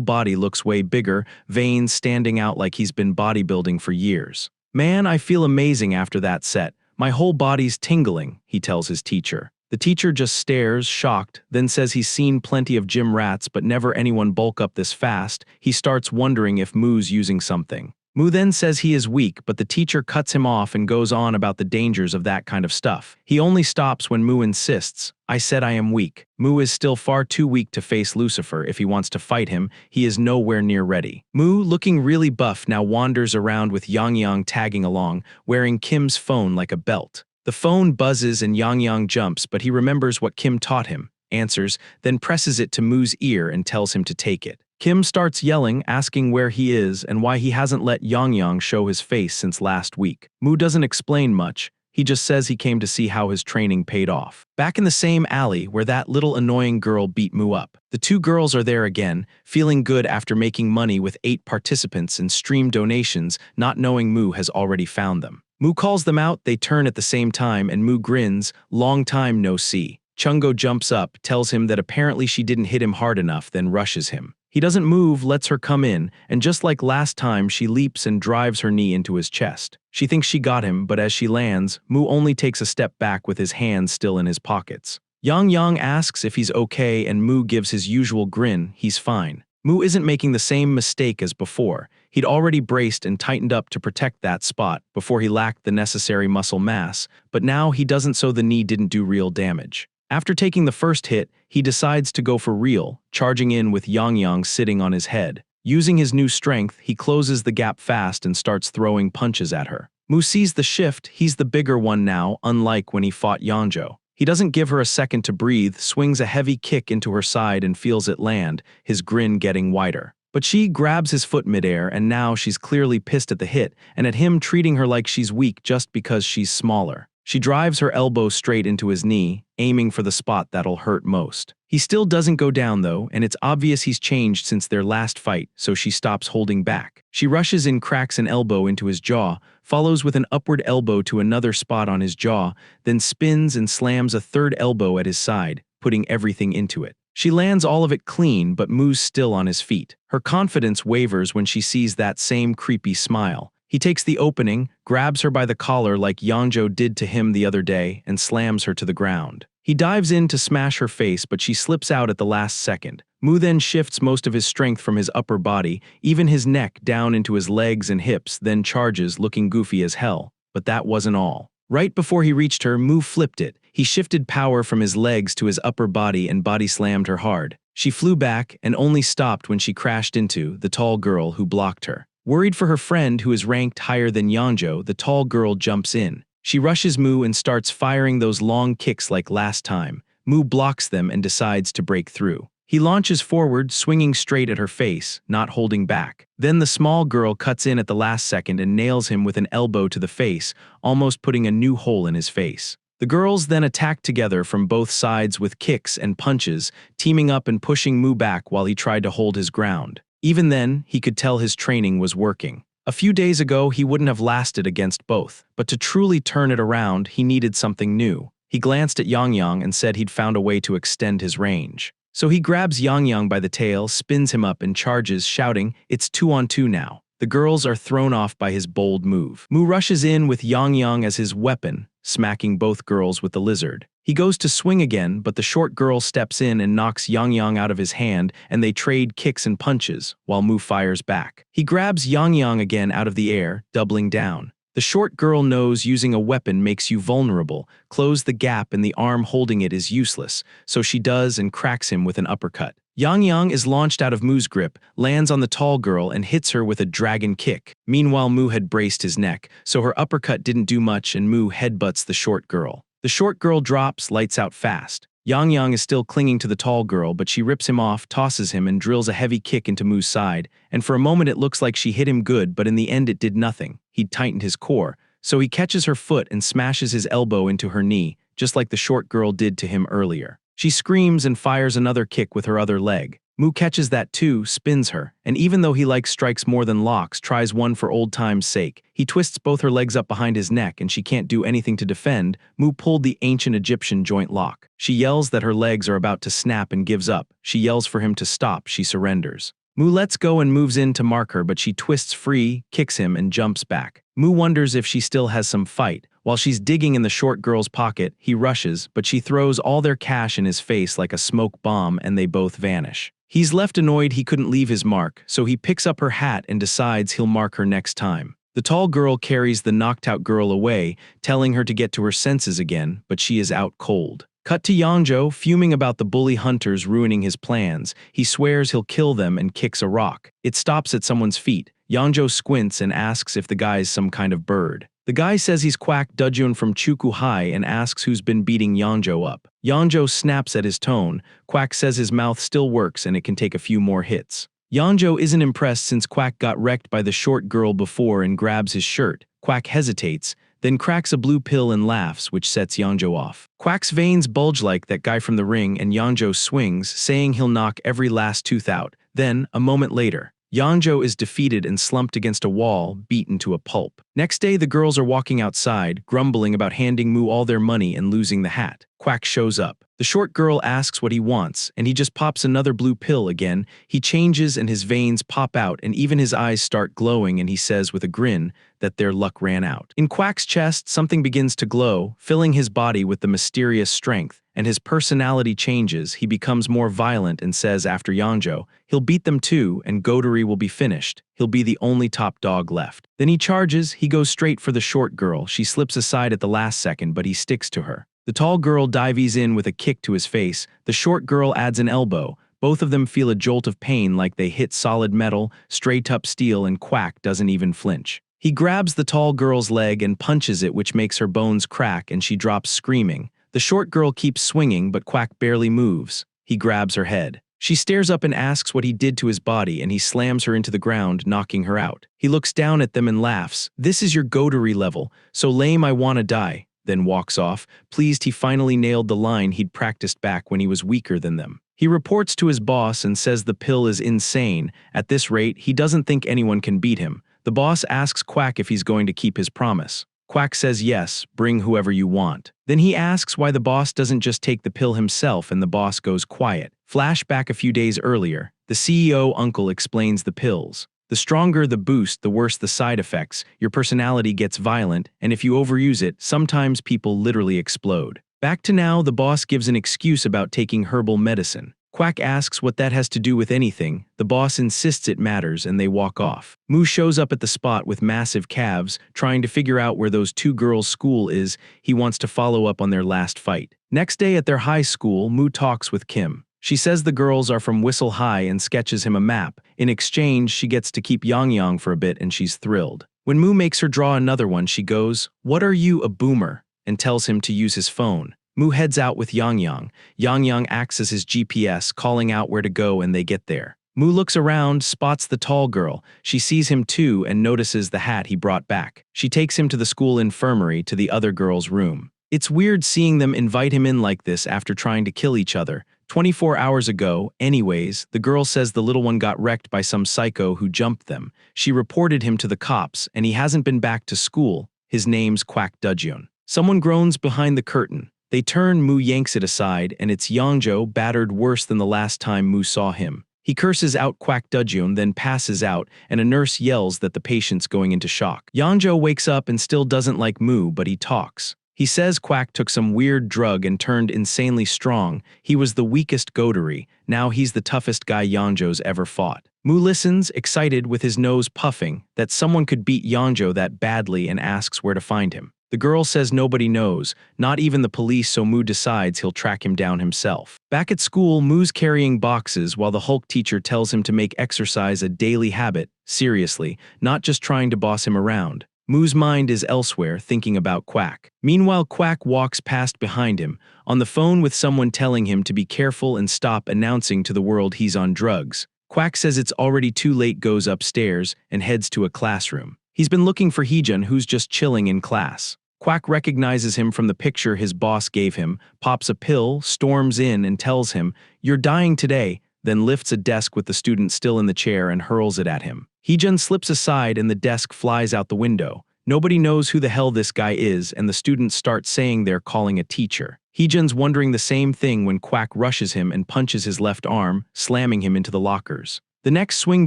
body looks way bigger, veins standing out like he's been bodybuilding for years. "Man, I feel amazing after that set. My whole body's tingling," he tells his teacher. The teacher just stares, shocked, then says he's seen plenty of gym rats but never anyone bulk up this fast. He starts wondering if Mu's using something. Mu then says he is weak, but the teacher cuts him off and goes on about the dangers of that kind of stuff. He only stops when Mu insists, "I said I am weak." Mu is still far too weak to face Lucifer. If he wants to fight him, he is nowhere near ready. Mu, looking really buff, now wanders around with Yang Yang tagging along, wearing Kim's phone like a belt. The phone buzzes and Yang Yang jumps, but he remembers what Kim taught him, answers, then presses it to Mu's ear and tells him to take it. Kim starts yelling, asking where he is and why he hasn't let Yang Yang show his face since last week. Mu doesn't explain much. He just says he came to see how his training paid off. Back in the same alley where that little annoying girl beat Mu up. The two girls are there again, feeling good after making money with 8 participants and stream donations, not knowing Mu has already found them. Mu calls them out, they turn at the same time, and Mu grins, "Long time no see." Chungo jumps up, tells him that apparently she didn't hit him hard enough, then rushes him. He doesn't move, lets her come in, and just like last time, she leaps and drives her knee into his chest. She thinks she got him, but as she lands, Mu only takes a step back with his hands still in his pockets. Yang Yang asks if he's okay and Mu gives his usual grin, he's fine. Mu isn't making the same mistake as before. He'd already braced and tightened up to protect that spot before he lacked the necessary muscle mass, but now he doesn't, so the knee didn't do real damage. After taking the first hit, he decides to go for real, charging in with Yang Yang sitting on his head. Using his new strength, he closes the gap fast and starts throwing punches at her. Mu sees the shift, he's the bigger one now, unlike when he fought Yangzhou. He doesn't give her a second to breathe, swings a heavy kick into her side and feels it land, his grin getting wider. But she grabs his foot midair and now she's clearly pissed at the hit and at him treating her like she's weak just because she's smaller. She drives her elbow straight into his knee, aiming for the spot that'll hurt most. He still doesn't go down though, and it's obvious he's changed since their last fight, so she stops holding back. She rushes in, cracks an elbow into his jaw, follows with an upward elbow to another spot on his jaw, then spins and slams a third elbow at his side, putting everything into it. She lands all of it clean, but Mu's still on his feet. Her confidence wavers when she sees that same creepy smile. He takes the opening, grabs her by the collar like Yangzhou did to him the other day, and slams her to the ground. He dives in to smash her face, but she slips out at the last second. Mu then shifts most of his strength from his upper body, even his neck, down into his legs and hips, then charges, looking goofy as hell. But that wasn't all. Right before he reached her, Mu flipped it. He shifted power from his legs to his upper body and body slammed her hard. She flew back and only stopped when she crashed into the tall girl who blocked her. Worried for her friend who is ranked higher than Yangzhou, the tall girl jumps in. She rushes Mu and starts firing those long kicks like last time. Mu blocks them and decides to break through. He launches forward, swinging straight at her face, not holding back. Then the small girl cuts in at the last second and nails him with an elbow to the face, almost putting a new hole in his face. The girls then attacked together from both sides with kicks and punches, teaming up and pushing Mu back while he tried to hold his ground. Even then, he could tell his training was working. A few days ago, he wouldn't have lasted against both, but to truly turn it around, he needed something new. He glanced at Yang Yang and said he'd found a way to extend his range. So he grabs Yang Yang by the tail, spins him up and charges, shouting, "It's 2-on-2 now." The girls are thrown off by his bold move. Mu rushes in with Yang Yang as his weapon, smacking both girls with the lizard. He goes to swing again, but the short girl steps in and knocks Yang Yang out of his hand, and they trade kicks and punches, while Mu fires back. He grabs Yang Yang again out of the air, doubling down. The short girl knows using a weapon makes you vulnerable. Close the gap and the arm holding it is useless, so she does and cracks him with an uppercut. Yang Yang is launched out of Mu's grip, lands on the tall girl and hits her with a dragon kick. Meanwhile, Mu had braced his neck, so her uppercut didn't do much and Mu headbutts the short girl. The short girl drops, lights out fast. Yang Yang is still clinging to the tall girl, but she rips him off, tosses him, and drills a heavy kick into Mu's side, and for a moment it looks like she hit him good, but in the end it did nothing. He'd tightened his core, so he catches her foot and smashes his elbow into her knee, just like the short girl did to him earlier. She screams and fires another kick with her other leg. Mu catches that too, spins her, and even though he likes strikes more than locks, tries one for old time's sake. He twists both her legs up behind his neck and she can't do anything to defend. Mu pulled the ancient Egyptian joint lock. She yells that her legs are about to snap and gives up. She yells for him to stop, she surrenders. Mu lets go and moves in to mark her, but she twists free, kicks him, and jumps back. Mu wonders if she still has some fight. While she's digging in the short girl's pocket, he rushes, but she throws all their cash in his face like a smoke bomb and they both vanish. He's left annoyed he couldn't leave his mark, so he picks up her hat and decides he'll mark her next time. The tall girl carries the knocked-out girl away, telling her to get to her senses again, but she is out cold. Cut to Yangzhou, fuming about the bully hunters ruining his plans. He swears he'll kill them and kicks a rock. It stops at someone's feet. Yangzhou squints and asks if the guy's some kind of bird. The guy says he's Quack Dujun from Chuku High and asks who's been beating Yangzhou up. Yangzhou snaps at his tone. Quack says his mouth still works and it can take a few more hits. Yangzhou isn't impressed since Quack got wrecked by the short girl before and grabs his shirt. Quack hesitates, then cracks a blue pill and laughs, which sets Yangzhou off. Quack's veins bulge like that guy from the ring and Yangzhou swings, saying he'll knock every last tooth out. Then, a moment later, Yangzhou is defeated and slumped against a wall, beaten to a pulp. Next day, the girls are walking outside, grumbling about handing Mu all their money and losing the hat. Quack shows up. The short girl asks what he wants, and he just pops another blue pill again. He changes and his veins pop out and even his eyes start glowing and he says with a grin that their luck ran out. In Quack's chest, something begins to glow, filling his body with the mysterious strength, and his personality changes. He becomes more violent and says after Yangzhou, he'll beat them too and Godery will be finished. He'll be the only top dog left. Then he charges, he goes straight for the short girl. She slips aside at the last second, but he sticks to her. The tall girl dives in with a kick to his face. The short girl adds an elbow. Both of them feel a jolt of pain like they hit solid metal, straight up steel, and Quack doesn't even flinch. He grabs the tall girl's leg and punches it, which makes her bones crack and she drops screaming. The short girl keeps swinging, but Quack barely moves. He grabs her head. She stares up and asks what he did to his body, and he slams her into the ground, knocking her out. He looks down at them and laughs. "This is your Godery level, so lame I wanna die," then walks off, pleased he finally nailed the line he'd practiced back when he was weaker than them. He reports to his boss and says the pill is insane. At this rate, he doesn't think anyone can beat him. The boss asks Quack if he's going to keep his promise. Quack says yes, bring whoever you want. Then he asks why the boss doesn't just take the pill himself and the boss goes quiet. Flashback a few days earlier, the CEO uncle explains the pills. The stronger the boost, the worse the side effects. Your personality gets violent, and if you overuse it, sometimes people literally explode. Back to now, the boss gives an excuse about taking herbal medicine. Quack asks what that has to do with anything. The boss insists it matters and they walk off. Mu shows up at the spot with massive calves, trying to figure out where those two girls' school is. He wants to follow up on their last fight. Next day at their high school, Mu talks with Kim. She says the girls are from Whistle High and sketches him a map. In exchange, she gets to keep Yang Yang for a bit and she's thrilled. When Mu makes her draw another one, she goes, "What are you, a boomer?" and tells him to use his phone. Mu heads out with Yang Yang. Yang Yang acts as his GPS, calling out where to go and they get there. Mu looks around, spots the tall girl. She sees him too and notices the hat he brought back. She takes him to the school infirmary to the other girl's room. It's weird seeing them invite him in like this after trying to kill each other. 24 hours ago, anyways, the girl says the little one got wrecked by some psycho who jumped them. She reported him to the cops, and he hasn't been back to school. His name's Quack Dudjeon. Someone groans behind the curtain. They turn, Mu yanks it aside, and it's Yongjo, battered worse than the last time Mu saw him. He curses out Quack Dudjeon, then passes out, and a nurse yells that the patient's going into shock. Yongjo wakes up and still doesn't like Mu, but he talks. He says Quack took some weird drug and turned insanely strong. He was the weakest goatery. Now he's the toughest guy Yongjo's ever fought. Mu listens, excited with his nose puffing, that someone could beat Yongjo that badly, and asks where to find him. The girl says nobody knows, not even the police, so Mu decides he'll track him down himself. Back at school, Mu's carrying boxes while the Hulk teacher tells him to make exercise a daily habit, seriously, not just trying to boss him around. Mu's mind is elsewhere, thinking about Quack. Meanwhile, Quack walks past behind him, on the phone with someone telling him to be careful and stop announcing to the world he's on drugs. Quack says it's already too late, goes upstairs, and heads to a classroom. He's been looking for Heejun, who's just chilling in class. Quack recognizes him from the picture his boss gave him, pops a pill, storms in, and tells him, "You're dying today," then lifts a desk with the student still in the chair and hurls it at him. Heejun slips aside and the desk flies out the window. Nobody knows who the hell this guy is, and the students start saying they're calling a teacher. Heejun's wondering the same thing when Quack rushes him and punches his left arm, slamming him into the lockers. The next swing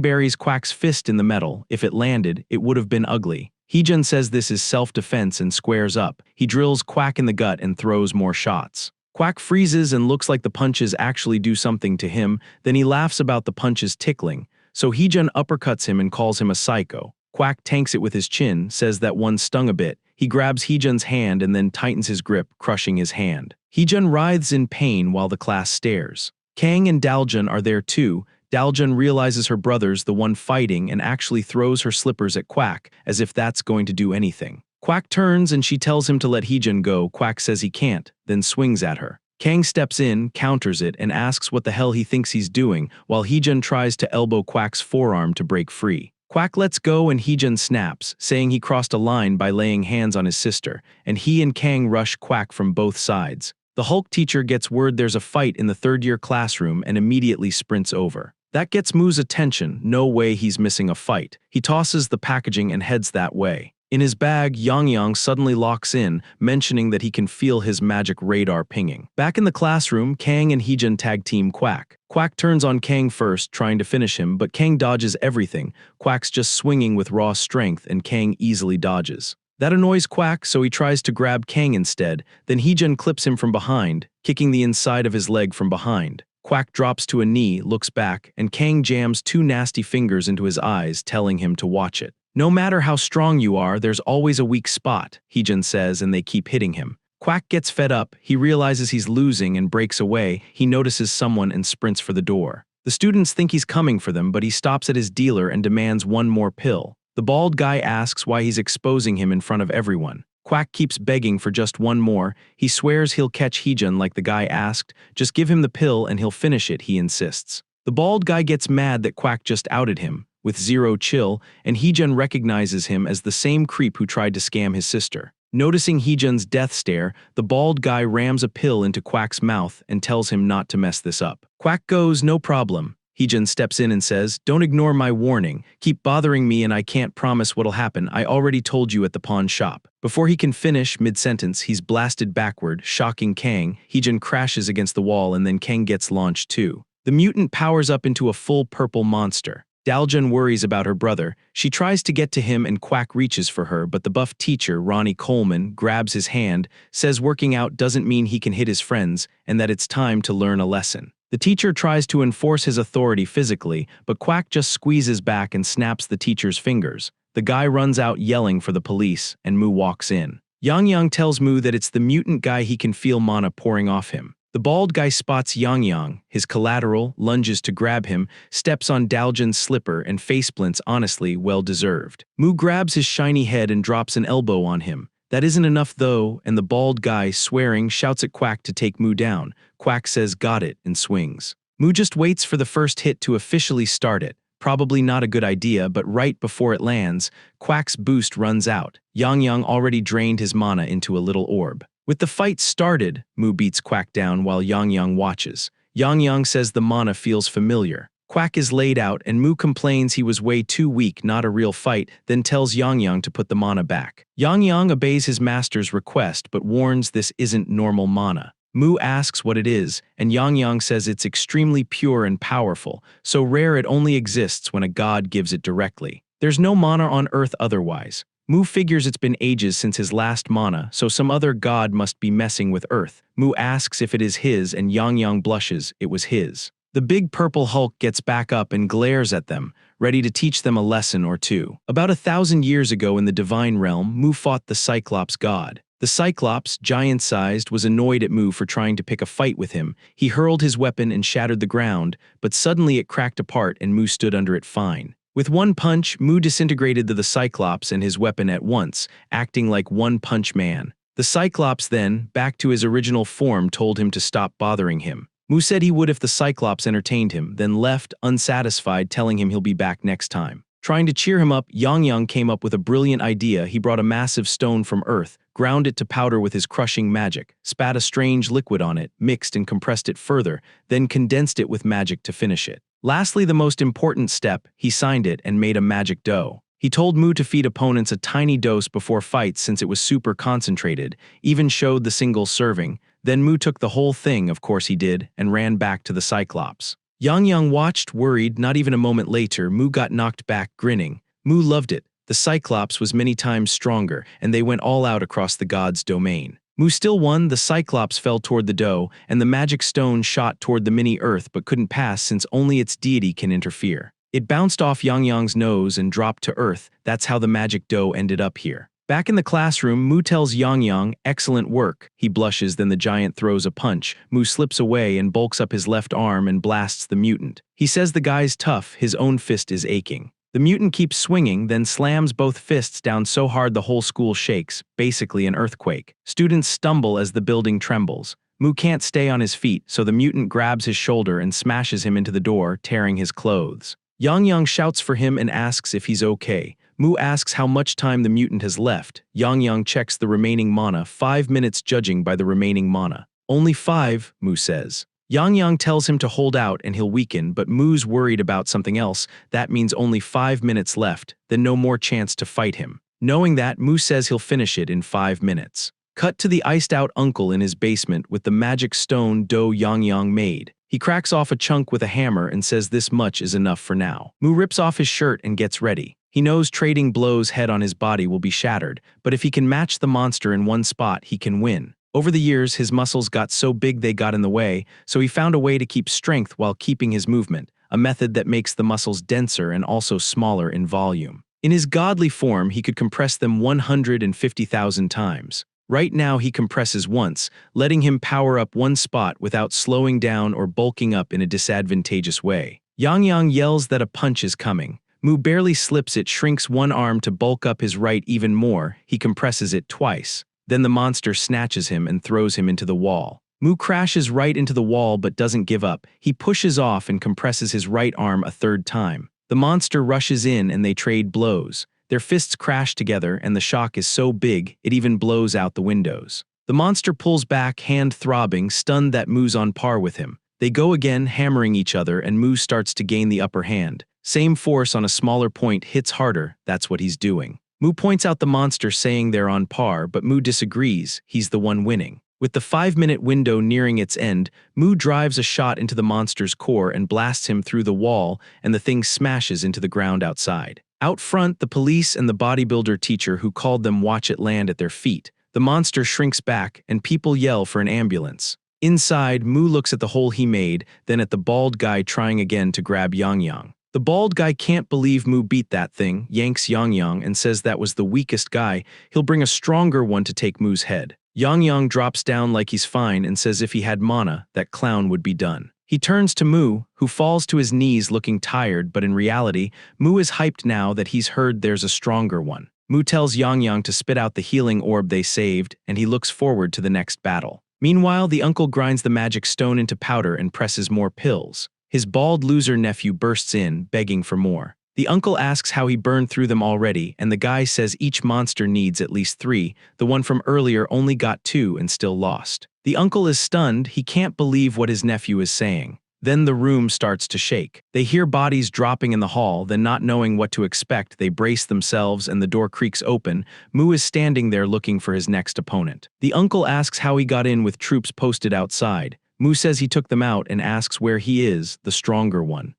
buries Quack's fist in the metal. If it landed, it would have been ugly. Heejun says this is self-defense and squares up. He drills Quack in the gut and throws more shots. Quack freezes and looks like the punches actually do something to him, then he laughs about the punches tickling. So Heejun uppercuts him and calls him a psycho. Quack tanks it with his chin, says that one stung a bit. He grabs Heejun's hand and then tightens his grip, crushing his hand. Heejun writhes in pain while the class stares. Kang and Daljun are there too. Daljun realizes her brother's the one fighting and actually throws her slippers at Quack, as if that's going to do anything. Quack turns and she tells him to let Heejun go. Quack says he can't, then swings at her. Kang steps in, counters it, and asks what the hell he thinks he's doing, while Heejun tries to elbow Quack's forearm to break free. Quack lets go and Heejun snaps, saying he crossed a line by laying hands on his sister, and he and Kang rush Quack from both sides. The Hulk teacher gets word there's a fight in the third-year classroom and immediately sprints over. That gets Mu's attention. No way he's missing a fight. He tosses the packaging and heads that way. In his bag, Yang suddenly locks in, mentioning that he can feel his magic radar pinging. Back in the classroom, Kang and Heejun tag team Quack. Quack turns on Kang first, trying to finish him, but Kang dodges everything. Quack's just swinging with raw strength, and Kang easily dodges. That annoys Quack, so he tries to grab Kang instead. Then Heejun clips him from behind, kicking the inside of his leg from behind. Quack drops to a knee, looks back, and Kang jams two nasty fingers into his eyes, telling him to watch it. No matter how strong you are, there's always a weak spot, Heejun says, and they keep hitting him. Quack gets fed up. He realizes he's losing and breaks away. He notices someone and sprints for the door. The students think he's coming for them, but he stops at his dealer and demands one more pill. The bald guy asks why he's exposing him in front of everyone. Quack keeps begging for just one more. He swears he'll catch Heejun like the guy asked. Just give him the pill and he'll finish it, he insists. The bald guy gets mad that Quack just outed him, with zero chill, and Heejun recognizes him as the same creep who tried to scam his sister. Noticing Heejun's death stare, the bald guy rams a pill into Quack's mouth and tells him not to mess this up. Quack goes, "No problem." Heejun steps in and says, "Don't ignore my warning. Keep bothering me and I can't promise what'll happen. I already told you at the pawn shop." Before he can finish mid-sentence, he's blasted backward, shocking Kang. Heejun crashes against the wall and then Kang gets launched too. The mutant powers up into a full purple monster. Daljun worries about her brother. She tries to get to him and Quack reaches for her, but the buff teacher, Ronnie Coleman, grabs his hand, says working out doesn't mean he can hit his friends, and that it's time to learn a lesson. The teacher tries to enforce his authority physically, but Quack just squeezes back and snaps the teacher's fingers. The guy runs out yelling for the police, and Mu walks in. Yang tells Mu that it's the mutant guy, he can feel mana pouring off him. The bald guy spots Yang, his collateral, lunges to grab him, steps on Daljun's slipper and faceplints, honestly well-deserved. Mu grabs his shiny head and drops an elbow on him. That isn't enough though, and the bald guy, swearing, shouts at Quack to take Mu down. Quack says got it and swings. Mu just waits for the first hit to officially start it. Probably not a good idea, but right before it lands, Quack's boost runs out. Yang already drained his mana into a little orb. With the fight started, Mu beats Quack down while Yang Yang watches. Yang Yang says the mana feels familiar. Quack is laid out and Mu complains he was way too weak, not a real fight, then tells Yang Yang to put the mana back. Yang Yang obeys his master's request but warns this isn't normal mana. Mu asks what it is, and Yang Yang says it's extremely pure and powerful, so rare it only exists when a god gives it directly. There's no mana on Earth otherwise. Mu figures it's been ages since his last mana, so some other god must be messing with Earth. Mu asks if it is his and Yang Yang blushes, it was his. The big purple Hulk gets back up and glares at them, ready to teach them a lesson or two. About 1,000 years ago in the divine realm, Mu fought the Cyclops god. The Cyclops, giant-sized, was annoyed at Mu for trying to pick a fight with him. He hurled his weapon and shattered the ground, but suddenly it cracked apart and Mu stood under it fine. With one punch, Mu disintegrated the Cyclops and his weapon at once, acting like One Punch Man. The Cyclops then, back to his original form, told him to stop bothering him. Mu said he would if the Cyclops entertained him, then left, unsatisfied, telling him he'll be back next time. Trying to cheer him up, Yang Yang came up with a brilliant idea. He brought a massive stone from Earth, ground it to powder with his crushing magic, spat a strange liquid on it, mixed and compressed it further, then condensed it with magic to finish it. Lastly, the most important step, he signed it and made a magic dough. He told Mu to feed opponents a tiny dose before fights since it was super concentrated, even showed the single serving. Then Mu took the whole thing, of course he did, and ran back to the Cyclops. Yang Yang watched, worried. Not even a moment later, Mu got knocked back, grinning. Mu loved it. The Cyclops was many times stronger, and they went all out across the god's domain. Mu still won. The Cyclops fell toward the dough, and the magic stone shot toward the mini-Earth but couldn't pass since only its deity can interfere. It bounced off Yang Yang's nose and dropped to Earth. That's how the magic dough ended up here. Back in the classroom, Mu tells Yang Yang, "Excellent work." He blushes, then the giant throws a punch. Mu slips away and bulks up his left arm and blasts the mutant. He says the guy's tough, his own fist is aching. The mutant keeps swinging, then slams both fists down so hard the whole school shakes, basically an earthquake. Students stumble as the building trembles. Mu can't stay on his feet, so the mutant grabs his shoulder and smashes him into the door, tearing his clothes. Yang Yang shouts for him and asks if he's okay. Mu asks how much time the mutant has left. Yang Yang checks the remaining mana, 5 minutes judging by the remaining mana. Only 5, Mu says. Yang Yang tells him to hold out and he'll weaken, but Mu's worried about something else. That means only 5 minutes left, then no more chance to fight him. Knowing that, Mu says he'll finish it in 5 minutes. Cut to the iced-out uncle in his basement with the magic stone dough Yang Yang made. He cracks off a chunk with a hammer and says this much is enough for now. Mu rips off his shirt and gets ready. He knows trading blows head on his body will be shattered, but if he can match the monster in one spot, he can win. Over the years, his muscles got so big they got in the way, so he found a way to keep strength while keeping his movement, a method that makes the muscles denser and also smaller in volume. In his godly form, he could compress them 150,000 times. Right now, he compresses once, letting him power up one spot without slowing down or bulking up in a disadvantageous way. Yang Yang yells that a punch is coming. Mu barely slips it, shrinks one arm to bulk up his right even more. He compresses it twice. Then the monster snatches him and throws him into the wall. Mu crashes right into the wall but doesn't give up. He pushes off and compresses his right arm a third time. The monster rushes in and they trade blows. Their fists crash together and the shock is so big it even blows out the windows. The monster pulls back, hand throbbing, stunned that Mu's on par with him. They go again, hammering each other, and Mu starts to gain the upper hand. Same force on a smaller point hits harder, that's what he's doing. Mu points out the monster, saying they're on par, but Mu disagrees, he's the one winning. With the 5-minute window nearing its end, Mu drives a shot into the monster's core and blasts him through the wall, and the thing smashes into the ground outside. Out front, the police and the bodybuilder teacher who called them watch it land at their feet. The monster shrinks back, and people yell for an ambulance. Inside, Mu looks at the hole he made, then at the bald guy trying again to grab Yang Yang. The bald guy can't believe Mu beat that thing, yanks Yang Yang and says that was the weakest guy, he'll bring a stronger one to take Mu's head. Yang Yang drops down like he's fine and says if he had mana, that clown would be done. He turns to Mu, who falls to his knees looking tired, but in reality, Mu is hyped now that he's heard there's a stronger one. Mu tells Yang Yang to spit out the healing orb they saved, and he looks forward to the next battle. Meanwhile, the uncle grinds the magic stone into powder and presses more pills. His bald loser nephew bursts in, begging for more. The uncle asks how he burned through them already, and the guy says each monster needs at least 3, the one from earlier only got 2 and still lost. The uncle is stunned, he can't believe what his nephew is saying. Then the room starts to shake. They hear bodies dropping in the hall, then not knowing what to expect, they brace themselves and the door creaks open. Mu is standing there looking for his next opponent. The uncle asks how he got in with troops posted outside. Mu says he took them out and asks where he is, the stronger one.